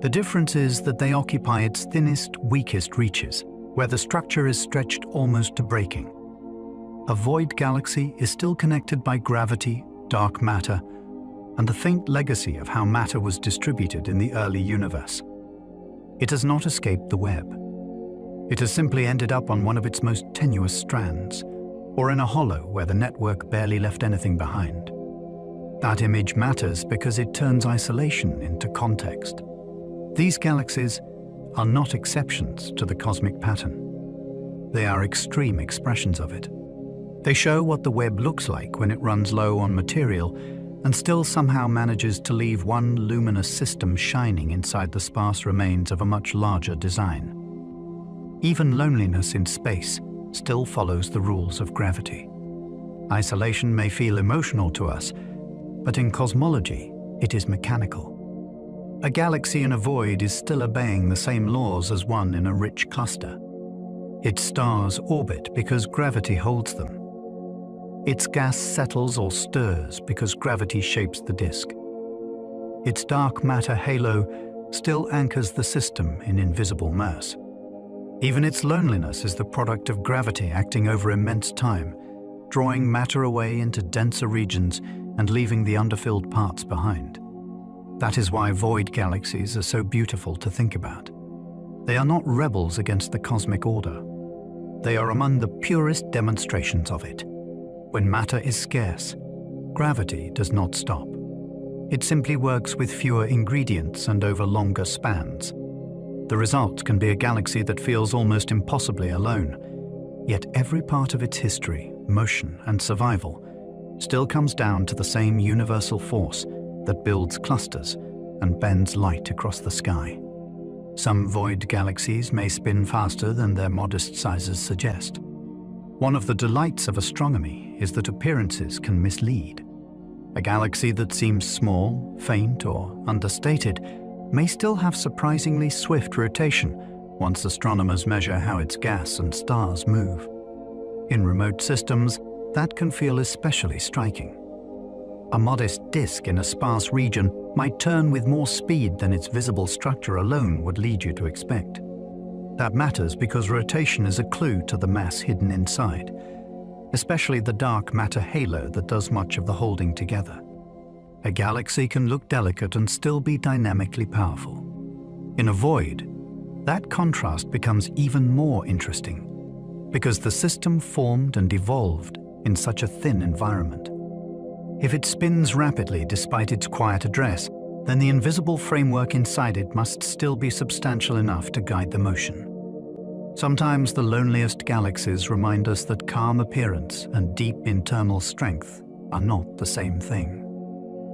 The difference is that they occupy its thinnest, weakest reaches, where the structure is stretched almost to breaking. A void galaxy is still connected by gravity, dark matter, and the faint legacy of how matter was distributed in the early universe. It has not escaped the web. It has simply ended up on one of its most tenuous strands, or in a hollow where the network barely left anything behind. That image matters because it turns isolation into context. These galaxies are not exceptions to the cosmic pattern. They are extreme expressions of it. They show what the web looks like when it runs low on material and still somehow manages to leave one luminous system shining inside the sparse remains of a much larger design. Even loneliness in space still follows the rules of gravity. Isolation may feel emotional to us, but in cosmology, it is mechanical. A galaxy in a void is still obeying the same laws as one in a rich cluster. Its stars orbit because gravity holds them. Its gas settles or stirs because gravity shapes the disk. Its dark matter halo still anchors the system in invisible mass. Even its loneliness is the product of gravity acting over immense time, drawing matter away into denser regions and leaving the underfilled parts behind. That is why void galaxies are so beautiful to think about. They are not rebels against the cosmic order. They are among the purest demonstrations of it. When matter is scarce, gravity does not stop. It simply works with fewer ingredients and over longer spans. The result can be a galaxy that feels almost impossibly alone, yet every part of its history, motion, and survival still comes down to the same universal force that builds clusters and bends light across the sky. Some void galaxies may spin faster than their modest sizes suggest. One of the delights of astronomy is that appearances can mislead. A galaxy that seems small, faint, or understated may still have surprisingly swift rotation once astronomers measure how its gas and stars move. In remote systems, that can feel especially striking. A modest disk in a sparse region might turn with more speed than its visible structure alone would lead you to expect. That matters because rotation is a clue to the mass hidden inside, especially the dark matter halo that does much of the holding together. A galaxy can look delicate and still be dynamically powerful. In a void, that contrast becomes even more interesting because the system formed and evolved in such a thin environment. If it spins rapidly despite its quiet address, then the invisible framework inside it must still be substantial enough to guide the motion. Sometimes the loneliest galaxies remind us that calm appearance and deep internal strength are not the same thing.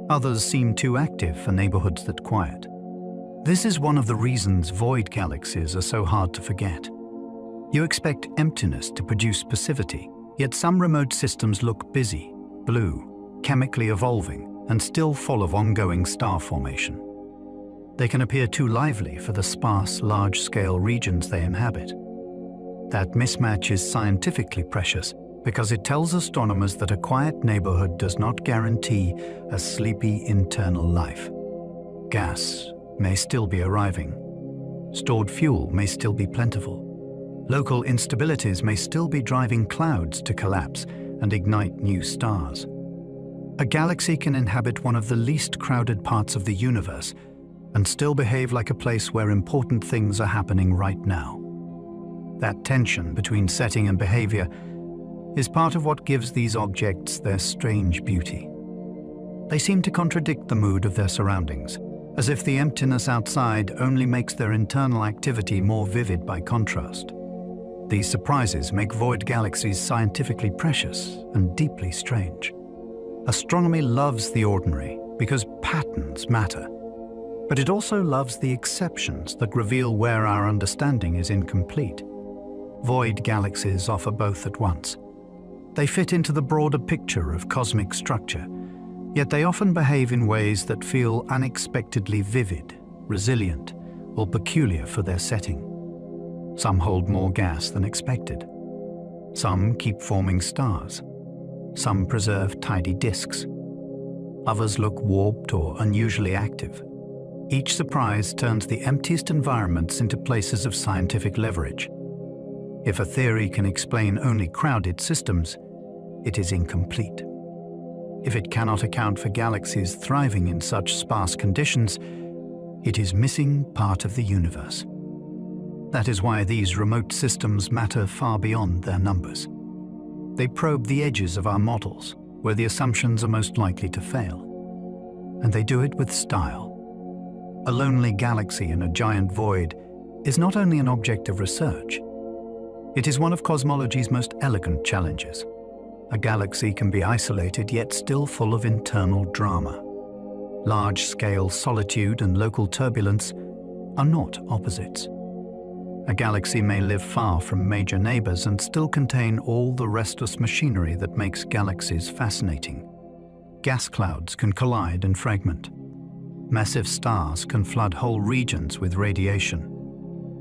Others seem too active for neighborhoods that quiet. This is one of the reasons void galaxies are so hard to forget. You expect emptiness to produce passivity, yet some remote systems look busy, blue, chemically evolving, and still full of ongoing star formation. They can appear too lively for the sparse, large-scale regions they inhabit. That mismatch is scientifically precious because it tells astronomers that a quiet neighborhood does not guarantee a sleepy internal life. Gas may still be arriving. Stored fuel may still be plentiful. Local instabilities may still be driving clouds to collapse and ignite new stars. A galaxy can inhabit one of the least crowded parts of the universe and still behave like a place where important things are happening right now. That tension between setting and behavior is part of what gives these objects their strange beauty. They seem to contradict the mood of their surroundings, as if the emptiness outside only makes their internal activity more vivid by contrast. These surprises make void galaxies scientifically precious and deeply strange. Astronomy loves the ordinary because patterns matter, but it also loves the exceptions that reveal where our understanding is incomplete. Void galaxies offer both at once. They fit into the broader picture of cosmic structure, yet they often behave in ways that feel unexpectedly vivid, resilient, or peculiar for their setting. Some hold more gas than expected. Some keep forming stars. Some preserve tidy disks. Others look warped or unusually active. Each surprise turns the emptiest environments into places of scientific leverage. If a theory can explain only crowded systems, it is incomplete. If it cannot account for galaxies thriving in such sparse conditions, it is missing part of the universe. That is why these remote systems matter far beyond their numbers. They probe the edges of our models, where the assumptions are most likely to fail. And they do it with style. A lonely galaxy in a giant void is not only an object of research, it is one of cosmology's most elegant challenges. A galaxy can be isolated yet still full of internal drama. Large-scale solitude and local turbulence are not opposites. A galaxy may live far from major neighbors and still contain all the restless machinery that makes galaxies fascinating. Gas clouds can collide and fragment. Massive stars can flood whole regions with radiation.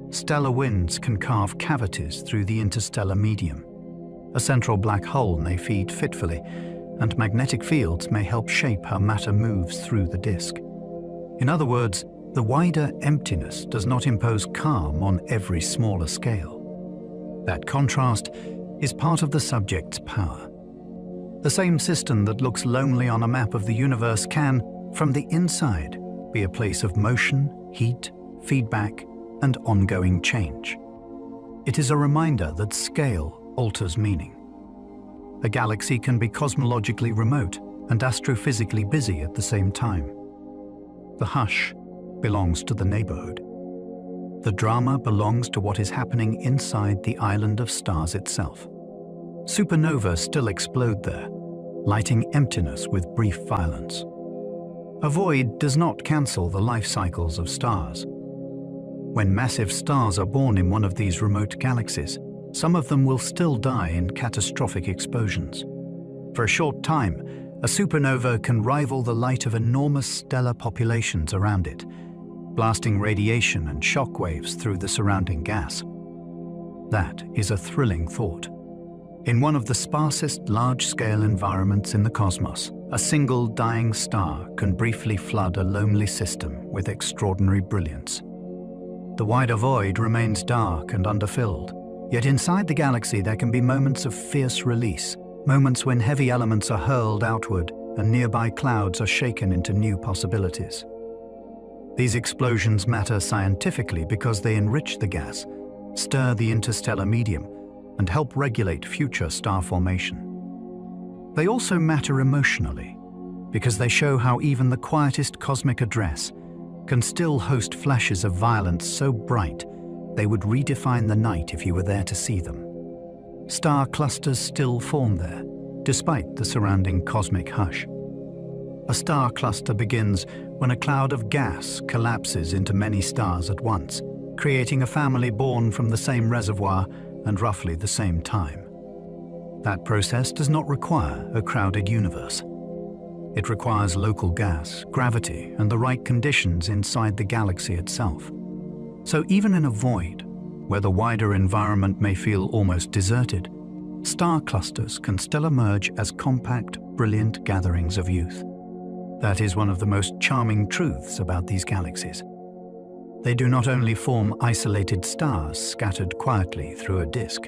Stellar winds can carve cavities through the interstellar medium. A central black hole may feed fitfully, and magnetic fields may help shape how matter moves through the disk. In other words, the wider emptiness does not impose calm on every smaller scale. That contrast is part of the subject's power. The same system that looks lonely on a map of the universe can, from the inside, be a place of motion, heat, feedback, and ongoing change. It is a reminder that scale alters meaning. A galaxy can be cosmologically remote and astrophysically busy at the same time. The hush belongs to the neighborhood. The drama belongs to what is happening inside the island of stars itself. Supernovae still explode there, lighting emptiness with brief violence. A void does not cancel the life cycles of stars. When massive stars are born in one of these remote galaxies, some of them will still die in catastrophic explosions. For a short time, a supernova can rival the light of enormous stellar populations around it, blasting radiation and shock waves through the surrounding gas. That is a thrilling thought. In one of the sparsest large-scale environments in the cosmos, a single dying star can briefly flood a lonely system with extraordinary brilliance. The wider void remains dark and underfilled, yet inside the galaxy there can be moments of fierce release, moments when heavy elements are hurled outward and nearby clouds are shaken into new possibilities. These explosions matter scientifically because they enrich the gas, stir the interstellar medium, and help regulate future star formation. They also matter emotionally because they show how even the quietest cosmic address can still host flashes of violence so bright they would redefine the night if you were there to see them. Star clusters still form there, despite the surrounding cosmic hush. A star cluster begins when a cloud of gas collapses into many stars at once, creating a family born from the same reservoir and roughly the same time. That process does not require a crowded universe. It requires local gas, gravity, and the right conditions inside the galaxy itself. So even in a void, where the wider environment may feel almost deserted, star clusters can still emerge as compact, brilliant gatherings of youth. That is one of the most charming truths about these galaxies. They do not only form isolated stars scattered quietly through a disk.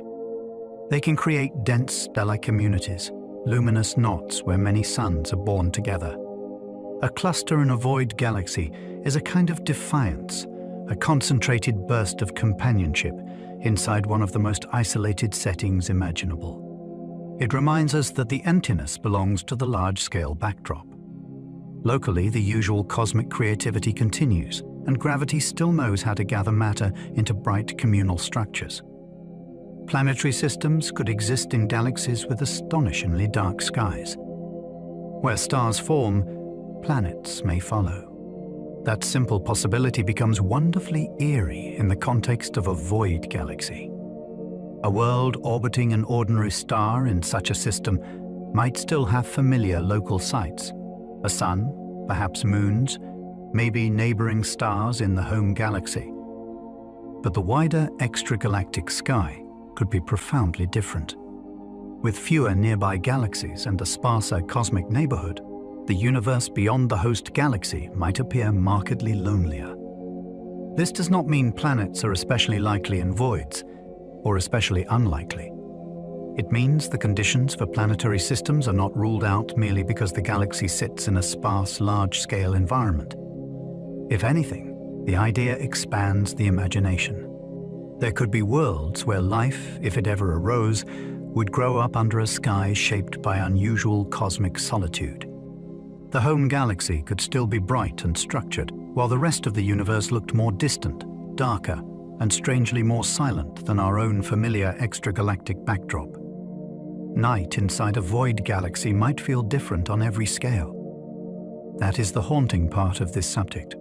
They can create dense stellar communities, luminous knots where many suns are born together. A cluster in a void galaxy is a kind of defiance, a concentrated burst of companionship inside one of the most isolated settings imaginable. It reminds us that the emptiness belongs to the large-scale backdrop. Locally, the usual cosmic creativity continues, and gravity still knows how to gather matter into bright communal structures. Planetary systems could exist in galaxies with astonishingly dark skies. Where stars form, planets may follow. That simple possibility becomes wonderfully eerie in the context of a void galaxy. A world orbiting an ordinary star in such a system might still have familiar local sights: a sun, perhaps moons, maybe neighboring stars in the home galaxy. But the wider extragalactic sky could be profoundly different. With fewer nearby galaxies and a sparser cosmic neighborhood, the universe beyond the host galaxy might appear markedly lonelier. This does not mean planets are especially likely in voids, or especially unlikely. It means the conditions for planetary systems are not ruled out merely because the galaxy sits in a sparse, large-scale environment. If anything, the idea expands the imagination. There could be worlds where life, if it ever arose, would grow up under a sky shaped by unusual cosmic solitude. The home galaxy could still be bright and structured, while the rest of the universe looked more distant, darker, and strangely more silent than our own familiar extragalactic backdrop. Night inside a void galaxy might feel different on every scale. That is the haunting part of this subject.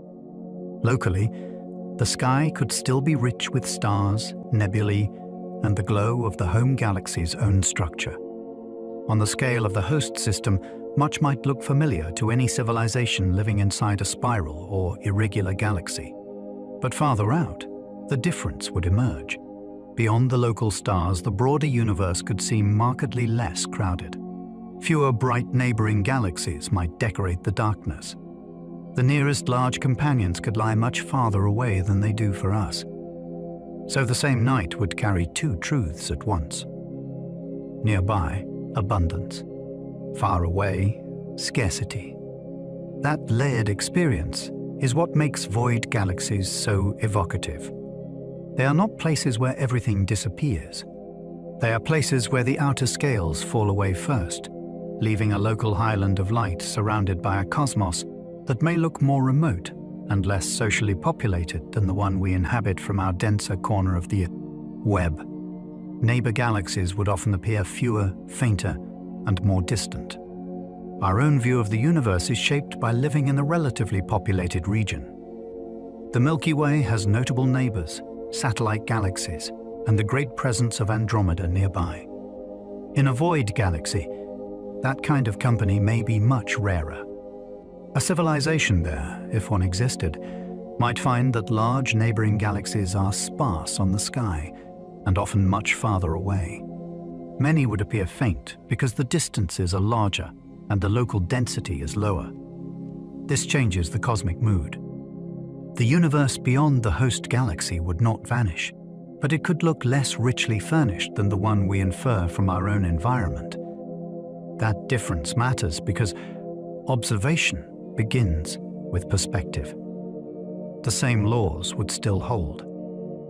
Locally, the sky could still be rich with stars, nebulae, and the glow of the home galaxy's own structure. On the scale of the host system, much might look familiar to any civilization living inside a spiral or irregular galaxy. But farther out, the difference would emerge. Beyond the local stars, the broader universe could seem markedly less crowded. Fewer bright neighboring galaxies might decorate the darkness. The nearest large companions could lie much farther away than they do for us. So the same night would carry two truths at once. Nearby, abundance. Far away, scarcity. That layered experience is what makes void galaxies so evocative. They are not places where everything disappears. They are places where the outer scales fall away first, leaving a local highland of light surrounded by a cosmos that may look more remote and less socially populated than the one we inhabit from our denser corner of the web. Neighbor galaxies would often appear fewer, fainter, and more distant. Our own view of the universe is shaped by living in a relatively populated region. The Milky Way has notable neighbors, satellite galaxies, and the great presence of Andromeda nearby. In a void galaxy, that kind of company may be much rarer. A civilization there, if one existed, might find that large neighboring galaxies are sparse on the sky and often much farther away. Many would appear faint because the distances are larger and the local density is lower. This changes the cosmic mood. The universe beyond the host galaxy would not vanish, but it could look less richly furnished than the one we infer from our own environment. That difference matters because observation begins with perspective. The same laws would still hold.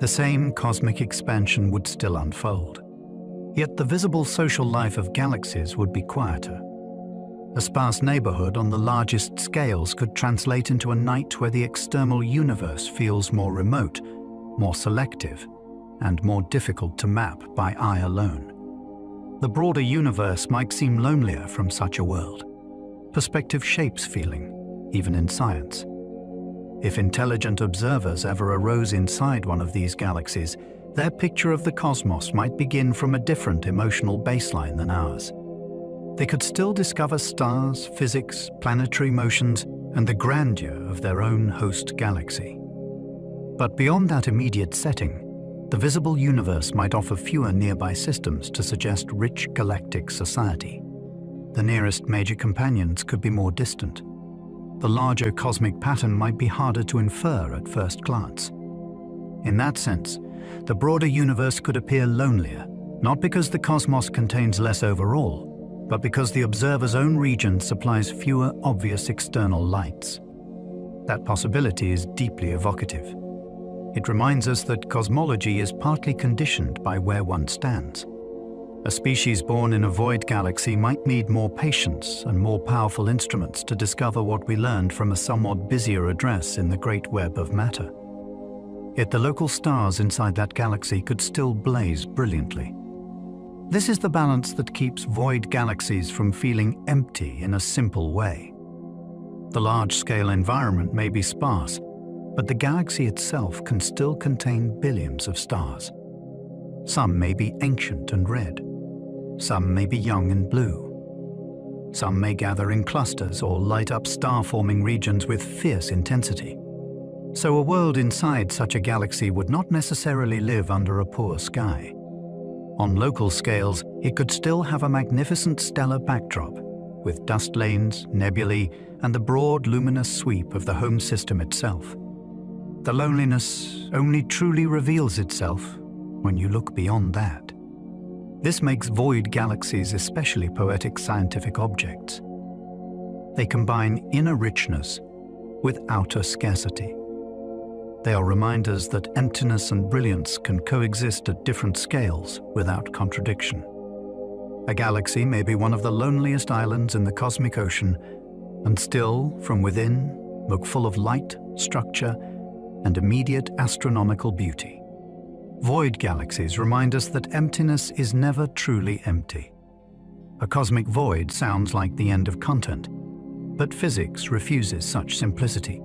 The same cosmic expansion would still unfold. Yet the visible social life of galaxies would be quieter. A sparse neighborhood on the largest scales could translate into a night where the external universe feels more remote, more selective, and more difficult to map by eye alone. The broader universe might seem lonelier from such a world. Perspective shapes feeling, even in science. If intelligent observers ever arose inside one of these galaxies, their picture of the cosmos might begin from a different emotional baseline than ours. They could still discover stars, physics, planetary motions, and the grandeur of their own host galaxy. But beyond that immediate setting, the visible universe might offer fewer nearby systems to suggest rich galactic society. The nearest major companions could be more distant. the larger cosmic pattern might be harder to infer at first glance. In that sense, the broader universe could appear lonelier, not because the cosmos contains less overall, but because the observer's own region supplies fewer obvious external lights. That possibility is deeply evocative. It reminds us that cosmology is partly conditioned by where one stands. A species born in a void galaxy might need more patience and more powerful instruments to discover what we learned from a somewhat busier address in the great web of matter. Yet the local stars inside that galaxy could still blaze brilliantly. This is the balance that keeps void galaxies from feeling empty in a simple way. The large-scale environment may be sparse, but the galaxy itself can still contain billions of stars. Some may be ancient and red. Some may be young and blue. Some may gather in clusters or light up star-forming regions with fierce intensity. So a world inside such a galaxy would not necessarily live under a poor sky. On local scales, it could still have a magnificent stellar backdrop, with dust lanes, nebulae, and the broad luminous sweep of the home system itself. The loneliness only truly reveals itself when you look beyond that. This makes void galaxies especially poetic scientific objects. They combine inner richness with outer scarcity. They are reminders that emptiness and brilliance can coexist at different scales without contradiction. A galaxy may be one of the loneliest islands in the cosmic ocean, and still, from within, look full of light, structure, and immediate astronomical beauty. Void galaxies remind us that emptiness is never truly empty. A cosmic void sounds like the end of content, but physics refuses such simplicity.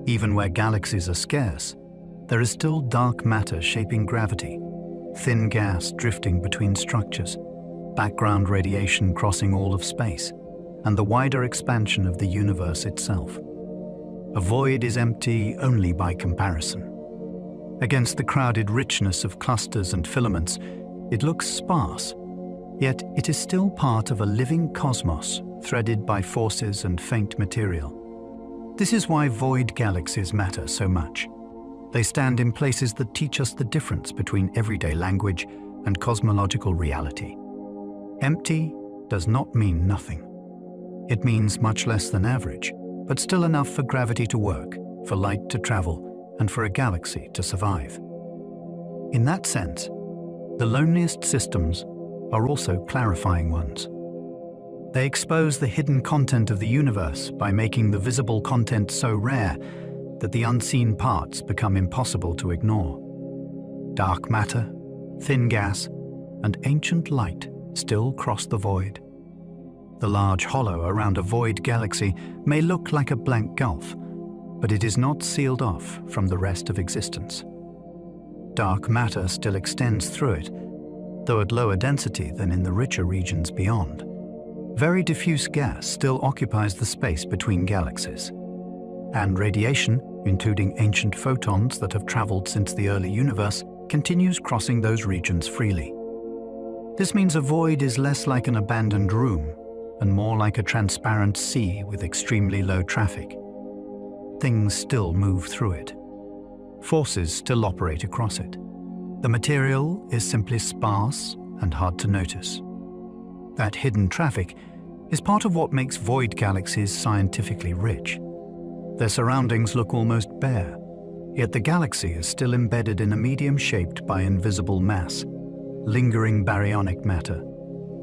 Even where galaxies are scarce, there is still dark matter shaping gravity, thin gas drifting between structures, background radiation crossing all of space, and the wider expansion of the universe itself. A void is empty only by comparison. Against the crowded richness of clusters and filaments, it looks sparse, yet it is still part of a living cosmos threaded by forces and faint material. This is why void galaxies matter so much. They stand in places that teach us the difference between everyday language and cosmological reality. Empty does not mean nothing. It means much less than average, but still enough for gravity to work, for light to travel, and for a galaxy to survive. In that sense, the loneliest systems are also clarifying ones. They expose the hidden content of the universe by making the visible content so rare that the unseen parts become impossible to ignore. Dark matter, thin gas, and ancient light still cross the void. The large hollow around a void galaxy may look like a blank gulf, but it is not sealed off from the rest of existence. Dark matter still extends through it, though at lower density than in the richer regions beyond. Very diffuse gas still occupies the space between galaxies. And radiation, including ancient photons that have traveled since the early universe, continues crossing those regions freely. This means a void is less like an abandoned room and more like a transparent sea with extremely low traffic. Things still move through it. Forces still operate across it. The material is simply sparse and hard to notice. That hidden traffic is part of what makes void galaxies scientifically rich. Their surroundings look almost bare, yet the galaxy is still embedded in a medium shaped by invisible mass, lingering baryonic matter,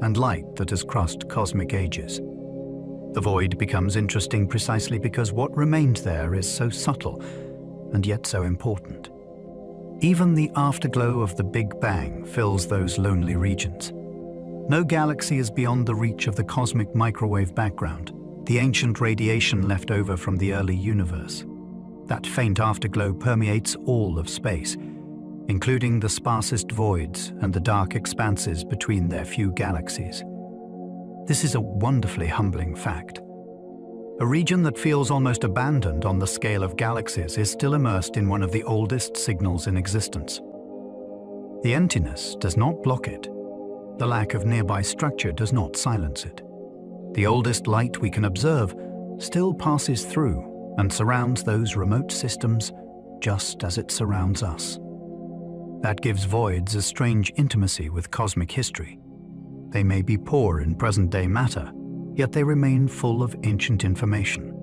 and light that has crossed cosmic ages. The void becomes interesting precisely because what remained there is so subtle and yet so important. Even the afterglow of the Big Bang fills those lonely regions. No galaxy is beyond the reach of the cosmic microwave background, the ancient radiation left over from the early universe. That faint afterglow permeates all of space, including the sparsest voids and the dark expanses between their few galaxies. This is a wonderfully humbling fact. A region that feels almost abandoned on the scale of galaxies is still immersed in one of the oldest signals in existence. The emptiness does not block it. The lack of nearby structure does not silence it. The oldest light we can observe still passes through and surrounds those remote systems just as it surrounds us. That gives voids a strange intimacy with cosmic history. They may be poor in present-day matter, yet they remain full of ancient information.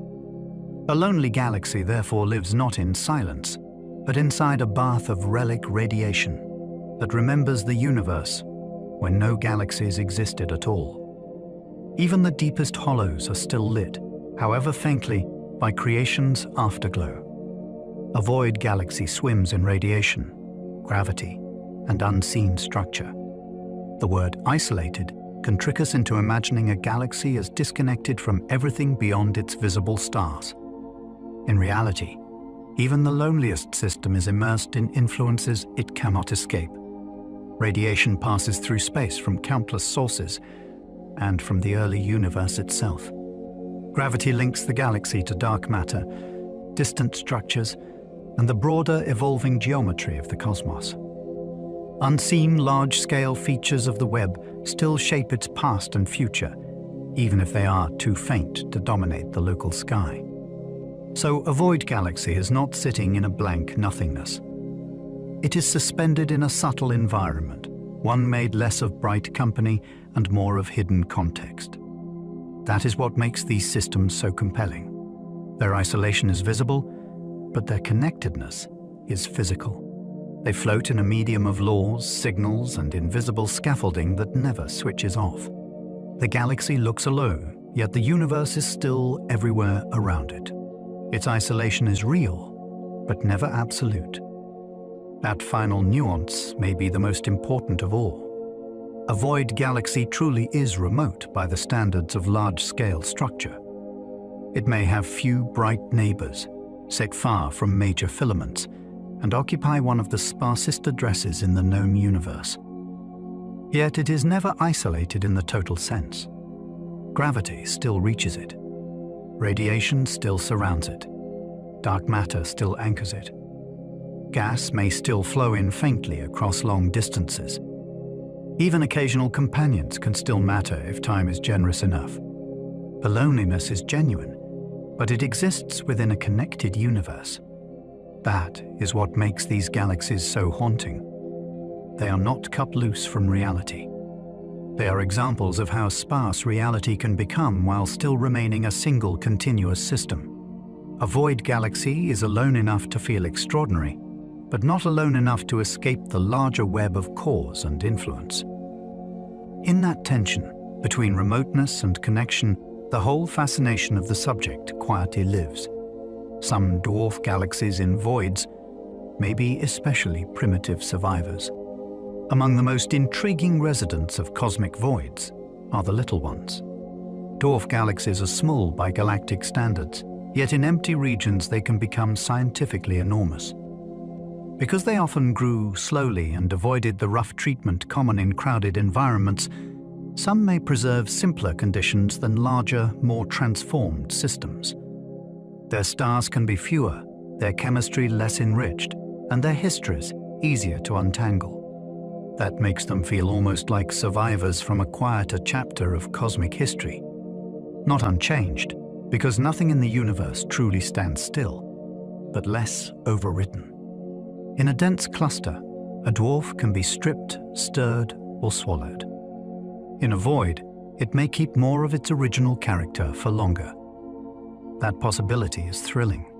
A lonely galaxy therefore lives not in silence, but inside a bath of relic radiation that remembers the universe when no galaxies existed at all. Even the deepest hollows are still lit, however faintly, by creation's afterglow. A void galaxy swims in radiation, gravity, and unseen structure. The word isolated can trick us into imagining a galaxy as disconnected from everything beyond its visible stars. In reality, even the loneliest system is immersed in influences it cannot escape. Radiation passes through space from countless sources and from the early universe itself. Gravity links the galaxy to dark matter, distant structures, and the broader evolving geometry of the cosmos. Unseen large-scale features of the web still shape its past and future, even if they are too faint to dominate the local sky. So a void galaxy is not sitting in a blank nothingness. It is suspended in a subtle environment, one made less of bright company and more of hidden context. That is what makes these systems so compelling. Their isolation is visible, but their connectedness is physical. They float in a medium of laws, signals, and invisible scaffolding that never switches off. The galaxy looks alone, yet the universe is still everywhere around it. Its isolation is real, but never absolute. That final nuance may be the most important of all. A void galaxy truly is remote by the standards of large-scale structure. It may have few bright neighbors, sit far from major filaments, and occupy one of the sparsest addresses in the known universe. Yet it is never isolated in the total sense. Gravity still reaches it. Radiation still surrounds it. Dark matter still anchors it. Gas may still flow in faintly across long distances. Even occasional companions can still matter if time is generous enough. The loneliness is genuine, but it exists within a connected universe. That is what makes these galaxies so haunting. They are not cut loose from reality. They are examples of how sparse reality can become while still remaining a single continuous system. A void galaxy is alone enough to feel extraordinary, but not alone enough to escape the larger web of cause and influence. In that tension between remoteness and connection, the whole fascination of the subject quietly lives. Some dwarf galaxies in voids may be especially primitive survivors. Among the most intriguing residents of cosmic voids are the little ones. Dwarf galaxies are small by galactic standards, yet in empty regions they can become scientifically enormous. Because they often grew slowly and avoided the rough treatment common in crowded environments, some may preserve simpler conditions than larger, more transformed systems. Their stars can be fewer, their chemistry less enriched, and their histories easier to untangle. That makes them feel almost like survivors from a quieter chapter of cosmic history. Not unchanged, because nothing in the universe truly stands still, but less overwritten. In a dense cluster, a dwarf can be stripped, stirred, or swallowed. In a void, it may keep more of its original character for longer. That possibility is thrilling.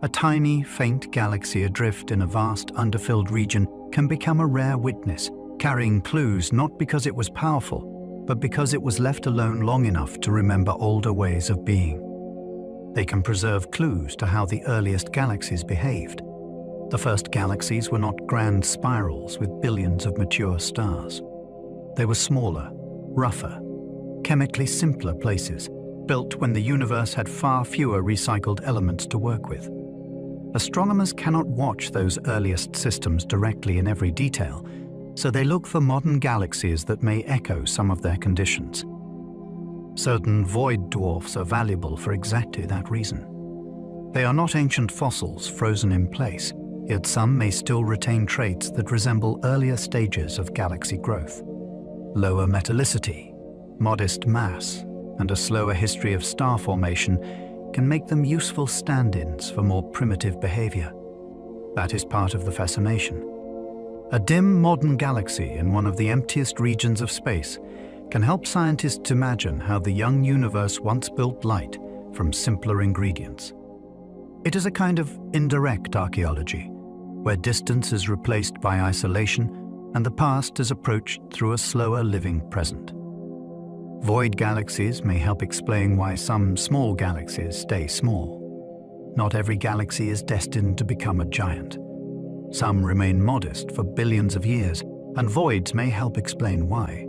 A tiny, faint galaxy adrift in a vast, underfilled region can become a rare witness, carrying clues not because it was powerful, but because it was left alone long enough to remember older ways of being. They can preserve clues to how the earliest galaxies behaved. The first galaxies were not grand spirals with billions of mature stars. They were smaller, rougher, chemically simpler places, built when the universe had far fewer recycled elements to work with. Astronomers cannot watch those earliest systems directly in every detail, so they look for modern galaxies that may echo some of their conditions. Certain void dwarfs are valuable for exactly that reason. They are not ancient fossils frozen in place, yet some may still retain traits that resemble earlier stages of galaxy growth. Lower metallicity, modest mass, and a slower history of star formation can make them useful stand-ins for more primitive behavior. That is part of the fascination. A dim modern galaxy in one of the emptiest regions of space can help scientists imagine how the young universe once built light from simpler ingredients. It is a kind of indirect archaeology, where distance is replaced by isolation and the past is approached through a slower living present. Void galaxies may help explain why some small galaxies stay small. Not every galaxy is destined to become a giant. Some remain modest for billions of years, and voids may help explain why.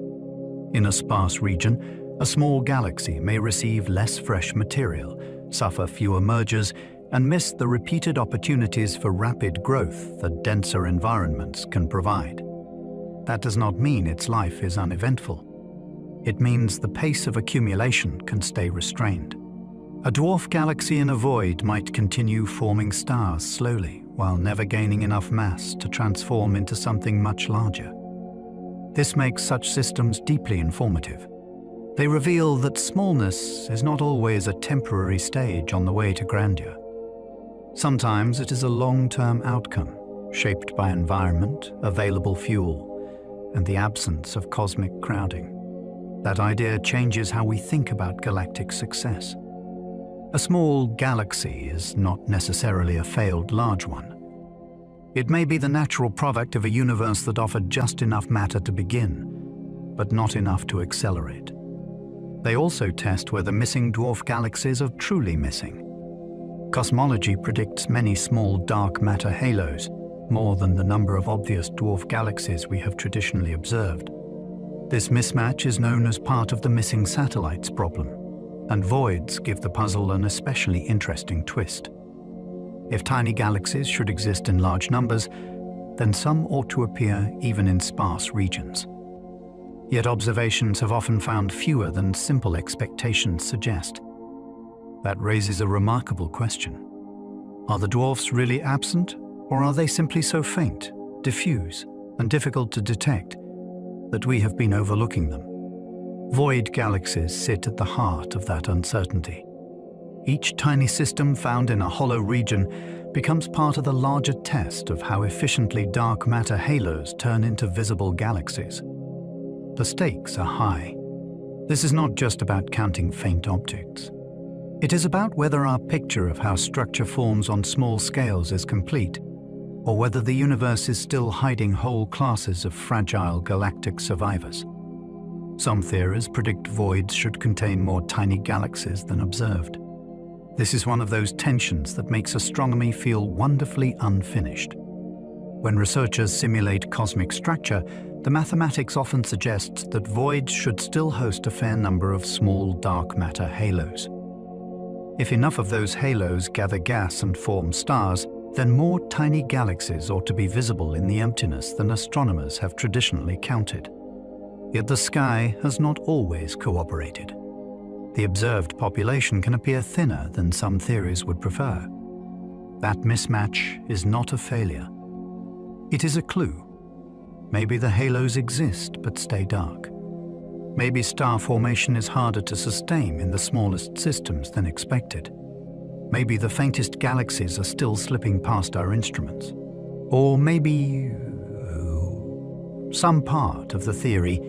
In a sparse region, a small galaxy may receive less fresh material, suffer fewer mergers, and miss the repeated opportunities for rapid growth that denser environments can provide. That does not mean its life is uneventful. It means the pace of accumulation can stay restrained. A dwarf galaxy in a void might continue forming stars slowly, while never gaining enough mass to transform into something much larger. This makes such systems deeply informative. They reveal that smallness is not always a temporary stage on the way to grandeur. Sometimes it is a long-term outcome, shaped by environment, available fuel, and the absence of cosmic crowding. That idea changes how we think about galactic success. A small galaxy is not necessarily a failed large one. It may be the natural product of a universe that offered just enough matter to begin, but not enough to accelerate. They also test whether missing dwarf galaxies are truly missing. Cosmology predicts many small dark matter halos, more than the number of obvious dwarf galaxies we have traditionally observed. This mismatch is known as part of the missing satellites problem, and voids give the puzzle an especially interesting twist. If tiny galaxies should exist in large numbers, then some ought to appear even in sparse regions. Yet observations have often found fewer than simple expectations suggest. That raises a remarkable question. Are the dwarfs really absent, or are they simply so faint, diffuse, and difficult to detect that we have been overlooking them? Void galaxies sit at the heart of that uncertainty. Each tiny system found in a hollow region becomes part of the larger test of how efficiently dark matter halos turn into visible galaxies. The stakes are high. This is not just about counting faint objects. It is about whether our picture of how structure forms on small scales is complete, or whether the universe is still hiding whole classes of fragile galactic survivors. Some theories predict voids should contain more tiny galaxies than observed. This is one of those tensions that makes astronomy feel wonderfully unfinished. When researchers simulate cosmic structure, the mathematics often suggests that voids should still host a fair number of small dark matter halos. If enough of those halos gather gas and form stars, then more tiny galaxies ought to be visible in the emptiness than astronomers have traditionally counted. Yet the sky has not always cooperated. The observed population can appear thinner than some theories would prefer. That mismatch is not a failure. It is a clue. Maybe the halos exist but stay dark. Maybe star formation is harder to sustain in the smallest systems than expected. Maybe the faintest galaxies are still slipping past our instruments. Or maybe some part of the theory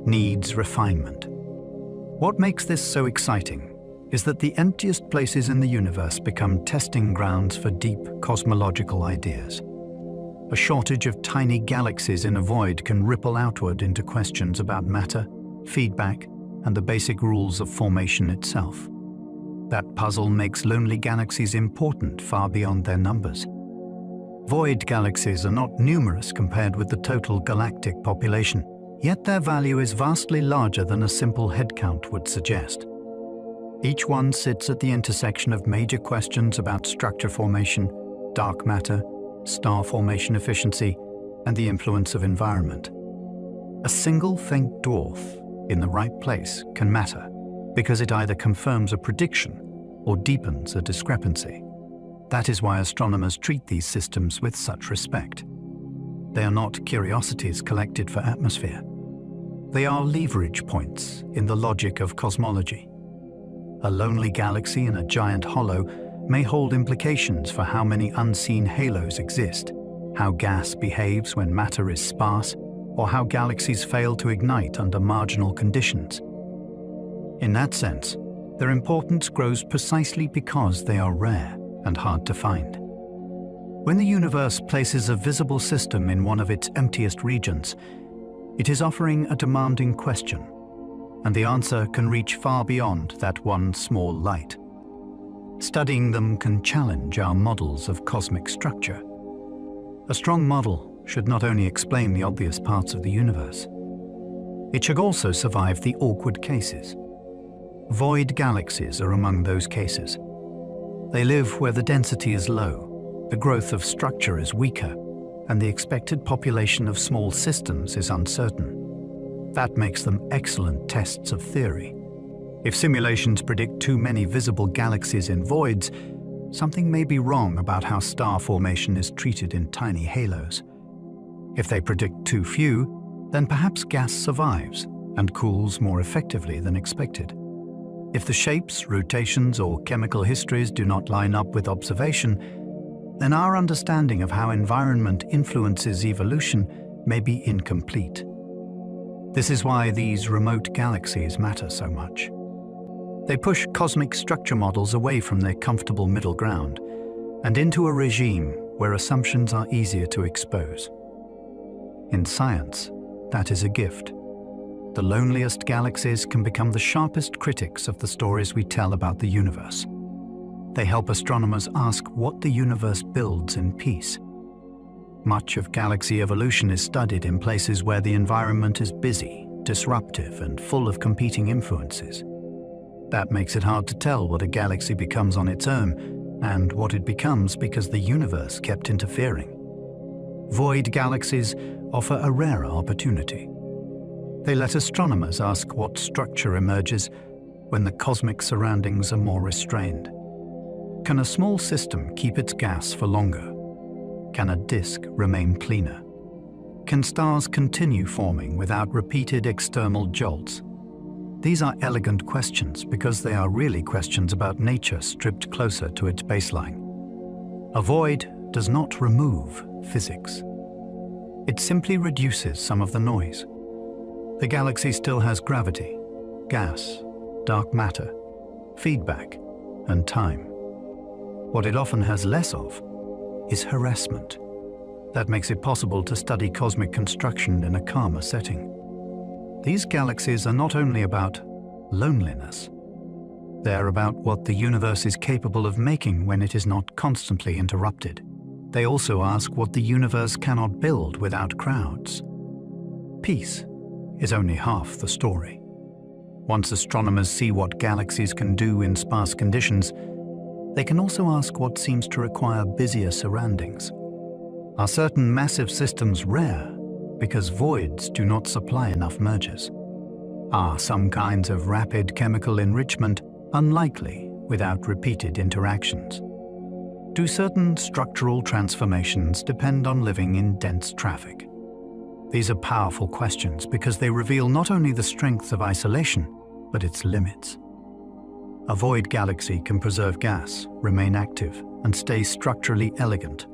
needs refinement. What makes this so exciting is that the emptiest places in the universe become testing grounds for deep cosmological ideas. A shortage of tiny galaxies in a void can ripple outward into questions about matter, feedback, and the basic rules of formation itself. That puzzle makes lonely galaxies important far beyond their numbers. Void galaxies are not numerous compared with the total galactic population, yet their value is vastly larger than a simple head count would suggest. Each one sits at the intersection of major questions about structure formation, dark matter, star formation efficiency, and the influence of environment. A single faint dwarf in the right place can matter, because it either confirms a prediction or deepens a discrepancy. That is why astronomers treat these systems with such respect. They are not curiosities collected for atmosphere. They are leverage points in the logic of cosmology. A lonely galaxy in a giant hollow may hold implications for how many unseen halos exist, how gas behaves when matter is sparse, or how galaxies fail to ignite under marginal conditions. In that sense, their importance grows precisely because they are rare and hard to find. When the universe places a visible system in one of its emptiest regions, it is offering a demanding question, and the answer can reach far beyond that one small light. Studying them can challenge our models of cosmic structure. A strong model should not only explain the obvious parts of the universe, it should also survive the awkward cases. Void galaxies are among those cases. They live where the density is low, the growth of structure is weaker, and the expected population of small systems is uncertain. That makes them excellent tests of theory. If simulations predict too many visible galaxies in voids, something may be wrong about how star formation is treated in tiny halos. If they predict too few, then perhaps gas survives and cools more effectively than expected. If the shapes, rotations, or chemical histories do not line up with observation, then our understanding of how environment influences evolution may be incomplete. This is why these remote galaxies matter so much. They push cosmic structure models away from their comfortable middle ground and into a regime where assumptions are easier to expose. In science, that is a gift. The loneliest galaxies can become the sharpest critics of the stories we tell about the universe. They help astronomers ask what the universe builds in peace. Much of galaxy evolution is studied in places where the environment is busy, disruptive, and full of competing influences. That makes it hard to tell what a galaxy becomes on its own and what it becomes because the universe kept interfering. Void galaxies offer a rarer opportunity. They let astronomers ask what structure emerges when the cosmic surroundings are more restrained. Can a small system keep its gas for longer? Can a disk remain cleaner? Can stars continue forming without repeated external jolts? These are elegant questions because they are really questions about nature stripped closer to its baseline. A void does not remove physics. It simply reduces some of the noise. The galaxy still has gravity, gas, dark matter, feedback, and time. What it often has less of is harassment. That makes it possible to study cosmic construction in a calmer setting. These galaxies are not only about loneliness. They're about what the universe is capable of making when it is not constantly interrupted. They also ask what the universe cannot build without crowds. Peace is only half the story. Once astronomers see what galaxies can do in sparse conditions, they can also ask what seems to require busier surroundings. Are certain massive systems rare because voids do not supply enough mergers? Are some kinds of rapid chemical enrichment unlikely without repeated interactions? Do certain structural transformations depend on living in dense traffic? These are powerful questions because they reveal not only the strengths of isolation, but its limits. A void galaxy can preserve gas, remain active, and stay structurally elegant,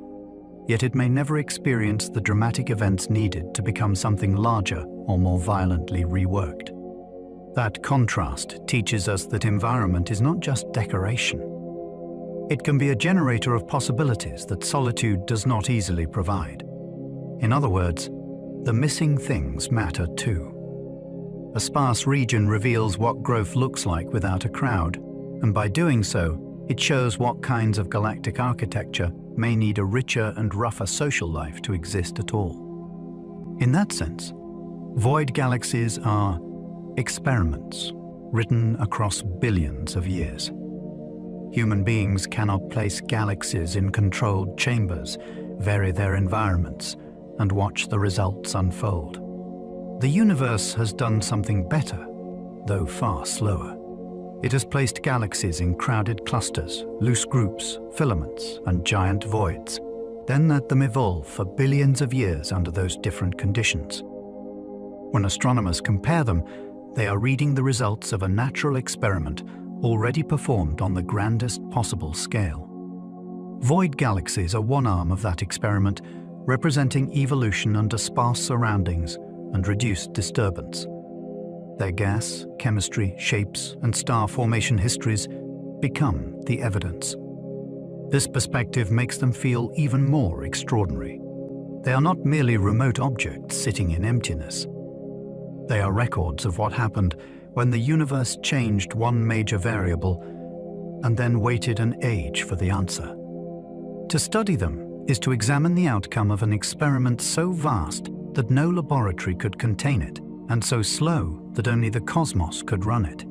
yet it may never experience the dramatic events needed to become something larger or more violently reworked. That contrast teaches us that environment is not just decoration. It can be a generator of possibilities that solitude does not easily provide. In other words, the missing things matter too. A sparse region reveals what growth looks like without a crowd, and by doing so, it shows what kinds of galactic architecture may need a richer and rougher social life to exist at all. In that sense, void galaxies are experiments written across billions of years. Human beings cannot place galaxies in controlled chambers, vary their environments, and watch the results unfold. The universe has done something better, though far slower. It has placed galaxies in crowded clusters, loose groups, filaments, and giant voids, then let them evolve for billions of years under those different conditions. When astronomers compare them, they are reading the results of a natural experiment already performed on the grandest possible scale. Void galaxies are one arm of that experiment, representing evolution under sparse surroundings and reduced disturbance. Their gas, chemistry, shapes, and star formation histories become the evidence. This perspective makes them feel even more extraordinary. They are not merely remote objects sitting in emptiness. They are records of what happened when the universe changed one major variable and then waited an age for the answer. To study them is to examine the outcome of an experiment so vast that no laboratory could contain it, and so slow that only the cosmos could run it.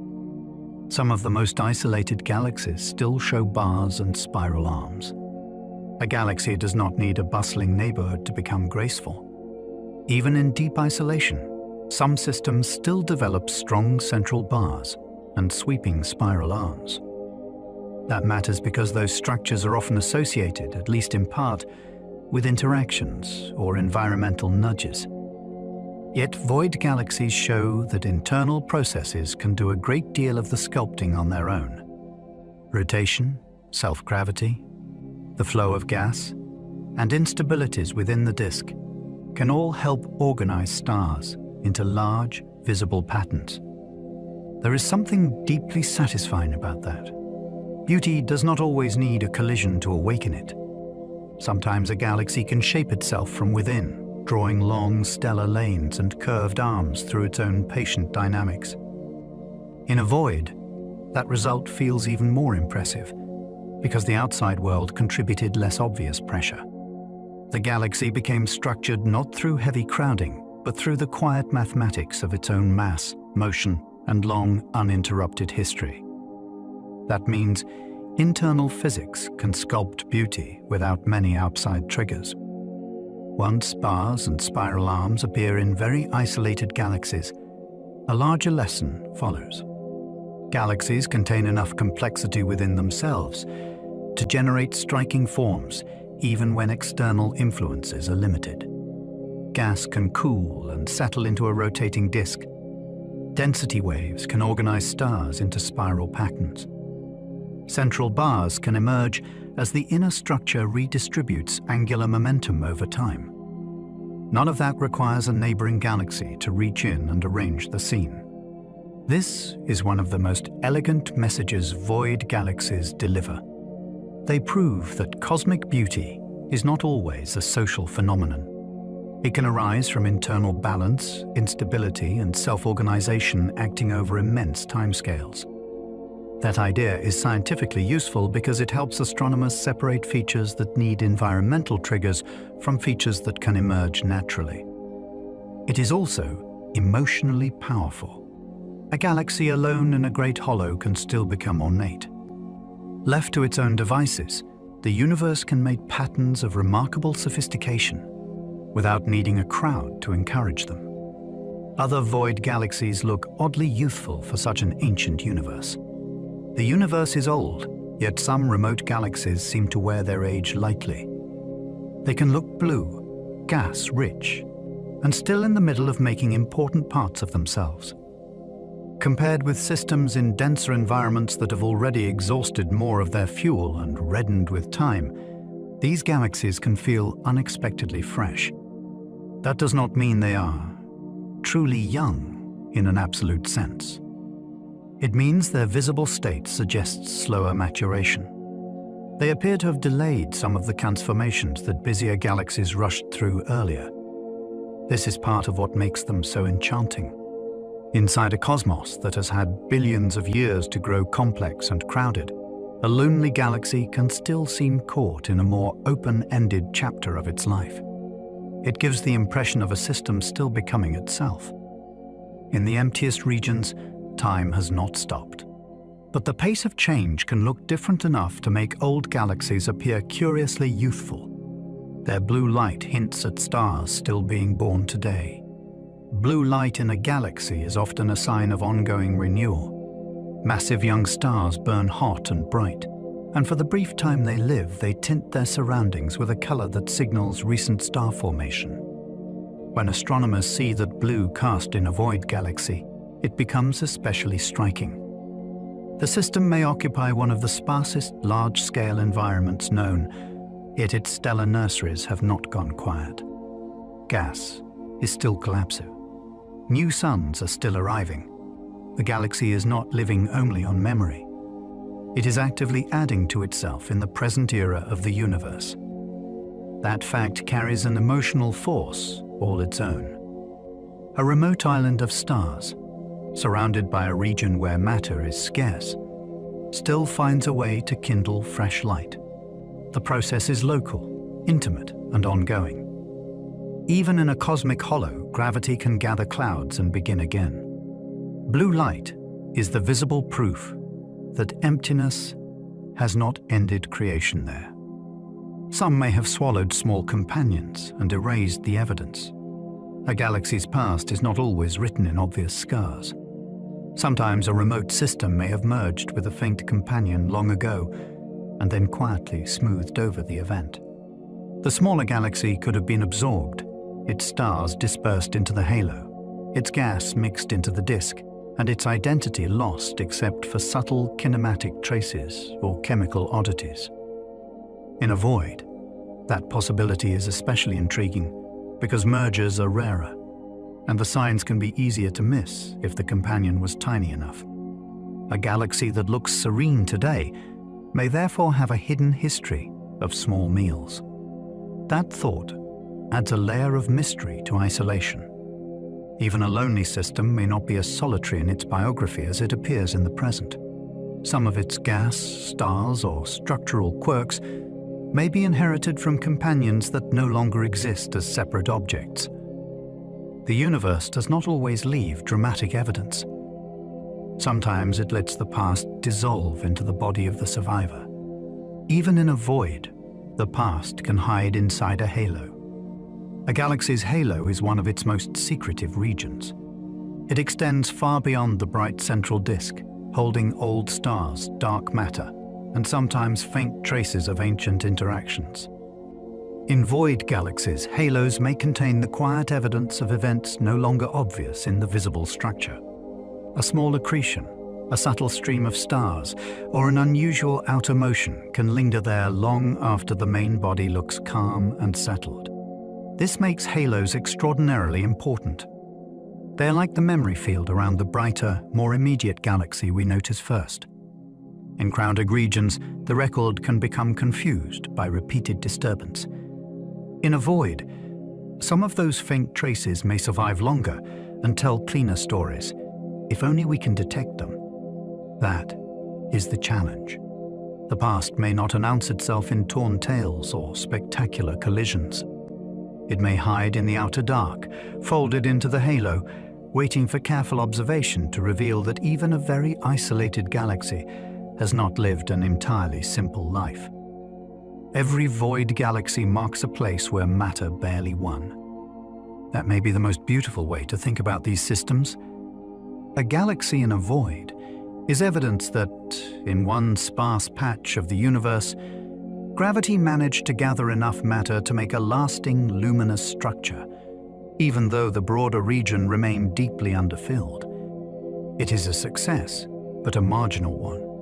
Some of the most isolated galaxies still show bars and spiral arms. A galaxy does not need a bustling neighborhood to become graceful. Even in deep isolation, some systems still develop strong central bars and sweeping spiral arms. That matters because those structures are often associated, at least in part, with interactions or environmental nudges. Yet void galaxies show that internal processes can do a great deal of the sculpting on their own. Rotation, self-gravity, the flow of gas, and instabilities within the disk can all help organize stars into large, visible patterns. There is something deeply satisfying about that. Beauty does not always need a collision to awaken it. Sometimes a galaxy can shape itself from within, drawing long stellar lanes and curved arms through its own patient dynamics. In a void, that result feels even more impressive, because the outside world contributed less obvious pressure. The galaxy became structured not through heavy crowding, but through the quiet mathematics of its own mass, motion, and long, uninterrupted history. That means internal physics can sculpt beauty without many outside triggers. Once bars and spiral arms appear in very isolated galaxies, a larger lesson follows. Galaxies contain enough complexity within themselves to generate striking forms even when external influences are limited. Gas can cool and settle into a rotating disk. Density waves can organize stars into spiral patterns. Central bars can emerge as the inner structure redistributes angular momentum over time. None of that requires a neighboring galaxy to reach in and arrange the scene. This is one of the most elegant messages void galaxies deliver. They prove that cosmic beauty is not always a social phenomenon. It can arise from internal balance, instability, and self-organization acting over immense timescales. That idea is scientifically useful because it helps astronomers separate features that need environmental triggers from features that can emerge naturally. It is also emotionally powerful. A galaxy alone in a great hollow can still become ornate. Left to its own devices, the universe can make patterns of remarkable sophistication without needing a crowd to encourage them. Other void galaxies look oddly youthful for such an ancient universe. The universe is old, yet some remote galaxies seem to wear their age lightly. They can look blue, gas-rich, and still in the middle of making important parts of themselves. Compared with systems in denser environments that have already exhausted more of their fuel and reddened with time, these galaxies can feel unexpectedly fresh. That does not mean they are truly young in an absolute sense. It means their visible state suggests slower maturation. They appear to have delayed some of the transformations that busier galaxies rushed through earlier. This is part of what makes them so enchanting. Inside a cosmos that has had billions of years to grow complex and crowded, a lonely galaxy can still seem caught in a more open-ended chapter of its life. It gives the impression of a system still becoming itself. In the emptiest regions, time has not stopped. But the pace of change can look different enough to make old galaxies appear curiously youthful. Their blue light hints at stars still being born today. Blue light in a galaxy is often a sign of ongoing renewal. Massive young stars burn hot and bright, and for the brief time they live, they tint their surroundings with a color that signals recent star formation. When astronomers see that blue cast in a void galaxy, it becomes especially striking. The system may occupy one of the sparsest large-scale environments known, yet its stellar nurseries have not gone quiet. Gas is still collapsive. New suns are still arriving. The galaxy is not living only on memory. It is actively adding to itself in the present era of the universe. That fact carries an emotional force all its own. A remote island of stars, surrounded by a region where matter is scarce, still finds a way to kindle fresh light. The process is local, intimate, and ongoing. Even in a cosmic hollow, gravity can gather clouds and begin again. Blue light is the visible proof that emptiness has not ended creation there. Some may have swallowed small companions and erased the evidence. A galaxy's past is not always written in obvious scars. Sometimes a remote system may have merged with a faint companion long ago and then quietly smoothed over the event. The smaller galaxy could have been absorbed, its stars dispersed into the halo, its gas mixed into the disk, and its identity lost except for subtle kinematic traces or chemical oddities. In a void, that possibility is especially intriguing because mergers are rarer, and the signs can be easier to miss if the companion was tiny enough. A galaxy that looks serene today may therefore have a hidden history of small meals. That thought adds a layer of mystery to isolation. Even a lonely system may not be as solitary in its biography as it appears in the present. Some of its gas, stars, or structural quirks may be inherited from companions that no longer exist as separate objects. The universe does not always leave dramatic evidence. Sometimes it lets the past dissolve into the body of the survivor. Even in a void, the past can hide inside a halo. A galaxy's halo is one of its most secretive regions. It extends far beyond the bright central disk, holding old stars, dark matter, and sometimes faint traces of ancient interactions. In void galaxies, halos may contain the quiet evidence of events no longer obvious in the visible structure. A small accretion, a subtle stream of stars, or an unusual outer motion can linger there long after the main body looks calm and settled. This makes halos extraordinarily important. They are like the memory field around the brighter, more immediate galaxy we notice first. In crowded regions, the record can become confused by repeated disturbance. In a void, some of those faint traces may survive longer and tell cleaner stories, if only we can detect them. That is the challenge. The past may not announce itself in torn tales or spectacular collisions. It may hide in the outer dark, folded into the halo, waiting for careful observation to reveal that even a very isolated galaxy has not lived an entirely simple life. Every void galaxy marks a place where matter barely won. That may be the most beautiful way to think about these systems. A galaxy in a void is evidence that, in one sparse patch of the universe, gravity managed to gather enough matter to make a lasting, luminous structure, even though the broader region remained deeply underfilled. It is a success, but a marginal one.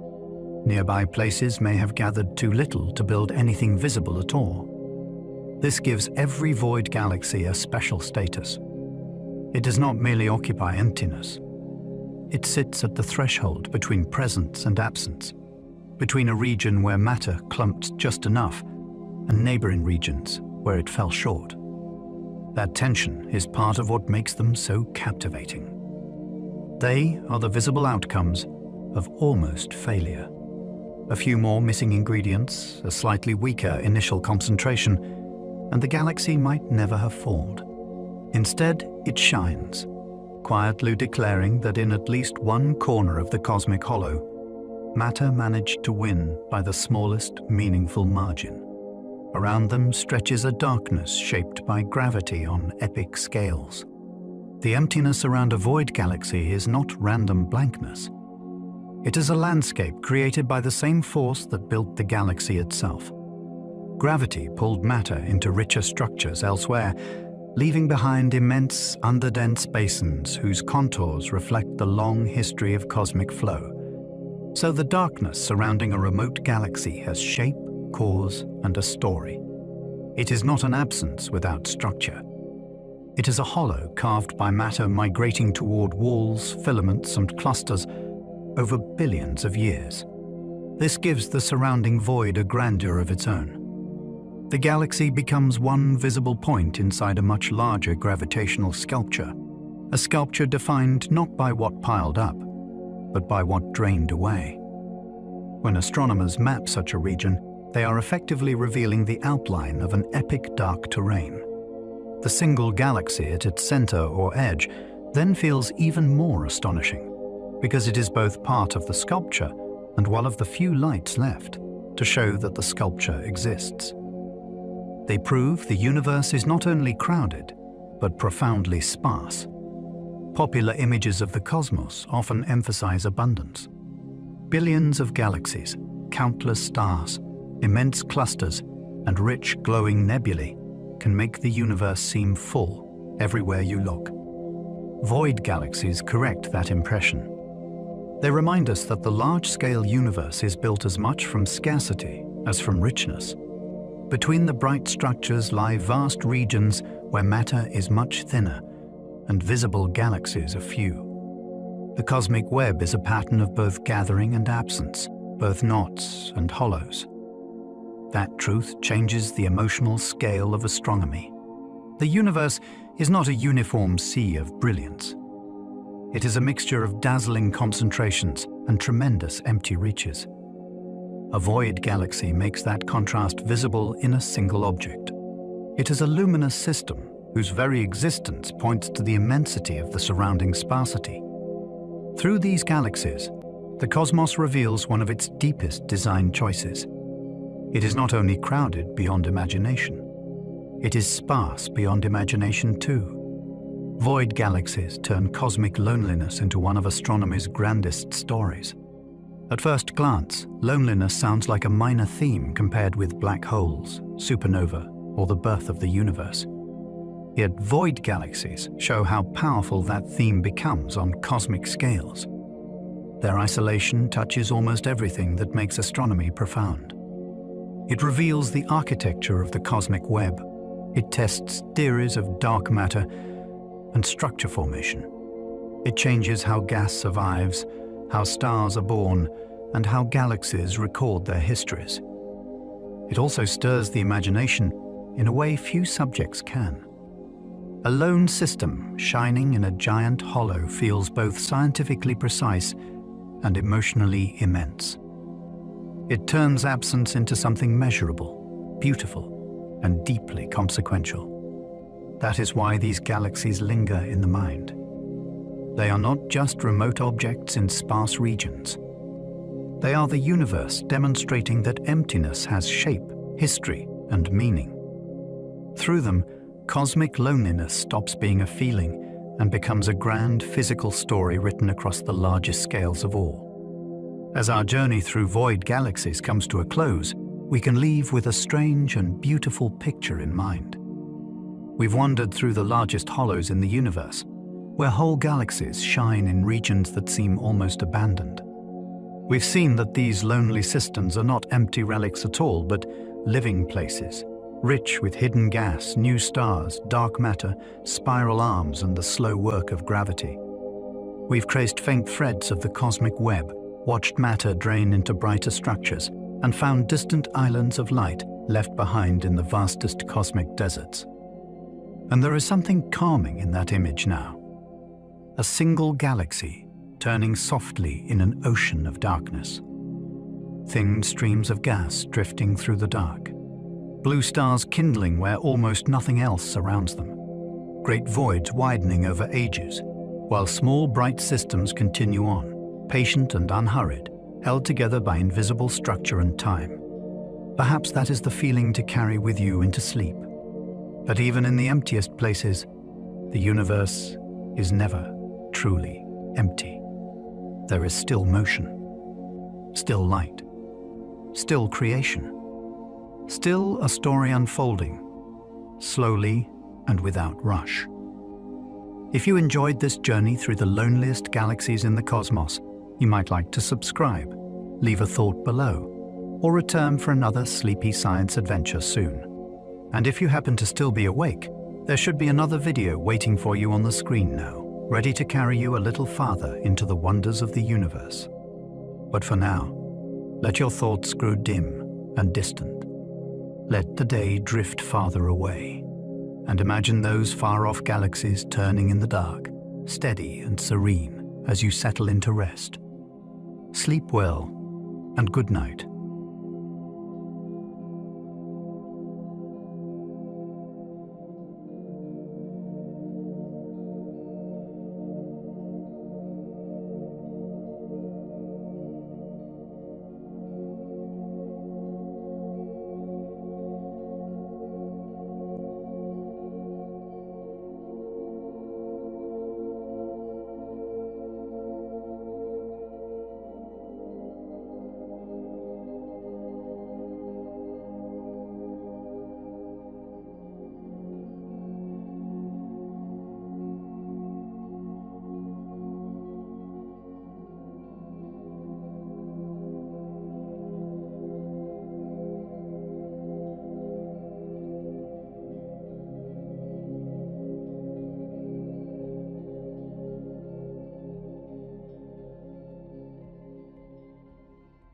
Nearby places may have gathered too little to build anything visible at all. This gives every void galaxy a special status. It does not merely occupy emptiness. It sits at the threshold between presence and absence, between a region where matter clumped just enough and neighboring regions where it fell short. That tension is part of what makes them so captivating. They are the visible outcomes of almost failure. A few more missing ingredients, a slightly weaker initial concentration, and the galaxy might never have formed. Instead, it shines, quietly declaring that in at least one corner of the cosmic hollow, matter managed to win by the smallest meaningful margin. Around them stretches a darkness shaped by gravity on epic scales. The emptiness around a void galaxy is not random blankness. It is a landscape created by the same force that built the galaxy itself. Gravity pulled matter into richer structures elsewhere, leaving behind immense underdense basins whose contours reflect the long history of cosmic flow. So the darkness surrounding a remote galaxy has shape, cause, and a story. It is not an absence without structure. It is a hollow carved by matter migrating toward walls, filaments, and clusters over billions of years. This gives the surrounding void a grandeur of its own. The galaxy becomes one visible point inside a much larger gravitational sculpture, a sculpture defined not by what piled up, but by what drained away. When astronomers map such a region, they are effectively revealing the outline of an epic dark terrain. The single galaxy at its center or edge then feels even more astonishing, because it is both part of the sculpture and one of the few lights left to show that the sculpture exists. They prove the universe is not only crowded, but profoundly sparse. Popular images of the cosmos often emphasize abundance. Billions of galaxies, countless stars, immense clusters, and rich glowing nebulae can make the universe seem full everywhere you look. Void galaxies correct that impression. They remind us that the large-scale universe is built as much from scarcity as from richness. Between the bright structures lie vast regions where matter is much thinner and visible galaxies are few. The cosmic web is a pattern of both gathering and absence, both knots and hollows. That truth changes the emotional scale of astronomy. The universe is not a uniform sea of brilliance. It is a mixture of dazzling concentrations and tremendous empty reaches. A void galaxy makes that contrast visible in a single object. It is a luminous system whose very existence points to the immensity of the surrounding sparsity. Through these galaxies, the cosmos reveals one of its deepest design choices. It is not only crowded beyond imagination, it is sparse beyond imagination too. Void galaxies turn cosmic loneliness into one of astronomy's grandest stories. At first glance, loneliness sounds like a minor theme compared with black holes, supernova, or the birth of the universe. Yet void galaxies show how powerful that theme becomes on cosmic scales. Their isolation touches almost everything that makes astronomy profound. It reveals the architecture of the cosmic web. It tests theories of dark matter and structure formation. It changes how gas survives, how stars are born, and how galaxies record their histories. It also stirs the imagination in a way few subjects can. A lone system shining in a giant hollow feels both scientifically precise and emotionally immense. It turns absence into something measurable, beautiful, and deeply consequential. That is why these galaxies linger in the mind. They are not just remote objects in sparse regions. They are the universe demonstrating that emptiness has shape, history, and meaning. Through them, cosmic loneliness stops being a feeling and becomes a grand physical story written across the largest scales of all. As our journey through void galaxies comes to a close, we can leave with a strange and beautiful picture in mind. We've wandered through the largest hollows in the universe, where whole galaxies shine in regions that seem almost abandoned. We've seen that these lonely systems are not empty relics at all, but living places, rich with hidden gas, new stars, dark matter, spiral arms, and the slow work of gravity. We've traced faint threads of the cosmic web, watched matter drain into brighter structures, and found distant islands of light left behind in the vastest cosmic deserts. And there is something calming in that image now. A single galaxy turning softly in an ocean of darkness. Thin streams of gas drifting through the dark. Blue stars kindling where almost nothing else surrounds them. Great voids widening over ages, while small bright systems continue on, patient and unhurried, held together by invisible structure and time. Perhaps that is the feeling to carry with you into sleep. That even in the emptiest places, the universe is never truly empty. There is still motion, still light, still creation, still a story unfolding, slowly and without rush. If you enjoyed this journey through the loneliest galaxies in the cosmos, you might like to subscribe, leave a thought below, or return for another sleepy science adventure soon. And if you happen to still be awake, there should be another video waiting for you on the screen now, ready to carry you a little farther into the wonders of the universe. But for now, let your thoughts grow dim and distant. Let the day drift farther away, and imagine those far-off galaxies turning in the dark, steady and serene as you settle into rest. Sleep well, and good night.